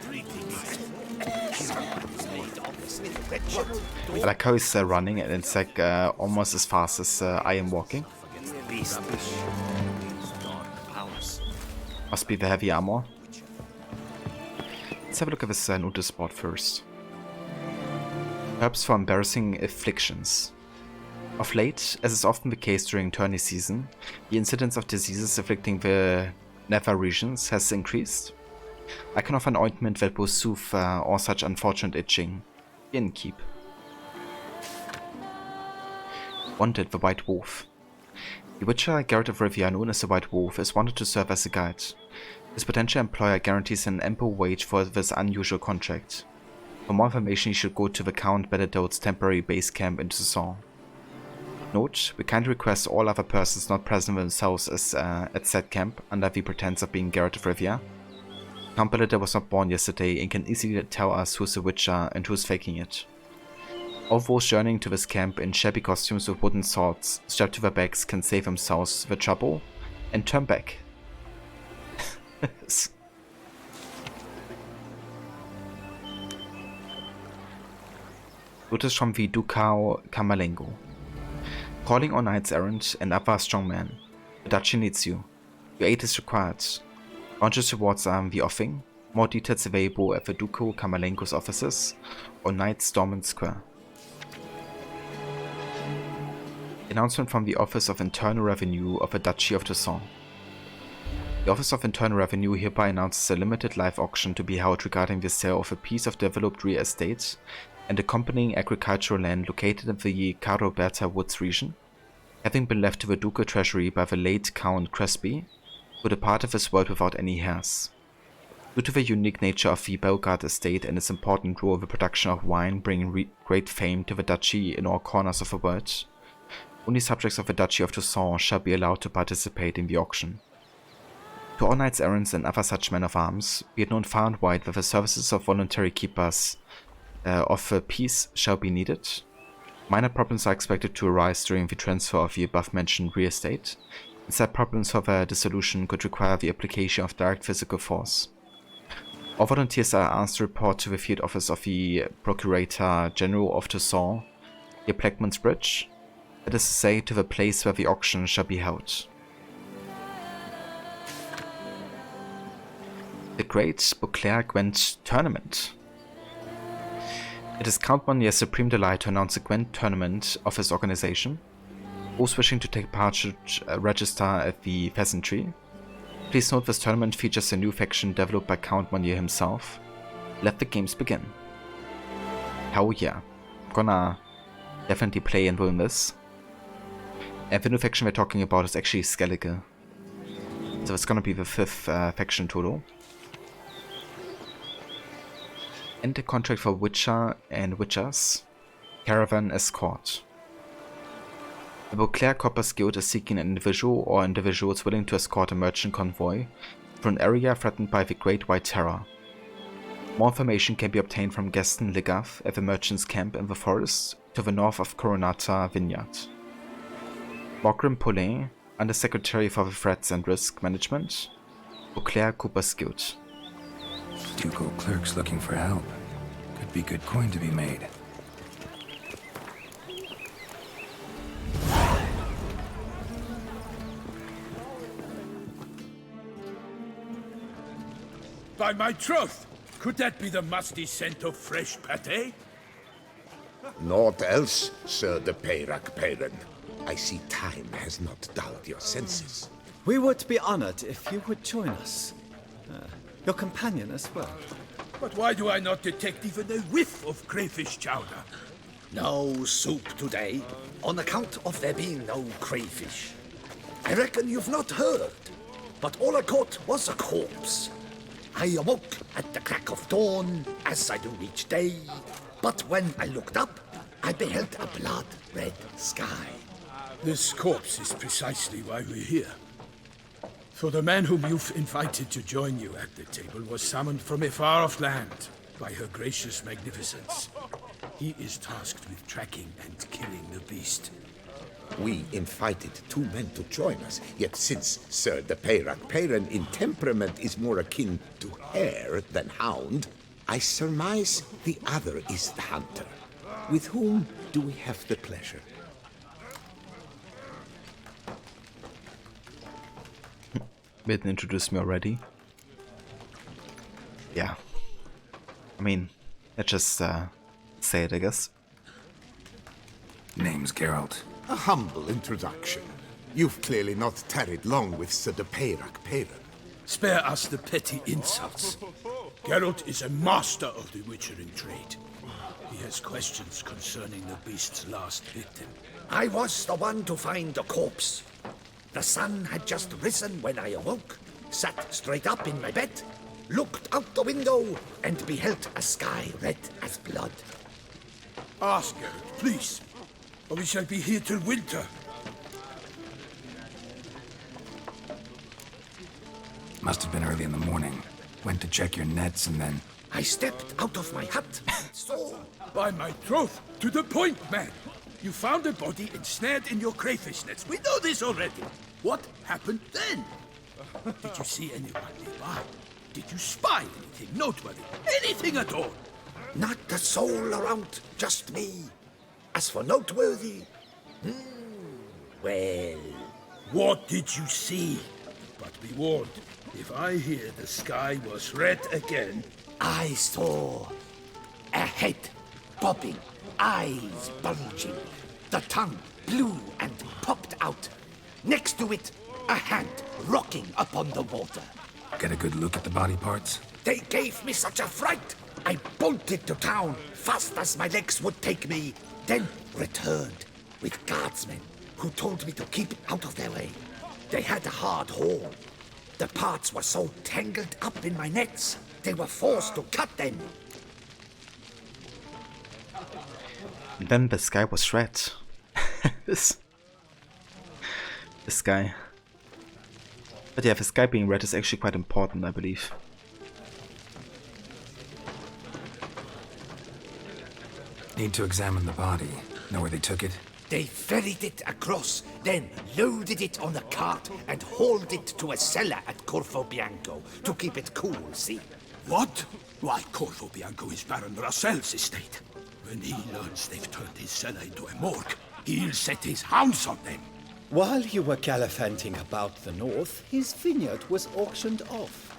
I like how he's running, and it's like almost as fast as I am walking. Must be the heavy armor. Let's have a look at this notice board first. Perhaps for embarrassing afflictions. Of late, as is often the case during tourney season, the incidence of diseases afflicting the nether regions has increased. I can offer an ointment that will soothe all such unfortunate itching. Keep. Wanted, the White Wolf. The Witcher Geralt of Rivia, known as the White Wolf, is wanted to serve as a guide. His potential employer guarantees an ample wage for this unusual contract. For more information, you should go to the Count Benedote's temporary base camp in Toussaint. Note, we kindly request all other persons not present themselves as, at said camp under the pretense of being Geralt of Rivia. Count Benedote was not born yesterday and can easily tell us who's a Witcher and who's faking it. All those journeying to this camp in shabby costumes with wooden swords strapped to their backs can save themselves the trouble and turn back. Notice from the Ducao Camerlengo. Calling on knights errant and other strong men. The duchy needs you. Your aid is required. Bounteous rewards are in the offing. More details available at the Ducao Camerlengo's offices or Knights Dormant Square. Announcement from the Office of Internal Revenue of the Duchy of Toussaint. The Office of Internal Revenue hereby announces a limited live auction to be held regarding the sale of a piece of developed real estate and accompanying agricultural land located in the Caroberta Woods region, having been left to the ducal treasury by the late Count Crespi, who departed this world without any heirs. Due to the unique nature of the Belgard estate and its important role in the production of wine bringing great fame to the duchy in all corners of the world, only subjects of the Duchy of Toussaint shall be allowed to participate in the auction. To all knights errants and other such men of arms, be it known far and wide that the services of voluntary keepers of a peace shall be needed. Minor problems are expected to arise during the transfer of the above-mentioned real estate, and said problems for their dissolution could require the application of direct physical force. All volunteers are asked to report to the field office of the Procurator General of Toussaint, near Blackman's Bridge, that is to say, to the place where the auction shall be held. The Great Beauclair Gwent Tournament. It is Count Monier's supreme delight to announce a Gwent tournament of his organization. Those wishing to take part should register at the Pheasantry. Please note this tournament features a new faction developed by Count Monier himself. Let the games begin. Hell yeah. I'm gonna definitely play and win this. And the new faction we're talking about is actually Skellige. So it's gonna be the 5th faction total. And a contract for Witcher and Witchers. Caravan Escort. The Beauclair Coppers Guild is seeking an individual or individuals willing to escort a merchant convoy through an area threatened by the Great White Terror. More information can be obtained from Gaston Legaff at the merchant's camp in the forest to the north of Coronata Vineyard. Morgrim Paulin, Undersecretary for the Threats and Risk Management, Beauclair Coopers Guild. Ducal clerks looking for help. Could be good coin to be made. By my troth, could that be the musty scent of fresh pate? Naught else, Sir de Peyrac Peyran. I see time has not dulled your senses. We would be honored if you would join us. Your companion as well. But why do I not detect even a whiff of crayfish chowder? No soup today, on account of there being no crayfish. I reckon you've not heard, but all I caught was a corpse. I awoke at the crack of dawn, as I do each day, but when I looked up, I beheld a blood-red sky. This corpse is precisely why we're here. For the man whom you've invited to join you at the table was summoned from a far-off land by her gracious magnificence. He is tasked with tracking and killing the beast. We invited 2 men to join us, yet since Sir de Peyrac Peyran in temperament is more akin to hare than hound, I surmise the other is the hunter. With whom do we have the pleasure? Milton introduced me already. Yeah. I mean, let's just say it, I guess. Name's Geralt. A humble introduction. You've clearly not tarried long with Sir de Peyrac Peyran. Spare us the petty insults. Geralt is a master of the witchering trade. He has questions concerning the beast's last victim. I was the one to find the corpse. The sun had just risen when I awoke, sat straight up in my bed, looked out the window, and beheld a sky red as blood. Ask Geralt, please, or we shall be here till winter. Must have been early in the morning. Went to check your nets and then... I stepped out of my hut and saw... By my troth, to the point, man. You found a body ensnared in your crayfish nets. We know this already. What happened then? Did you see anyone nearby? Did you spy anything noteworthy? Anything at all? Not a soul around, just me. As for noteworthy... well... What did you see? But be warned, if I hear the sky was red again... I saw a head bobbing, eyes bulging, the tongue blue and popped out. Next to it, a hand rocking upon the water. Get a good look at the body parts? They gave me such a fright. I bolted to town fast as my legs would take me, then returned with guardsmen who told me to keep out of their way. They had a hard haul. The parts were so tangled up in my nets, they were forced to cut them. And then the sky was red. this guy. But yeah, the sky being red is actually quite important, I believe. Need to examine the body. Know where they took it? They ferried it across, then loaded it on a cart and hauled it to a cellar at Corvo Bianco to keep it cool, see? What? Why, Corvo Bianco is Baron Russell's estate. When he learns they've turned his cellar into a morgue, he'll set his hounds on them. While you were gallivanting about the north, his vineyard was auctioned off.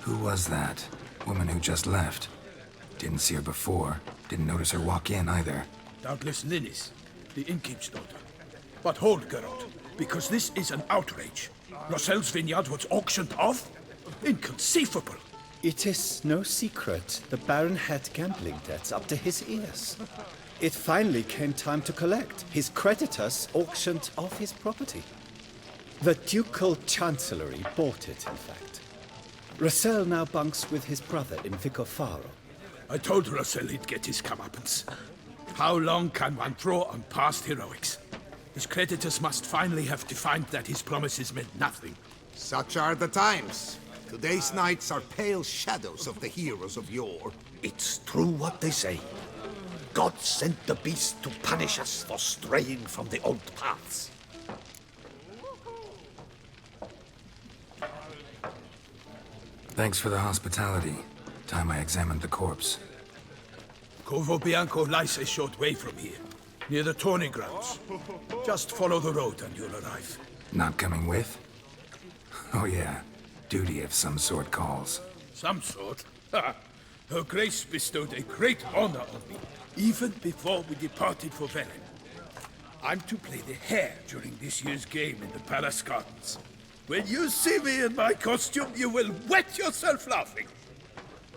Who was that? Woman who just left. Didn't see her before. Didn't notice her walk in either. Doubtless Linnis, the innkeep's daughter. But hold, Geralt, because this is an outrage. Russell's vineyard was auctioned off? Inconceivable! It is no secret the Baron had gambling debts up to his ears. It finally came time to collect. His creditors auctioned off his property. The Ducal Chancellery bought it, in fact. Russell now bunks with his brother in Vicofaro. I told Russell he'd get his comeuppance. How long can one throw on past heroics? His creditors must finally have defined that his promises meant nothing. Such are the times. Today's knights are pale shadows of the heroes of yore. It's true what they say. God sent the beast to punish us for straying from the old paths. Thanks for the hospitality. Time I examined the corpse. Corvo Bianco lies a short way from here, near the tourney grounds. Just follow the road and you'll arrive. Not coming with? Oh yeah, duty of some sort calls. Some sort? Ha! Her Grace bestowed a great honor on me, even before we departed for Velen. I'm to play the hare during this year's game in the Palace Gardens. When you see me in my costume, you will wet yourself laughing.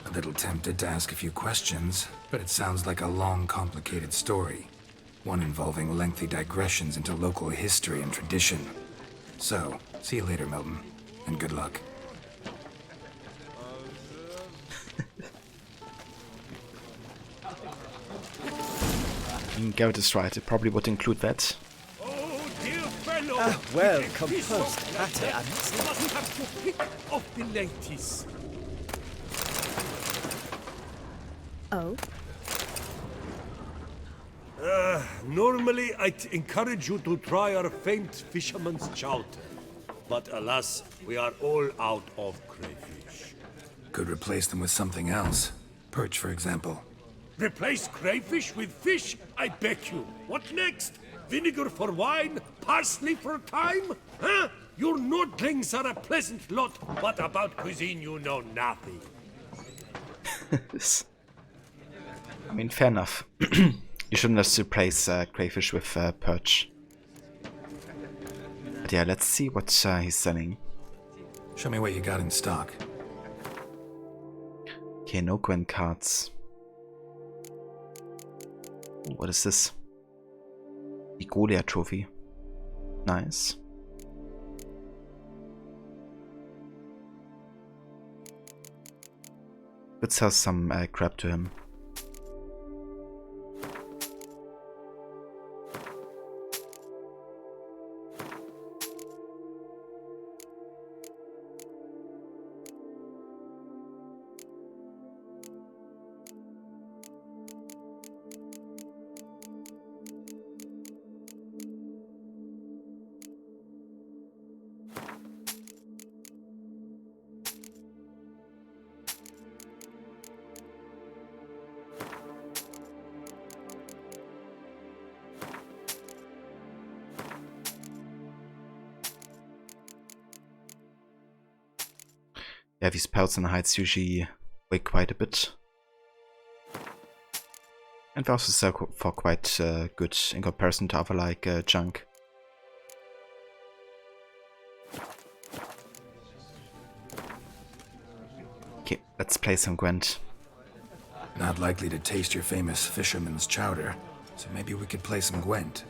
A little tempted to ask a few questions, but it sounds like a long, complicated story. One involving lengthy digressions into local history and tradition. So, see you later, Milton, and good luck. Garrett is right, it probably would include that. Well composed, Hatter. I must have to pick off the ladies. Oh? Normally I'd encourage you to try our famed fisherman's chowder. But alas, we are all out of crayfish. Could replace them with something else. Perch, for example. Replace crayfish with fish? I beg you. What next? Vinegar for wine? Parsley for thyme? Huh? Your nordlings are a pleasant lot, but about cuisine you know nothing. I mean, fair enough. You shouldn't just replace crayfish with perch. But yeah, let's see what he's selling. Show me what you got in stock. Okay, no Gwent cards. Ooh, what is this? The Goliath trophy. Nice. Let's sell some crap to him. Yeah, these pelts and hides usually weigh quite a bit. And they also sell for quite good in comparison to other like junk. Okay, let's play some Gwent. Not likely to taste your famous fisherman's chowder, so maybe we could play some Gwent.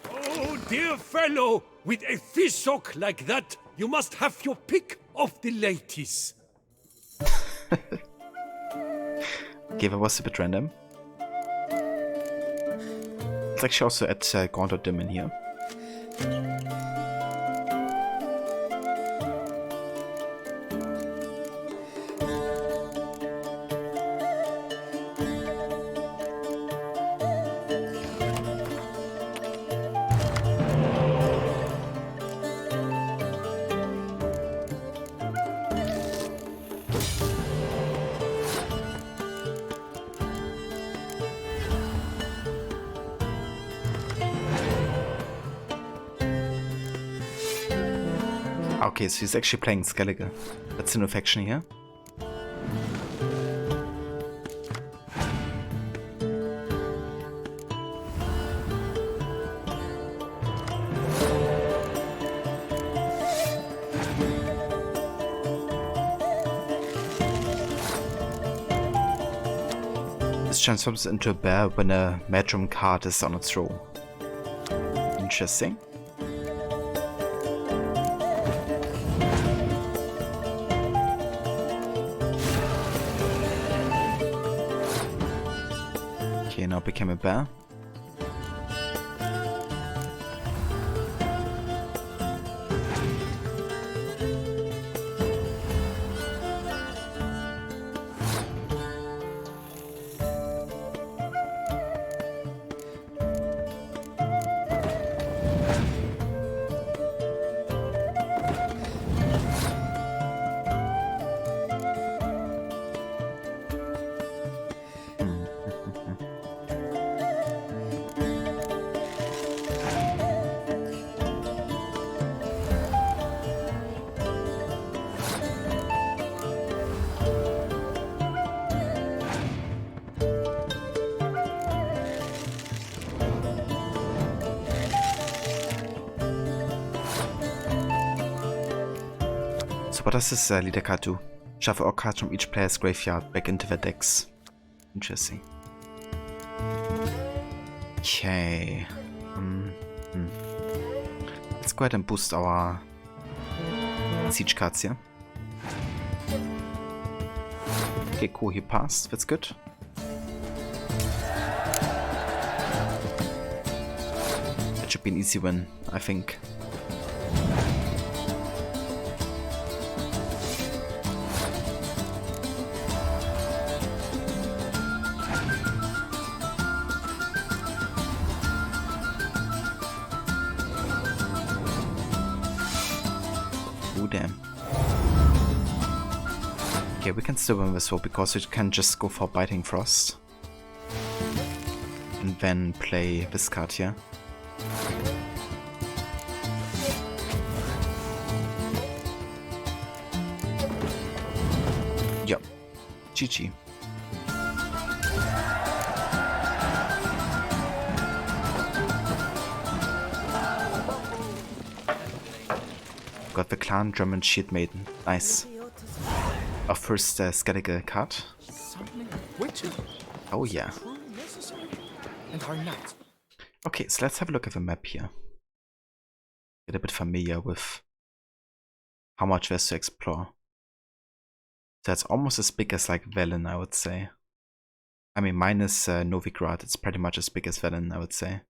Oh, dear fellow, with a fish sock like that, you must have your pick of the ladies. Okay, that was a bit random. Let's actually also add Gauntlet Dim in here. Okay, so he's actually playing Skellige. That's the new faction here. This transforms into a bear when a Madrum card is on its roll. Interesting. Okay, now became a bear. So what does this leader card do? Shuffle all cards from each player's graveyard back into their decks. Interesting. Okay. Let's go ahead and boost our siege cards here. Okay, cool, he passed. That's good. That should be an easy win, I think. Damn. Okay, we can still win this war because we can just go for Biting Frost. And then play this card here. GG. Got the clan German Shield Maiden. Nice. Our first Skellige card. Oh yeah. Okay, so let's have a look at the map here. Get a bit familiar with how much there's to explore. So it's almost as big as like Velen, I would say. I mean, minus Novigrad, it's pretty much as big as Velen, I would say.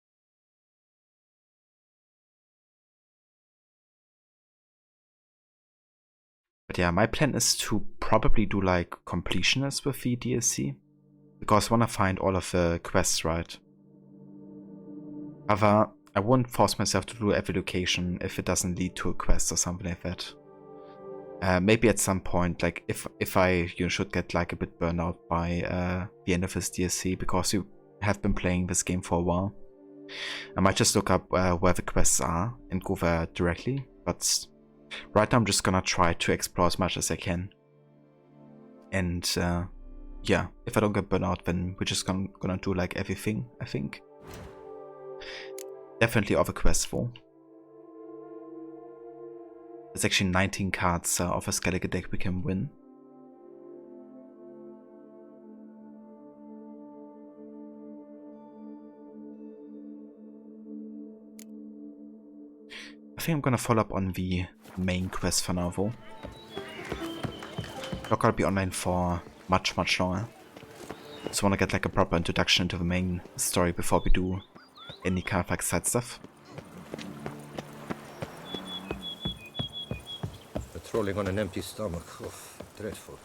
But yeah, my plan is to probably do like completionists with the DLC. Because I want to find all of the quests, right? However, I won't force myself to do every location if it doesn't lead to a quest or something like that. Maybe at some point, like if I should get like a bit burned out by the end of this DLC, because you have been playing this game for a while, I might just look up where the quests are and go there directly. But right now I'm just gonna try to explore as much as I can. And yeah, if I don't get burned out, then we're just gonna do like everything, I think. Definitely all the quests though. There's actually 19 cards of a Skellige deck we can win. I think I'm gonna follow up on the main quest for now though. Not gonna be online for much longer. Just wanna get like a proper introduction to the main story before we do any kind of like side stuff. Patrolling on an empty stomach. Oh, dreadful.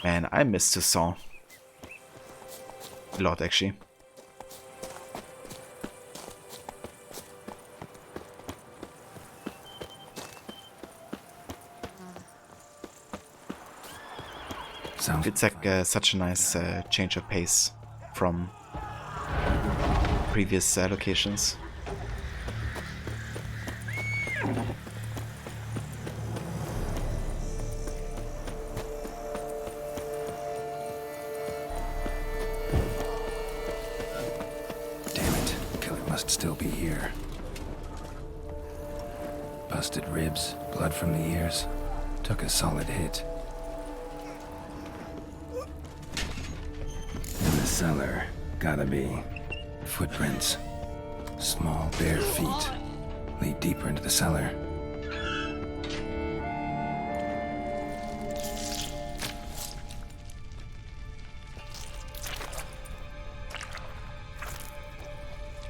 Man, I miss the song. A lot actually. It's like such a nice change of pace from previous locations. Damn it, killer must still be here. Busted ribs, blood from the ears. Took a solid hit. Cellar. Gotta be. Footprints. Small, bare feet. Lead deeper into the cellar.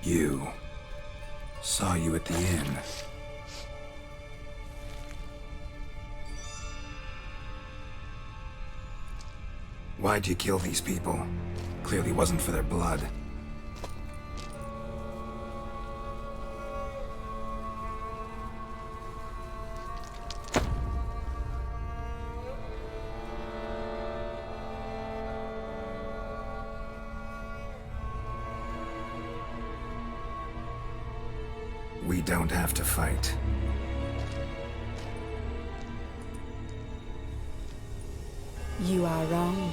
You. Saw you at the inn. Why'd you kill these people? Clearly wasn't for their blood. We don't have to fight. You are wrong.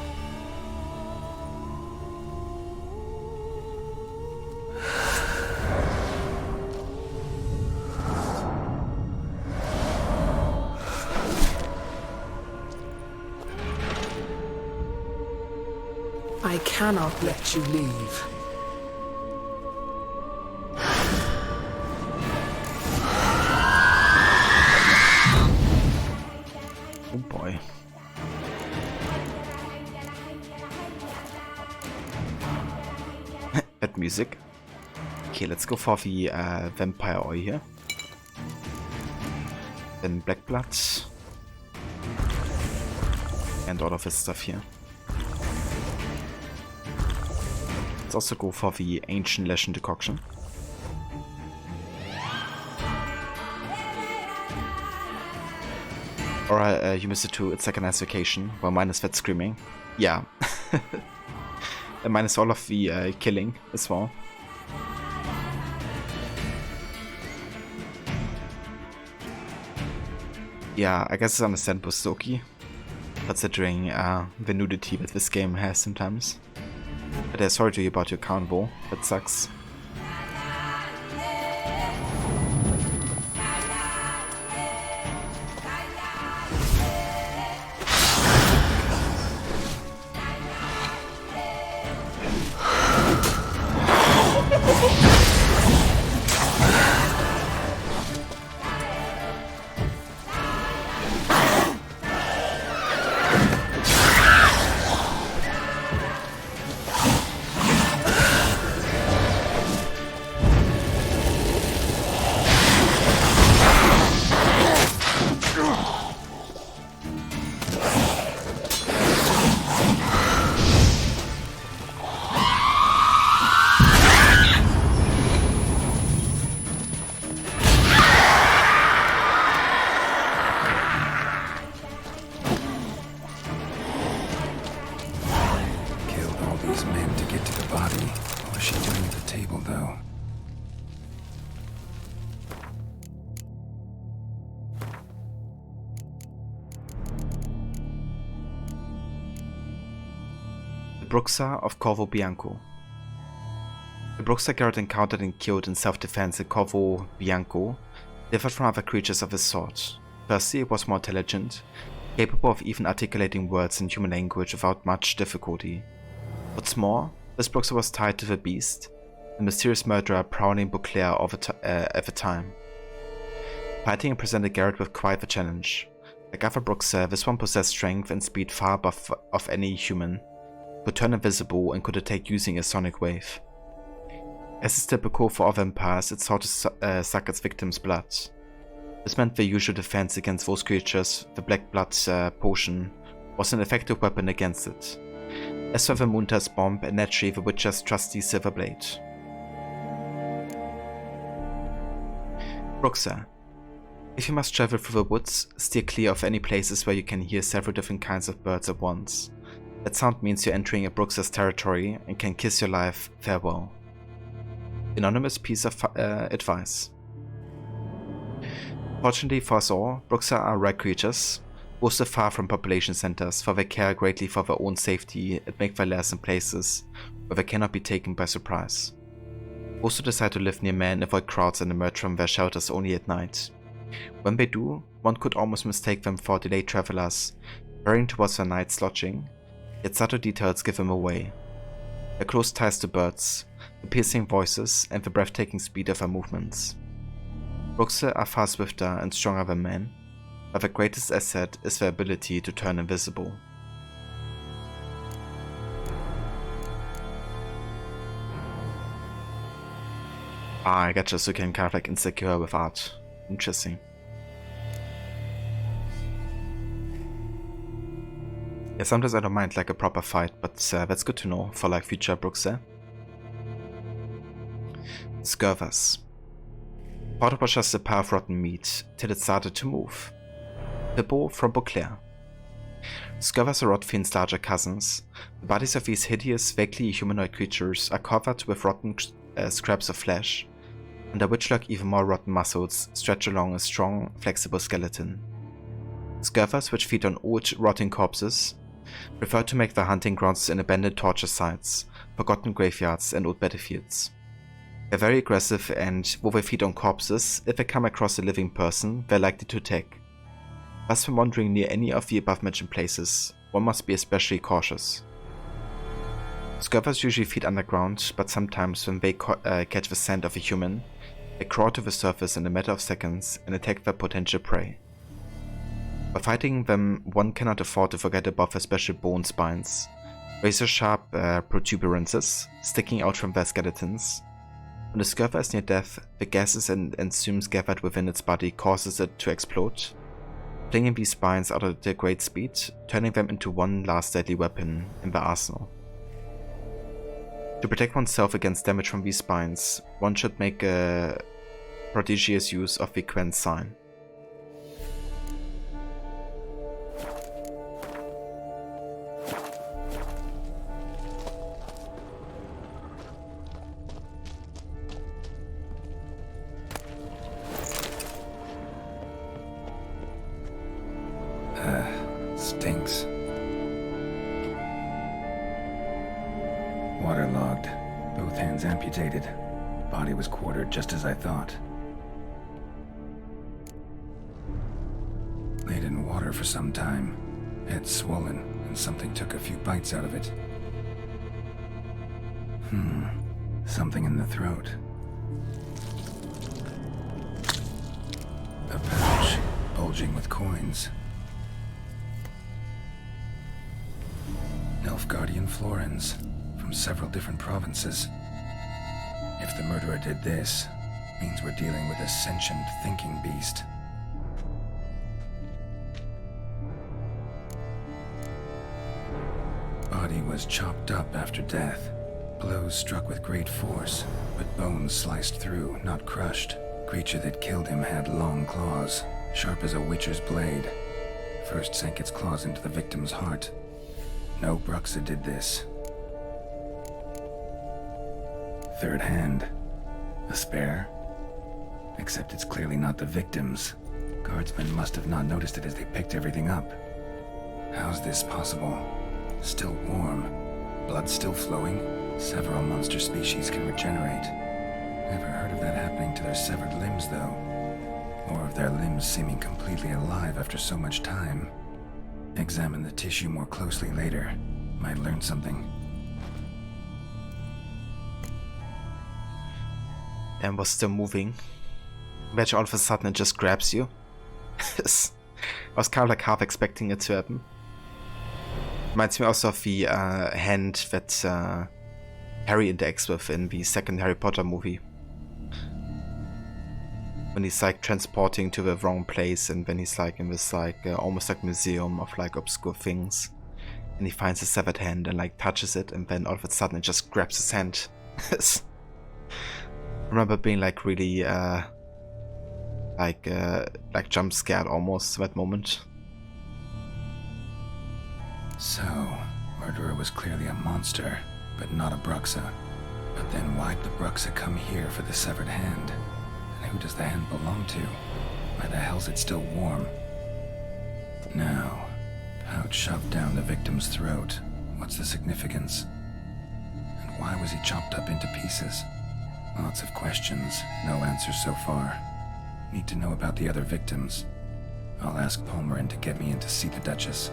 I cannot let you leave. Oh boy. That music. Okay, let's go for the vampire oil here. Then black blood. And all of this stuff here. Let's also go for the ancient lesion decoction. Or you missed it too, it's like a nice vacation, well minus that screaming. Yeah. And minus all of the killing as well. Yeah, I guess it's understandable, Stoki. considering the nudity that this game has sometimes. But sorry to you about your carnival, that sucks. Bruxa of Corvo Bianco. The Bruxa Garrett encountered and killed in self-defense in Corvo Bianco differed from other creatures of his sort. Firstly, it was more intelligent, capable of even articulating words in human language without much difficulty. What's more, this Bruxa was tied to the Beast, the mysterious murderer prowling Beauclair at the time. Fighting presented Garrett with quite the challenge. Like other Bruxa, this one possessed strength and speed far above of any human, could turn invisible and could attack using a sonic wave. As is typical for other vampires, it sought to suck its victims' blood. This meant the usual defense against those creatures, the black blood potion, was an effective weapon against it. As for the Munta's bomb and naturally the Witcher's trusty silver blade. Bruxa. If you must travel through the woods, steer clear of any places where you can hear several different kinds of birds at once. That sound means you're entering a Bruxa's territory and can kiss your life farewell. Anonymous piece of advice. Fortunately for us all, Bruxa are rare creatures, most are far from population centers, for they care greatly for their own safety and make their lairs in places where they cannot be taken by surprise. Most decide to live near men and avoid crowds and emerge from their shelters only at night. When they do, one could almost mistake them for delayed travelers, hurrying towards their night's lodging. Yet subtle details give them away. Their close ties to birds, the piercing voices, and the breathtaking speed of their movements. Bruxa are far swifter and stronger than men, but their greatest asset is their ability to turn invisible. Ah, I gotcha, so you can kind of like insecure with art. Interesting. Yeah, sometimes I don't mind like a proper fight, but that's good to know for like future Bruxa. Scurvers. Thought it was just a pile of rotten meat till it started to move. Hippo from Beauclair. Scurvers are Rotfiend's larger cousins. The bodies of these hideous, vaguely humanoid creatures are covered with rotten scraps of flesh, under which lurk even more rotten muscles stretch along a strong, flexible skeleton. Scurvers, which feed on old, rotting corpses, prefer to make their hunting grounds in abandoned torture sites, forgotten graveyards, and old battlefields. They're very aggressive, and while they feed on corpses, if they come across a living person, they're likely to attack. Thus, when wandering near any of the above-mentioned places, one must be especially cautious. Scurvers usually feed underground, but sometimes when they catch the scent of a human, they crawl to the surface in a matter of seconds and attack their potential prey. By fighting them, one cannot afford to forget about their special bone spines, razor-sharp protuberances sticking out from their skeletons. When the Scurver is near death, the gases and enzymes gathered within its body causes it to explode, flinging these spines out at a great speed, turning them into one last deadly weapon in their arsenal. To protect oneself against damage from these spines, one should make a prodigious use of the Quen sign. Stinks. waterlogged. Both hands amputated. Body was quartered just as I thought. Laid in water for some time. Head swollen, and something took a few bites out of it. Something in the throat. A pouch, bulging with coins. Nilfgaardian florins, from several different provinces. If the murderer did this, means we're dealing with a sentient thinking beast. Body was chopped up after death. Blows struck with great force, but bones sliced through, not crushed. Creature that killed him had long claws, sharp as a witcher's blade. First sank its claws into the victim's heart. No Bruxa did this. Third hand. A spare? Except it's clearly not the victim's. Guardsmen must have not noticed it as they picked everything up. How's this possible? Still warm. Blood still flowing? Several monster species can regenerate. Never heard of that happening to their severed limbs, though. Or of their limbs seeming completely alive after so much time. Examine the tissue more closely later. Might learn something. And was still moving. Which all of a sudden it just grabs you. I was kind of like half expecting it to happen. Reminds me also of the hand that Harry interacts with in the second Harry Potter movie. When he's like transporting to the wrong place, and then he's like in this like almost like museum of like obscure things, and he finds a severed hand and like touches it, and then all of a sudden it just grabs his hand. I remember being like really like jump scared almost at that moment. So, murderer was clearly a monster, but not a Bruxa. But then why'd the Bruxa come here for the severed hand? And who does the hand belong to? Why the hell's it still warm? Now, pouch shoved down the victim's throat. What's the significance? And why was he chopped up into pieces? Lots of questions, no answers so far. Need to know about the other victims. I'll ask Palmerin to get me in to see the Duchess.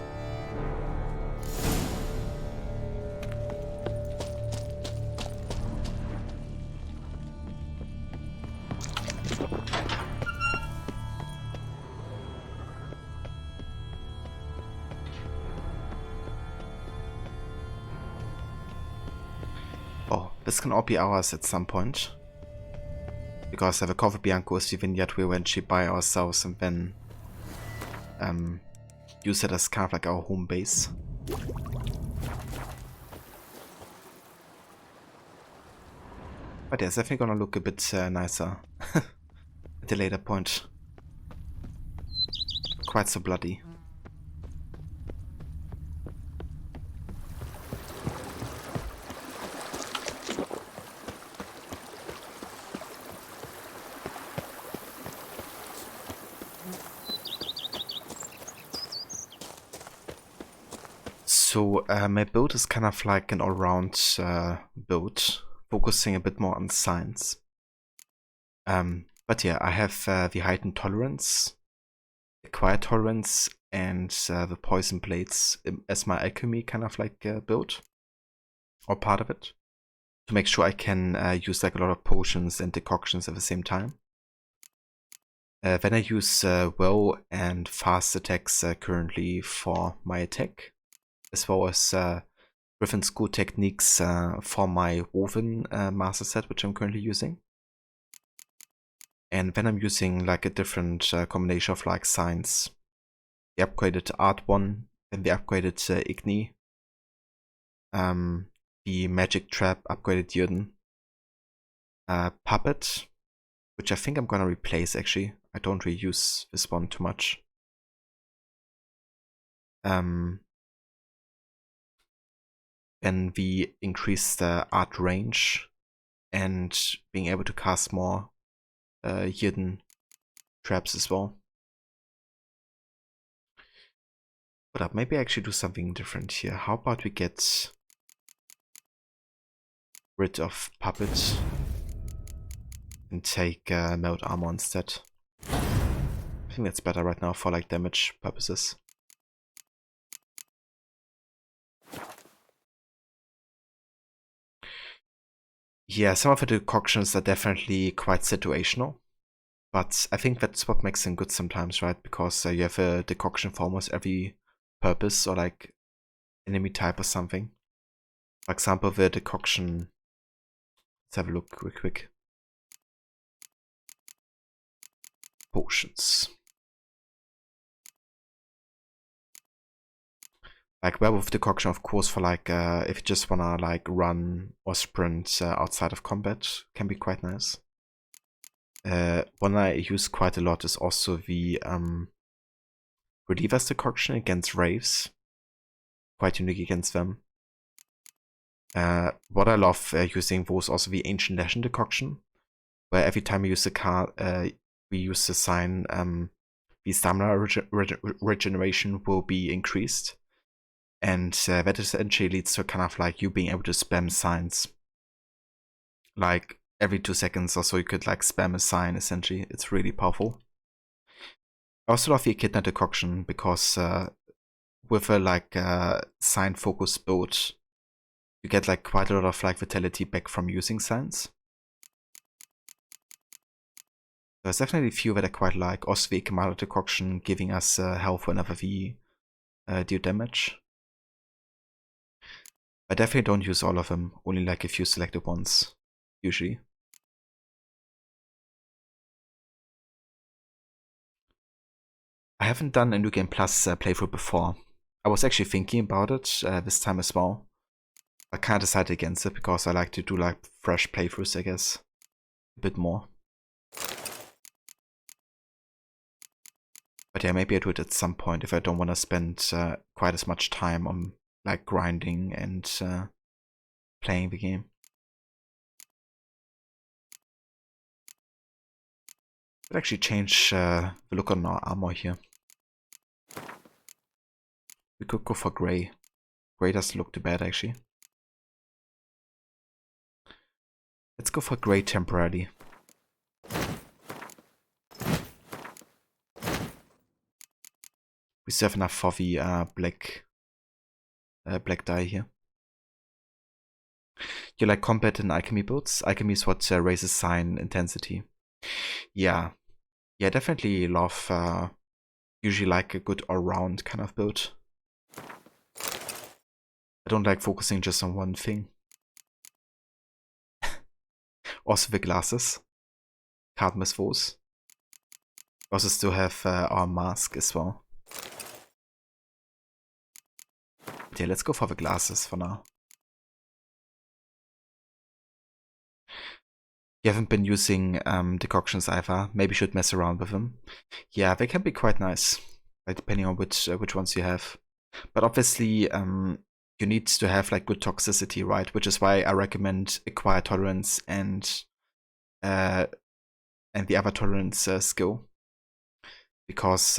Oh, this can all be ours at some point. Because the Corvo Bianco is the vignette we eventually buy ourselves and then use it as kind of like our home base. But yeah, it's definitely gonna look a bit nicer at a later point. Quite so bloody. So my build is kind of like an all-round build, focusing a bit more on science. But yeah, I have the heightened tolerance, acquired tolerance, and the poison blades as my alchemy kind of like build, or part of it, to make sure I can use like a lot of potions and decoctions at the same time. Then I use well and fast attacks currently for my attack, as well as Griffin School techniques for my woven master set, which I'm currently using. And then I'm using like a different combination of like science. The upgraded art one, then the upgraded Igni, the magic trap upgraded Jürgen, puppet, which I think I'm gonna replace actually. I don't really use this one too much. Then the increased art range and being able to cast more hidden traps as well. But maybe I actually do something different here. How about we get rid of puppets and take melt armor instead. I think that's better right now for like damage purposes. Yeah, some of the decoctions are definitely quite situational, but I think that's what makes them good sometimes, right? Because you have a decoction for almost every purpose or like enemy type or something. For example, the decoction. Let's have a look quick. Potions. Like werewolf decoction, of course, for like if you just wanna like run or sprint outside of combat, can be quite nice. One I use quite a lot is also the Reliever's decoction against Wraiths. Quite unique against them. What I love using was also the Ancient Legend decoction, where every time you use a card, we use the sign, the stamina regeneration will be increased. And that essentially leads to kind of like you being able to spam signs. Like every 2 seconds or so you could like spam a sign essentially. It's really powerful. I also love the Echidna decoction because with a like sign focused build, you get like quite a lot of like vitality back from using signs. There's definitely a few that I quite like. Also the Kamala decoction giving us health whenever we do damage. I definitely don't use all of them, only like a few selected ones, usually. I haven't done a New Game Plus playthrough before. I was actually thinking about it this time as well. I kind of decided against it because I like to do like fresh playthroughs, I guess. A bit more. But yeah, maybe I do it at some point if I don't want to spend quite as much time on like grinding and playing the game. Let's actually change the look on our armor here. We could go for grey. Grey doesn't look too bad actually. Let's go for grey temporarily. We still have enough for the black dye here. You like combat and alchemy builds? Alchemy is what raises sign intensity. Yeah, definitely love. Usually like a good all-round kind of build. I don't like focusing just on one thing. Also the glasses. Can't miss those. We also still have our mask as well. But yeah, let's go for the glasses for now. You haven't been using decoctions either. Maybe you should mess around with them. Yeah, they can be quite nice, like, depending on which ones you have. But obviously, you need to have like good toxicity, right? Which is why I recommend Acquire Tolerance and the other tolerance skill, because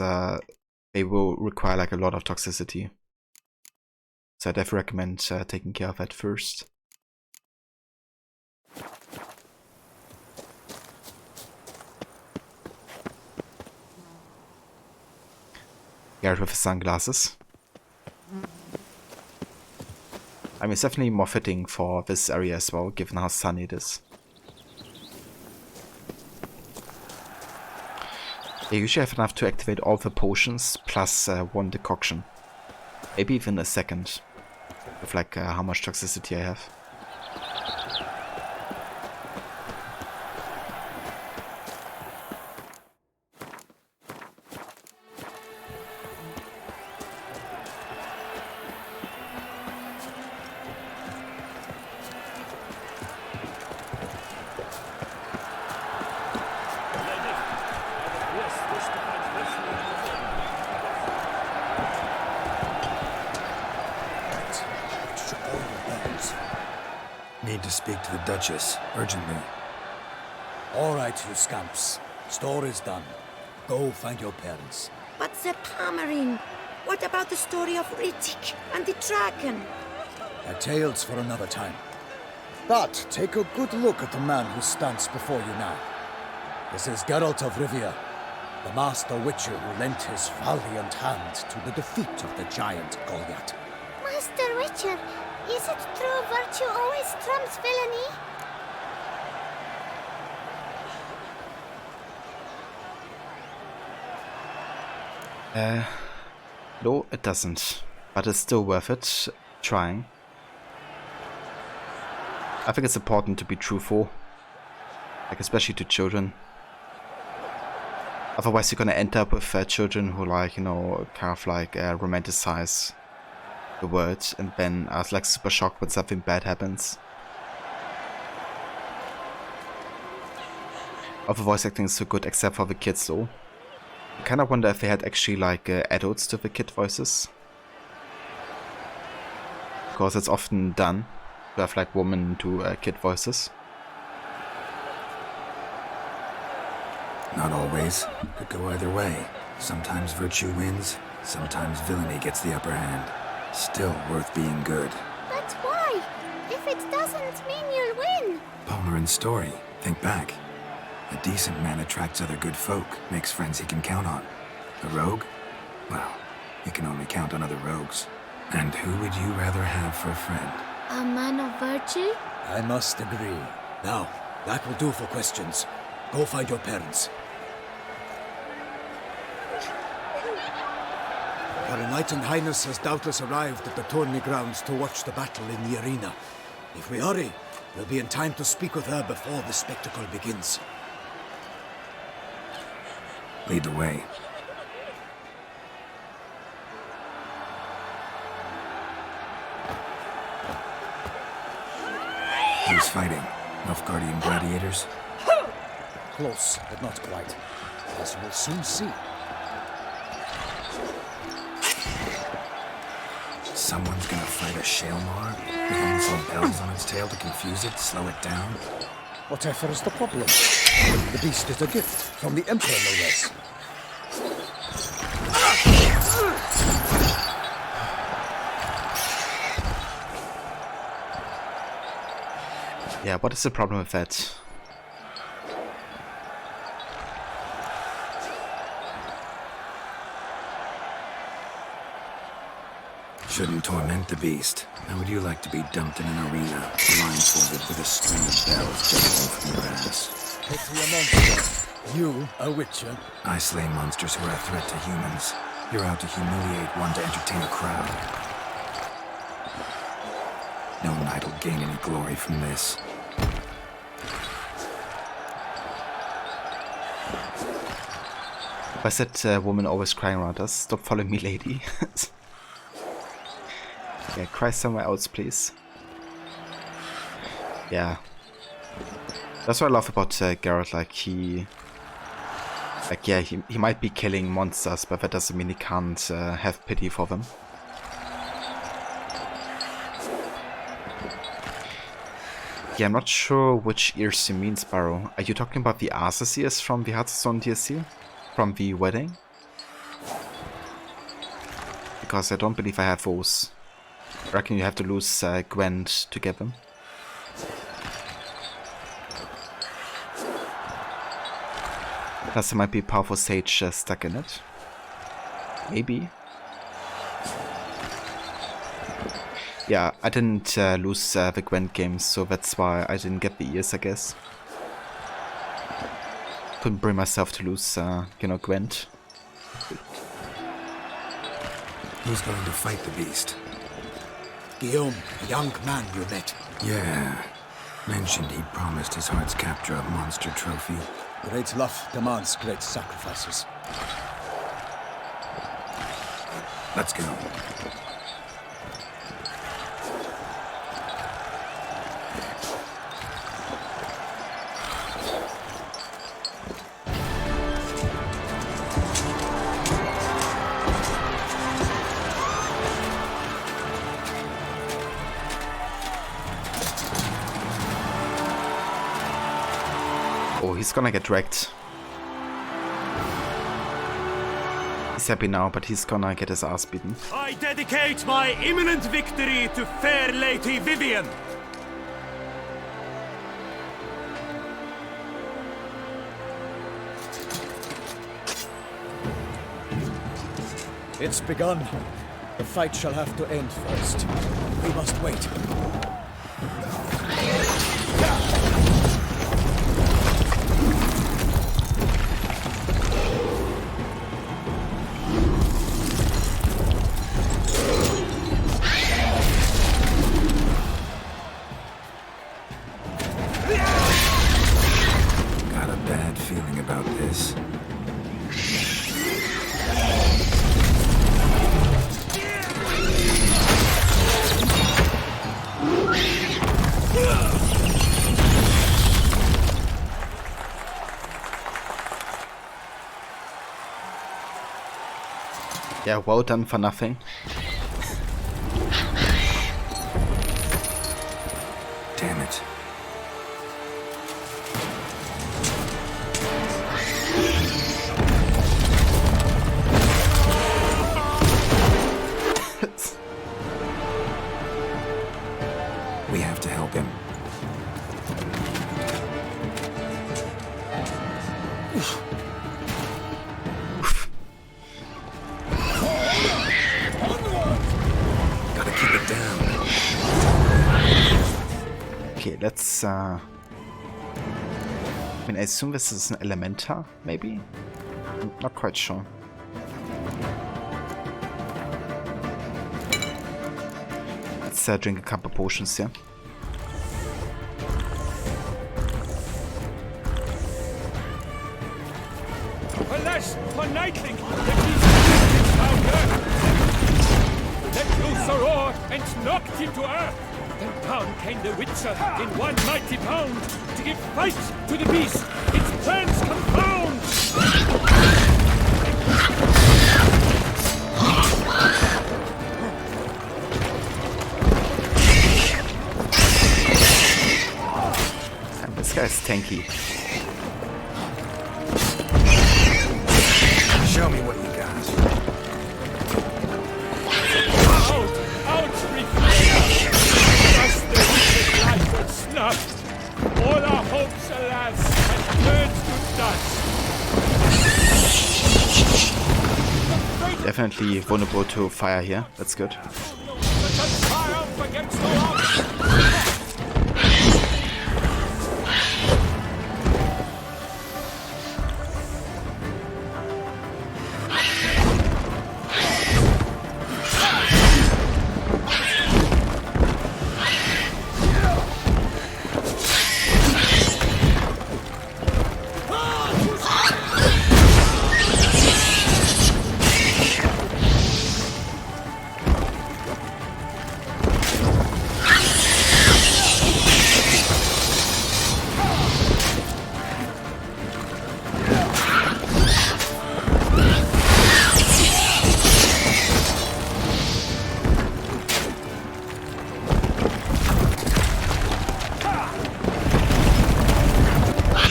they will require like a lot of toxicity. So I definitely recommend taking care of that first. Garrett with his sunglasses. I mean, it's definitely more fitting for this area as well, given how sunny it is. You usually have enough to activate all the potions plus one decoction. Maybe even a second, with like how much toxicity I have. Need to speak to the Duchess, urgently. All right, you scamps. Store is done. Go find your parents. But the Palmerine, what about the story of Riddick and the dragon? Tales for another time. But take a good look at the man who stands before you now. This is Geralt of Rivia, the master witcher who lent his valiant hand to the defeat of the giant Goliath. Master Witcher, is it true virtue always trumps villainy? No, it doesn't. But it's still worth it trying. I think it's important to be truthful. Like, especially to children. Otherwise you're gonna end up with children who, like, you know, kind of like romanticize the word and then are like super shocked when something bad happens. All the voice acting is so good except for the kids though. I kind of wonder if they had actually like adults to the kid voices. Because it's often done to have like women do kid voices. Not always. Could go either way. Sometimes virtue wins, sometimes villainy gets the upper hand. Still worth being good. But why? If it doesn't mean you'll win. Palmerin's story. Think back. A decent man attracts other good folk, makes friends he can count on. A rogue? Well, he can only count on other rogues. And who would you rather have for a friend? A man of virtue? I must agree. Now, that will do for questions. Go find your parents. Our Enlightened Highness has doubtless arrived at the tourney grounds to watch the battle in the arena. If we hurry, we'll be in time to speak with her before the spectacle begins. Lead the way. Who's fighting? Nilfgaardian gladiators? Close, but not quite. As you will soon see. Someone's gonna fight a Shaelmar with almost bells on its tail to confuse it, slow it down? Whatever is the problem? The beast is a gift from the Emperor, no less. Yeah, what is the problem with that? Shouldn't torment the beast. How would you like to be dumped in an arena, blindfolded with a string of bells dangling from your ass? Pity a monster. You, a witcher? I slay monsters who are a threat to humans. You're out to humiliate one to entertain a crowd. No knight will gain any glory from this. Why is that woman always crying around us? Stop following me, lady. Yeah, cry somewhere else, please. Yeah. That's what I love about Geralt, like he might be killing monsters, but that doesn't mean he can't have pity for them. Yeah, I'm not sure which ears you mean, Sparrow. Are you talking about the Arthur's ears from the Hearthstone DLC? From the wedding? Because I don't believe I have those. I reckon you have to lose Gwent to get them. Plus there might be a powerful sage stuck in it. Maybe. Yeah, I didn't lose the Gwent games, so that's why I didn't get the ears, I guess. Couldn't bring myself to lose, you know, Gwent. Who's going to fight the beast? Guillaume, a young man you met. Yeah. Mentioned he'd promised his heart's capture a monster trophy. Great love demands great sacrifices. Let's go. Oh, he's gonna get wrecked. He's happy now, but he's gonna get his ass beaten. I dedicate my imminent victory to fair Lady Vivian. It's begun. The fight shall have to end first. We must wait. Got a bad feeling about this. Yeah, well done for nothing. Damn it. We have to help him. Gotta keep it down. Okay, let's I mean, I assume this is an Elementar, maybe? I'm not quite sure. Let's drink a couple potions here. Alas, for Nightling, the beast is louder. Let loose a roar and knocked him to earth. Then down came the Witcher in one mighty bound to give fight to the beast. Its plans confound. And this guy's tanky. Show me what you got. Out, refrain! Thus the wicked life was snuffed. All our hopes, alas, had turned to dust. Definitely vulnerable to fire here. That's good. Such a triumph against the odds.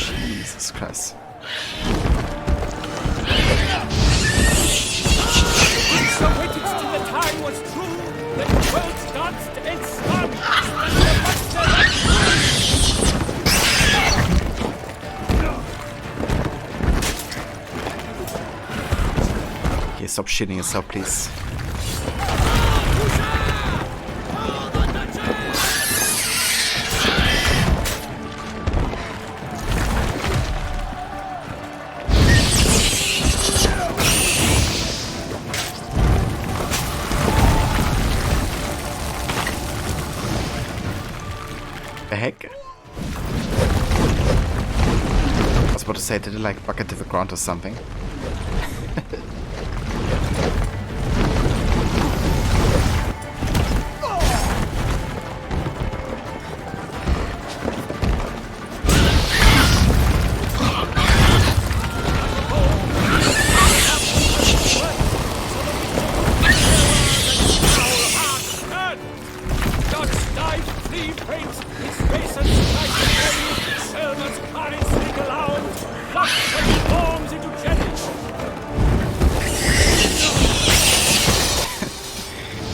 Jesus Christ. So waited till the time was true, that the world danced and spun, Okay, stop shitting yourself, please. The heck? I was about to say, did it like bucket to the ground or something?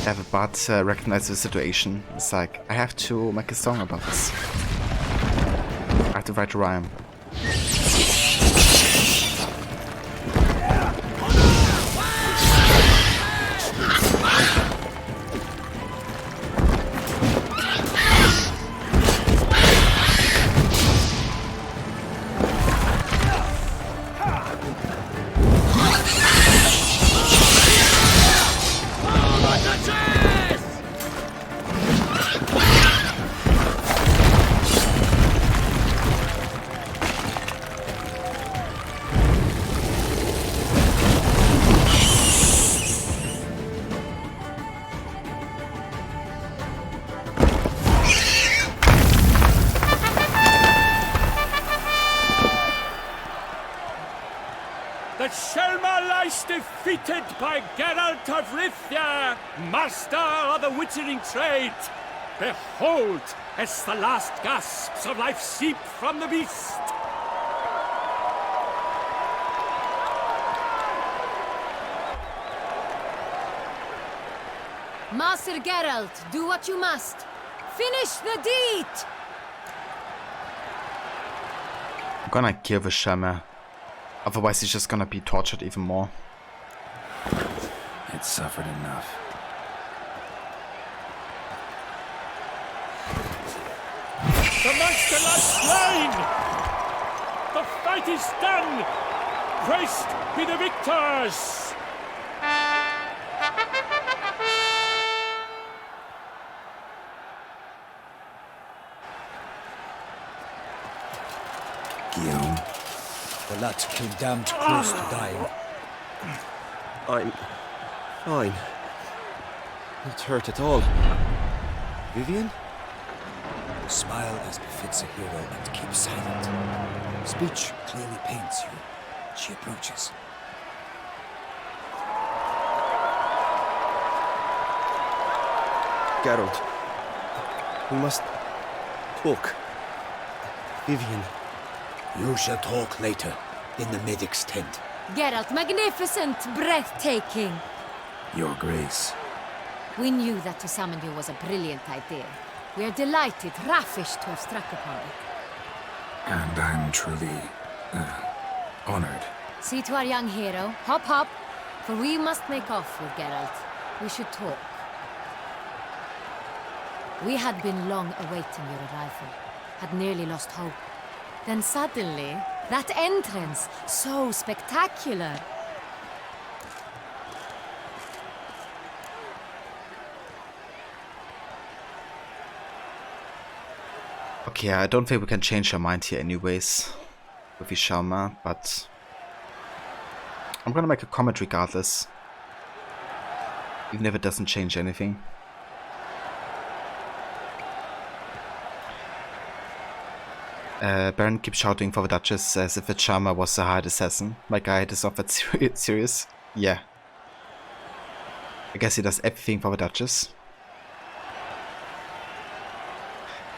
Have a bard recognize the situation. It's like, I have to make a song about this. I have to write a rhyme. Geralt of Rivia, master of the witchering trade. Behold, as the last gasps of life seep from the beast. Master Geralt, do what you must. Finish the deed! I'm gonna kill the Shaman. Otherwise he's just gonna be tortured even more. It suffered enough. The monster lies slain! The fight is done! Praised be the victors! Guillaume. The lad came damned close to dying. I'm fine. Not hurt at all. Vivian? Smile as befits a hero and keep silent. Speech clearly paints you. She approaches. Geralt. We must talk. Vivian. You shall talk later, in the medic's tent. Geralt, magnificent, breathtaking. Your Grace. We knew that to summon you was a brilliant idea. We are delighted, ravished to have struck upon it. And I'm truly, honored. See to our young hero. Hop, hop. For we must make off with Geralt. We should talk. We had been long awaiting your arrival. Had nearly lost hope. Then suddenly, that entrance, so spectacular. Okay, I don't think we can change our mind here anyways with Ishalma, but I'm gonna make a comment regardless, even if it doesn't change anything. Baron keeps shouting for the Duchess as if Ishalma was a hired assassin. My guy is not that serious. Yeah. I guess he does everything for the Duchess.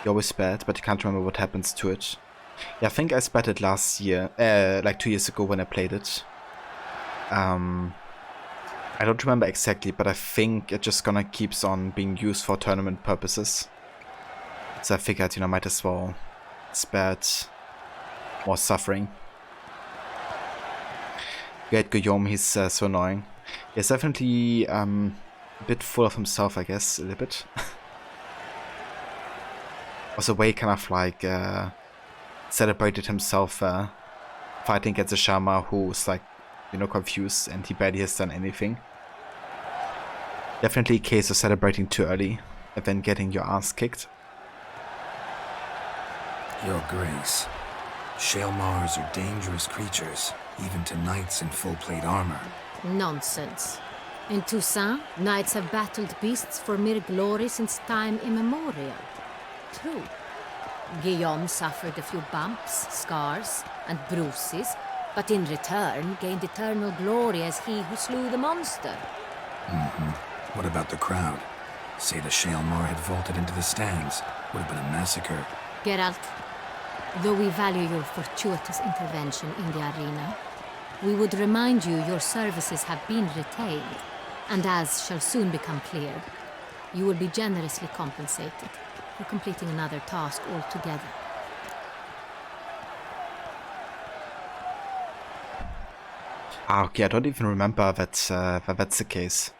He always bad, but you can't remember what happens to it. Yeah, I think I spat it last year, like 2 years ago when I played it. I don't remember exactly, but I think it just gonna keeps on being used for tournament purposes. So I figured, you know, might as well spare more suffering. Great Guillaume, he's so annoying. He's definitely a bit full of himself, I guess, a little bit. Was a way kind of like celebrated himself fighting against a Shama who's like, you know, confused and he barely has done anything. Definitely a case of celebrating too early and then getting your ass kicked. Your Grace. Shaelmars are dangerous creatures, even to knights in full plate armor. Nonsense. In Toussaint, knights have battled beasts for mere glory since time immemorial. True. Guillaume suffered a few bumps, scars, and bruises, but in return gained eternal glory as he who slew the monster. What about the crowd? Say the Shaelmar had vaulted into the stands. Would have been a massacre. Geralt, though we value your fortuitous intervention in the arena, we would remind you your services have been retained, and as shall soon become clear, you will be generously compensated for completing another task altogether. Ah, okay, I don't even remember that that's the case.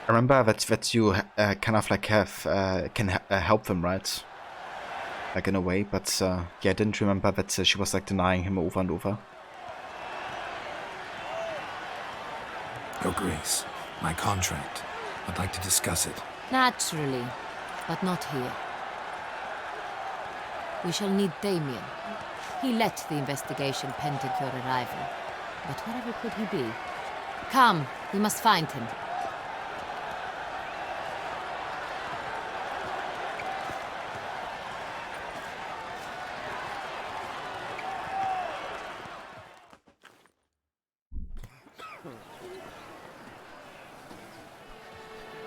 I remember that you kind of like can help them, right? Like in a way, but yeah, I didn't remember that she was like denying him over and over. Your Grace, my contract. I'd like to discuss it. Naturally, but not here. We shall need Damien. He led the investigation pending your arrival. But wherever could he be? Come, we must find him.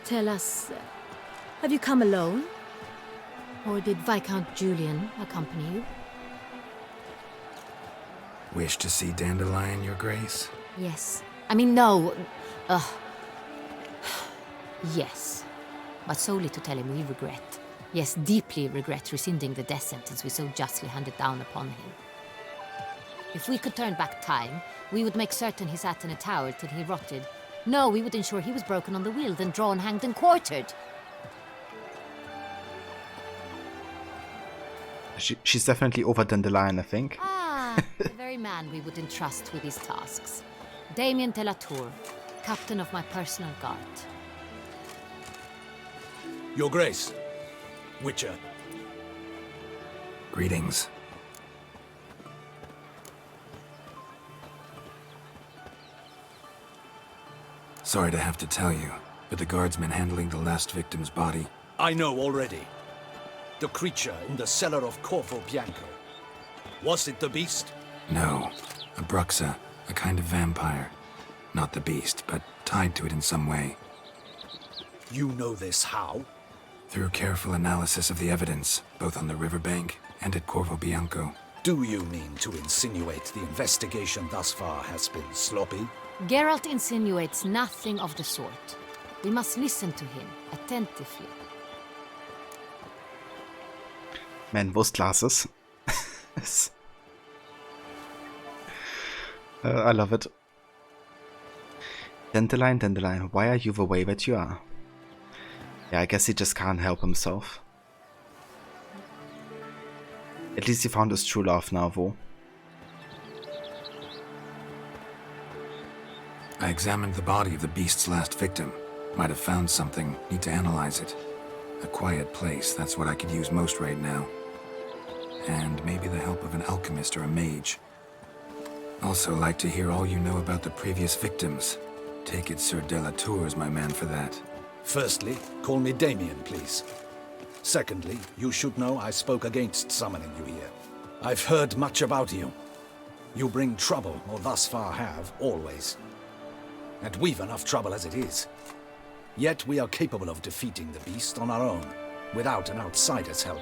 Tell us, have you come alone? Or did Viscount Julian accompany you? Wish to see Dandelion, Your Grace? Yes. I mean, no. Yes. But solely to tell him we regret. Yes, deeply regret rescinding the death sentence we so justly handed down upon him. If we could turn back time, we would make certain he sat in a tower till he rotted. No, we would ensure he was broken on the wheel, then drawn, hanged, and quartered. She's definitely over Dandelion, I think. Ah, the very man we would entrust with these tasks. Damien de la Tour, captain of my personal guard. Your Grace, Witcher. Greetings. Sorry to have to tell you, but the guardsman handling the last victim's body... I know already. The creature in the cellar of Corvo Bianco. Was it the beast? No. A Bruxa, a kind of vampire. Not the beast, but tied to it in some way. You know this how? Through careful analysis of the evidence, both on the riverbank and at Corvo Bianco. Do you mean to insinuate the investigation thus far has been sloppy? Geralt insinuates nothing of the sort. We must listen to him attentively. Man, those glasses. I love it. Dandelion, Dandelion, why are you the way that you are? Yeah, I guess he just can't help himself. At least he found his true love now, though. I examined the body of the beast's last victim. Might have found something, need to analyze it. A quiet place, that's what I could use most right now. And maybe the help of an alchemist or a mage. Also like to hear all you know about the previous victims. Take it Sir de la Tour is my man for that. Firstly, call me Damien, please. Secondly, you should know I spoke against summoning you here. I've heard much about you. You bring trouble, or thus far have, always. And we've enough trouble as it is. Yet we are capable of defeating the beast on our own, without an outsider's help.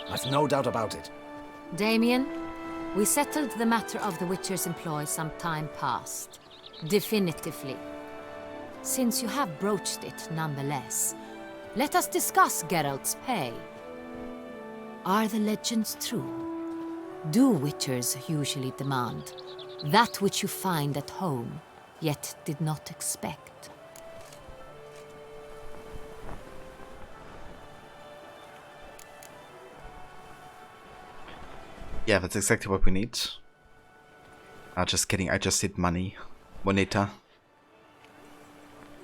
I've no doubt about it. Damien, we settled the matter of the Witcher's employ some time past. Definitively. Since you have broached it nonetheless, let us discuss Geralt's pay. Are the legends true? Do Witchers usually demand that which you find at home, yet did not expect? Yeah, that's exactly what we need. Just kidding, I just need money. Moneta.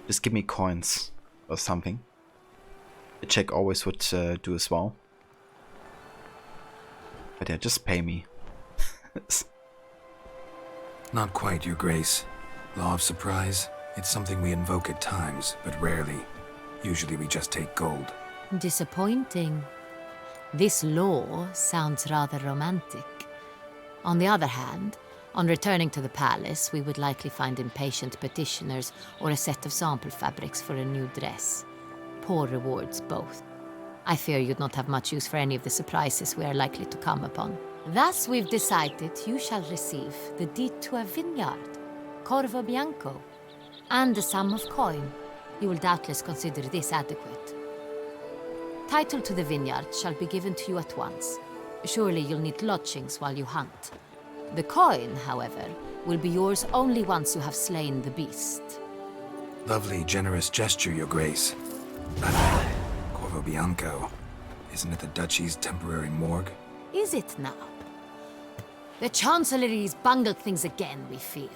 Just give me coins or something. A check always would do as well. But yeah, just pay me. Not quite, Your Grace. Law of surprise, it's something we invoke at times, but rarely. Usually we just take gold. Disappointing. This law sounds rather romantic. On the other hand, on returning to the palace, we would likely find impatient petitioners or a set of sample fabrics for a new dress. Poor rewards, both. I fear you'd not have much use for any of the surprises we are likely to come upon. Thus, we've decided you shall receive the deed to a vineyard, Corvo Bianco, and a sum of coin. You will doubtless consider this adequate. Title to the vineyard shall be given to you at once. Surely you'll need lodgings while you hunt. The coin, however, will be yours only once you have slain the beast. Lovely, generous gesture, Your Grace. But Corvo Bianco, isn't it the Duchy's temporary morgue? Is it now? The Chancellery's bungled things again, we fear.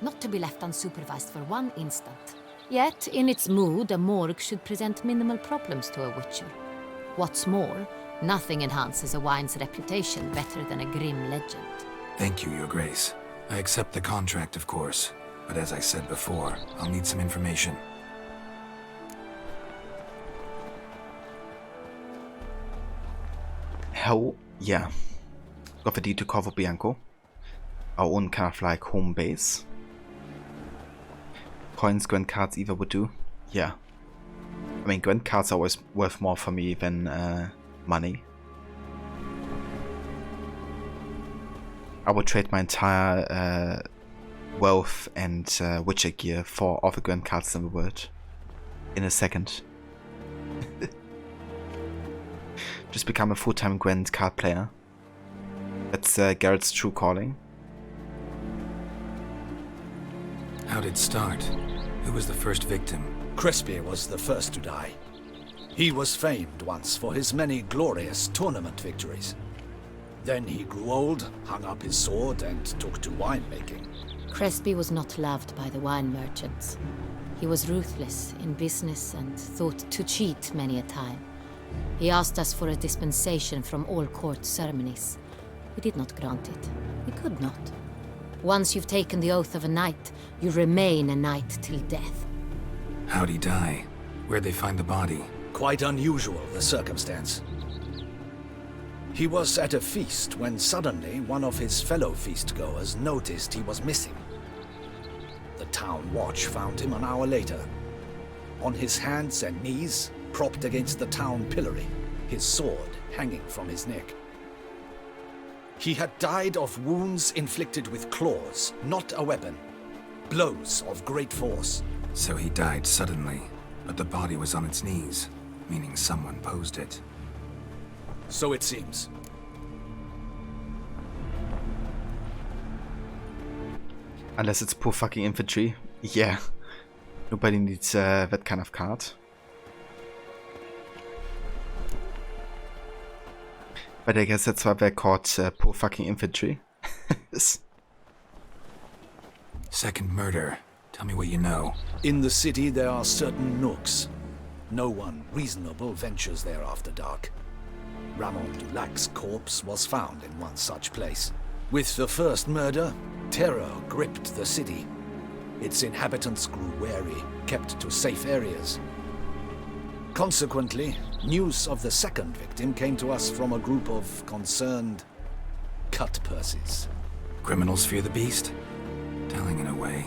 Not to be left unsupervised for one instant. Yet, in its mood, a morgue should present minimal problems to a Witcher. What's more, nothing enhances a wine's reputation better than a grim legend. Thank you, Your Grace. I accept the contract, of course. But as I said before, I'll need some information. Hell yeah. Got the deed to Corvo Bianco. Our own kind of like home base. Coins, grand cards either would do. Yeah. I mean, Gwent cards are always worth more for me than money. I would trade my entire wealth and Witcher gear for all the Gwent cards in the world in a second. Just become a full-time Gwent card player. That's Garrett's true calling. How did it start? Who was the first victim? Crespy was the first to die. He was famed once for his many glorious tournament victories. Then he grew old, hung up his sword, and took to winemaking. Crespy was not loved by the wine merchants. He was ruthless in business and thought to cheat many a time. He asked us for a dispensation from all court ceremonies. We did not grant it. We could not. Once you've taken the oath of a knight, you remain a knight till death. How'd he die? Where'd they find the body? Quite unusual, the circumstance. He was at a feast when suddenly one of his fellow feastgoers noticed he was missing. The town watch found him an hour later. On his hands and knees, propped against the town pillory, his sword hanging from his neck. He had died of wounds inflicted with claws, not a weapon. Blows of great force. So he died suddenly, but the body was on its knees, meaning someone posed it. So it seems. Unless it's poor fucking infantry. Yeah. Nobody needs that kind of card. But I guess that's why they're called poor fucking infantry. Second murder. Tell me what you know. In the city there are certain nooks. No one reasonable ventures there after dark. Ramon Dulac's corpse was found in one such place. With the first murder, terror gripped the city. Its inhabitants grew wary, kept to safe areas. Consequently, news of the second victim came to us from a group of concerned cut-purses. Criminals fear the beast? Telling in a way.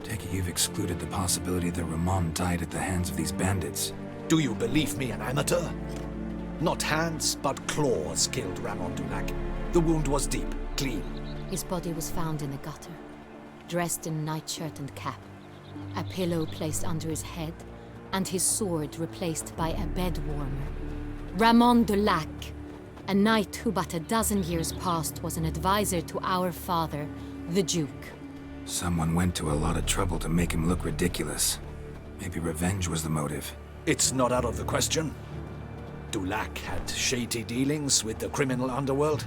Take it you've excluded the possibility that Ramon died at the hands of these bandits. Do you believe me an amateur? Not hands, but claws killed Ramon Dulac. The wound was deep, clean. His body was found in the gutter, dressed in nightshirt and cap, a pillow placed under his head, and his sword replaced by a bed warmer. Ramon Dulac, a knight who but a dozen years past was an advisor to our father, the Duke. Someone went to a lot of trouble to make him look ridiculous. Maybe revenge was the motive. It's not out of the question. Dulac had shady dealings with the criminal underworld,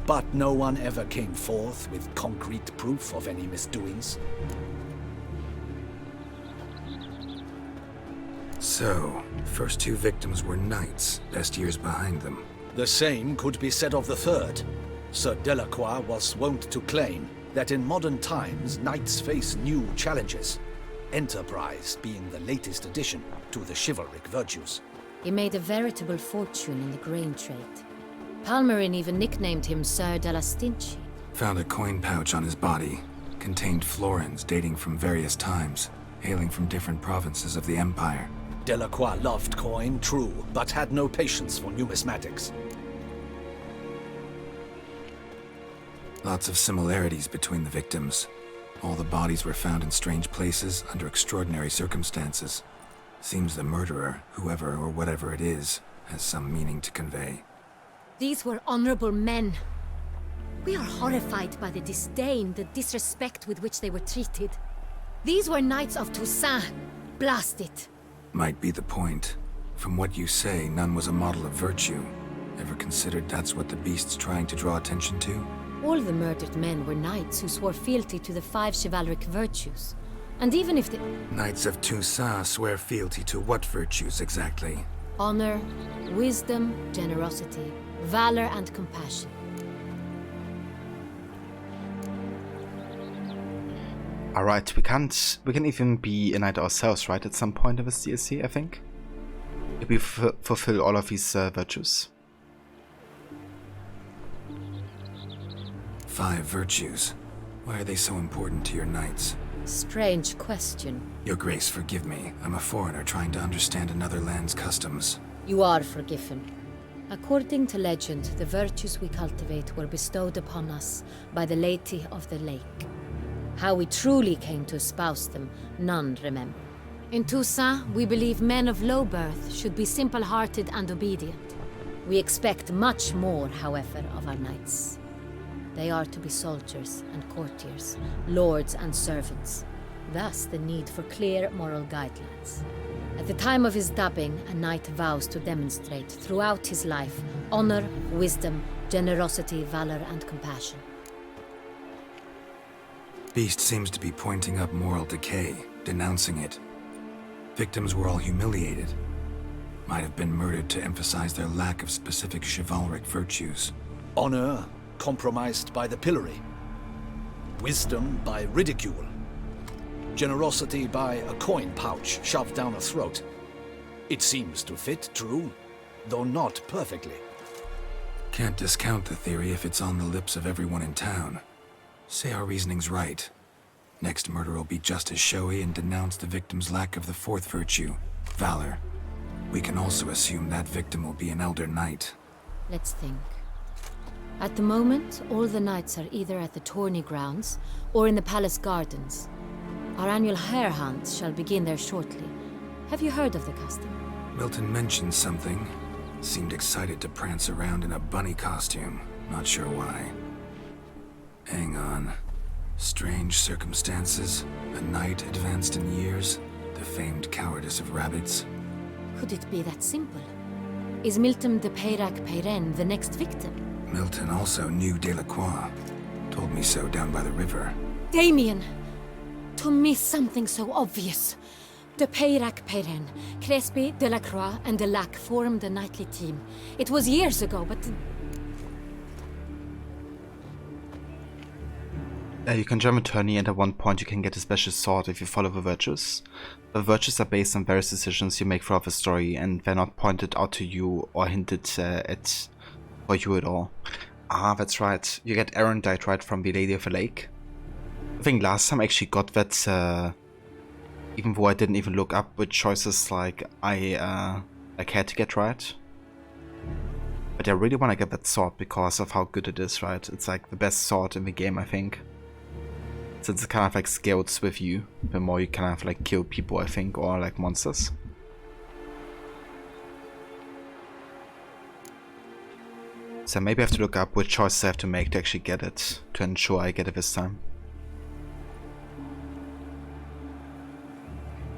but no one ever came forth with concrete proof of any misdoings. So, first two victims were knights, best years behind them. The same could be said of the third. Sir Delacroix was wont to claim that in modern times knights face new challenges, enterprise being the latest addition to the chivalric virtues. He made a veritable fortune in the grain trade. Palmerin even nicknamed him Sir de la Stinchi. Found a coin pouch on his body. Contained florins dating from various times, hailing from different provinces of the Empire. Delacroix loved coin, true, but had no patience for numismatics. Lots of similarities between the victims. All the bodies were found in strange places under extraordinary circumstances. Seems the murderer, whoever or whatever it is, has some meaning to convey. These were honorable men. We are horrified by the disdain, the disrespect with which they were treated. These were knights of Toussaint. Blast it. Might be the point. From what you say, none was a model of virtue. Ever considered that's what the beast's trying to draw attention to? All the murdered men were knights who swore fealty to the 5 chivalric virtues. And even if the... Knights of Toussaint swear fealty to what virtues exactly? Honor, wisdom, generosity, valor, and compassion. Alright, we can even be a knight ourselves, right, at some point of this DLC, I think? If we fulfill all of these virtues. 5 virtues. Why are they so important to your knights? Strange question. Your Grace, forgive me. I'm a foreigner trying to understand another land's customs. You are forgiven. According to legend, the virtues we cultivate were bestowed upon us by the Lady of the Lake. How we truly came to espouse them, none remember. In Toussaint, we believe men of low birth should be simple-hearted and obedient. We expect much more, however, of our knights. They are to be soldiers and courtiers, lords and servants. Thus, the need for clear moral guidelines. At the time of his dubbing, a knight vows to demonstrate throughout his life honor, wisdom, generosity, valor, and compassion. Beast seems to be pointing up moral decay, denouncing it. Victims were all humiliated. Might have been murdered to emphasize their lack of specific chivalric virtues. Honor compromised by the pillory. Wisdom by ridicule. Generosity by a coin pouch shoved down a throat. It seems to fit, true, though not perfectly. Can't discount the theory if it's on the lips of everyone in town. Say our reasoning's right. Next murder will be just as showy and denounce the victim's lack of the fourth virtue, valor. We can also assume that victim will be an elder knight. Let's think. At the moment, all the knights are either at the tourney grounds or in the palace gardens. Our annual hare hunt shall begin there shortly. Have you heard of the custom? Milton mentioned something. Seemed excited to prance around in a bunny costume. Not sure why. Hang on. Strange circumstances. A knight advanced in years. The famed cowardice of rabbits. Could it be that simple? Is Milton de Peyrac-Peyren the next victim? Milton also knew Delacroix. Told me so down by the river. Damien! To miss something so obvious. De Peyrac-Peyren, Crespi, Delacroix, and Delac formed a knightly team. It was years ago, but... You can jump a tourney, and at one point you can get a special sword if you follow the virtues. The virtues are based on various decisions you make throughout the story, and they're not pointed out to you or hinted at for you at all. Ah, that's right. You get Erendite right from the Lady of the Lake. I think last time I actually got that, even though I didn't even look up which choices I had to get right. But I really want to get that sword because of how good it is, right? It's like the best sword in the game, I think. Since it kind of like scales with you, the more you kind of like kill people, I think, or like monsters. So maybe I have to look up which choices I have to make to actually get it, to ensure I get it this time.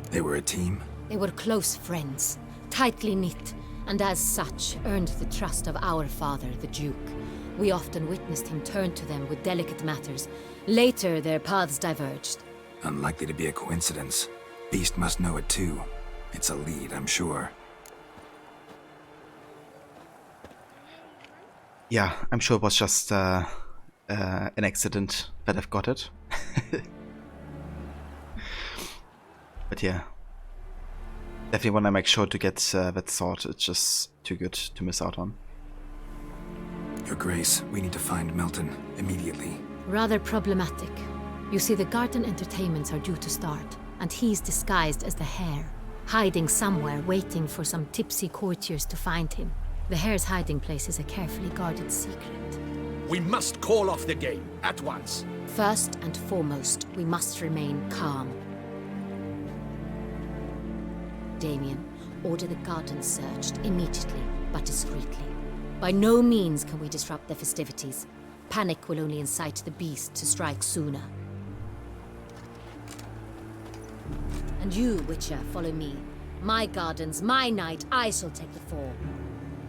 They were a team? They were close friends, tightly knit, and as such earned the trust of our father, the Duke. We often witnessed him turn to them with delicate matters. Later, their paths diverged. Unlikely to be a coincidence. Beast must know it too. It's a lead, I'm sure. Yeah, I'm sure it was just an accident that I've got it. But yeah, definitely want to make sure to get that sword. It's just too good to miss out on. Your Grace, we need to find Milton immediately. Rather problematic. You see, the garden entertainments are due to start, and he's disguised as the hare, hiding somewhere, waiting for some tipsy courtiers to find him. The hare's hiding place is a carefully guarded secret. We must call off the game, at once. First and foremost, we must remain calm. Damien, order the garden searched immediately, but discreetly. By no means can we disrupt the festivities. Panic will only incite the beast to strike sooner. And you, Witcher, follow me. My gardens, my night, I shall take the fall.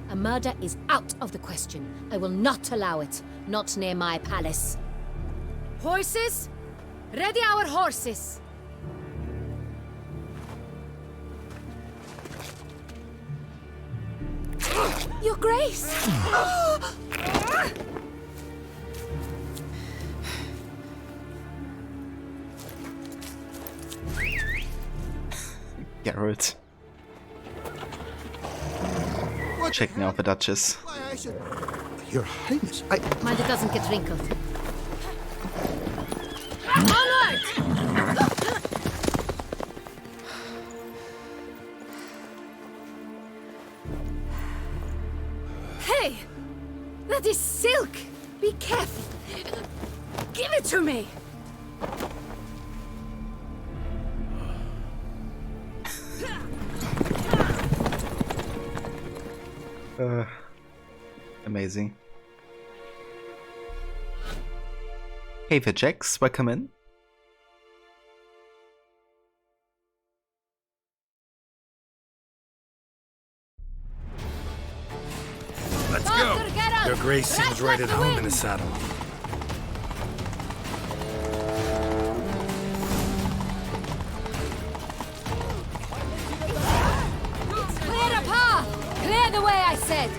A murder is out of the question. I will not allow it. Not near my palace. Horses? Ready our horses! Your Grace! Garrett. Checking out the Duchess. Your Highness, Mind it doesn't get wrinkled. Onward! That is silk! Be careful! Give it to me! Amazing. Hey there, Jax, welcome in. Let's go! Your Grace seems right at home in the saddle. Clear a path! Clear the way, I said!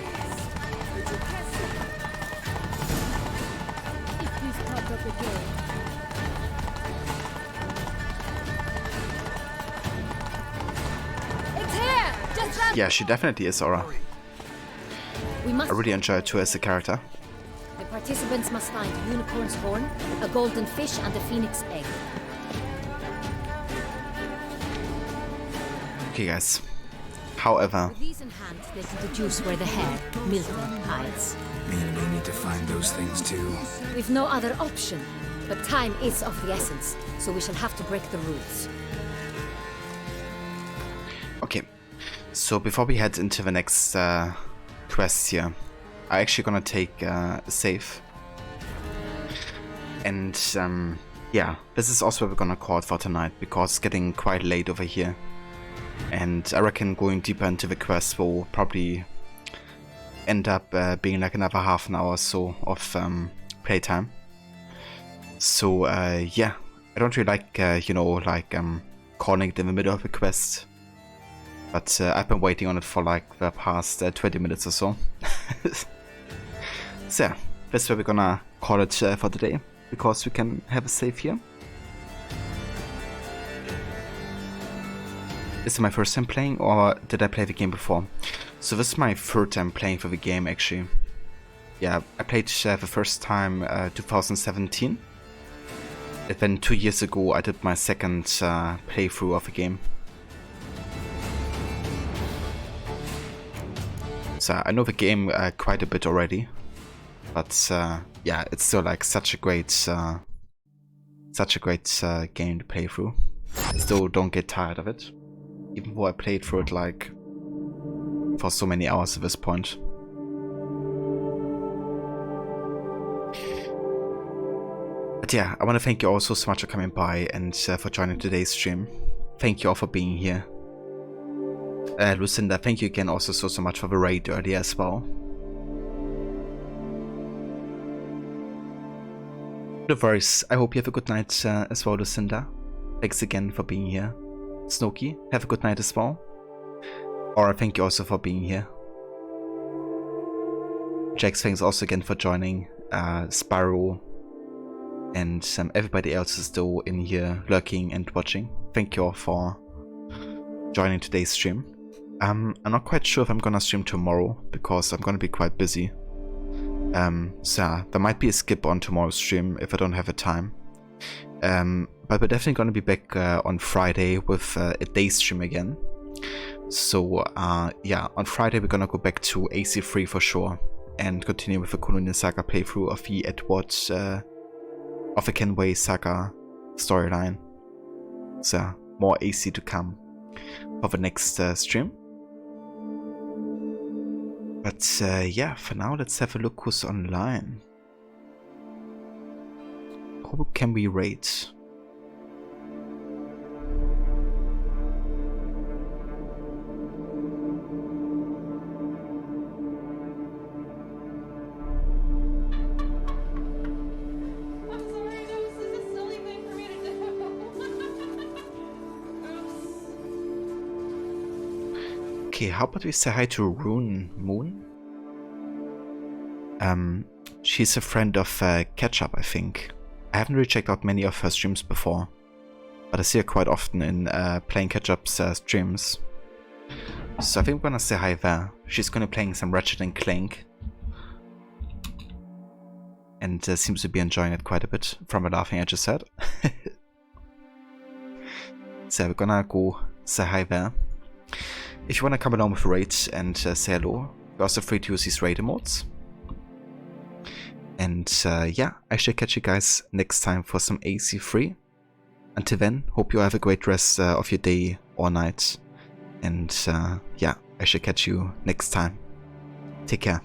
It's here! Just round. Yeah, she definitely is, Aura. We must. I really enjoy her too as a character. The participants must find a unicorn's horn, a golden fish, and a phoenix egg. Okay, guys. However, With these in hand, they can deduce where the hare, Milton, hides. Meaning they need to find those things too. We've no other option, but time is of the essence, so we shall have to break the rules. okay. So before we head into the next quest here, I'm actually gonna take a save. And yeah, this is also what we're gonna call it for tonight, because it's getting quite late over here. And I reckon going deeper into the quest will probably end up being like another half an hour or so of playtime. So yeah, I don't really like, you know, like calling it in the middle of a quest. But I've been waiting on it for like the past 20 minutes or so. So yeah, that's where we're gonna call it for today, because we can have a save here. This is my first time playing, or did I play the game before? So this is my third time playing for the game, actually. Yeah, I played the first time 2017. And then 2 years ago I did my second playthrough of the game. So I know the game quite a bit already. But yeah, it's still like such a great game to play through. Still don't get tired of it. Even though I played through it like for so many hours at this point. But yeah, I want to thank you all so much for coming by and for joining today's stream. Thank you all for being here. Lucinda, thank you again also so much for the raid earlier as well. No worries, I hope you have a good night as well, Lucinda. Thanks again for being here. Snooky, have a good night as well. Or thank you also for being here. Jax, thanks also again for joining. Spyro and everybody else is still in here lurking and watching. Thank you all for joining today's stream. I'm not quite sure if I'm gonna stream tomorrow, because I'm gonna be quite busy. So there might be a skip on tomorrow's stream if I don't have the time. But we're definitely going to be back on Friday with a day stream again. So yeah, on Friday we're going to go back to AC3 for sure and continue with the Colonial Saga playthrough of the Edward of the Kenway Saga storyline. So more AC to come for the next stream. But yeah, for now let's have a look who's online. Who can we rate? Okay, how about we say hi to Rune Moon? She's a friend of Ketchup, I think. I haven't really checked out many of her streams before, but I see her quite often in playing Ketchup's streams. So I think I'm gonna say hi there. She's gonna be playing some Ratchet and Clank, and seems to be enjoying it quite a bit from the laughing I just said. So we're gonna go say hi there. If you wanna come along with a raid and say hello, you're also free to use these raid emotes. And yeah, I shall catch you guys next time for some AC3. Until then, hope you have a great rest of your day or night. And yeah, I shall catch you next time. Take care.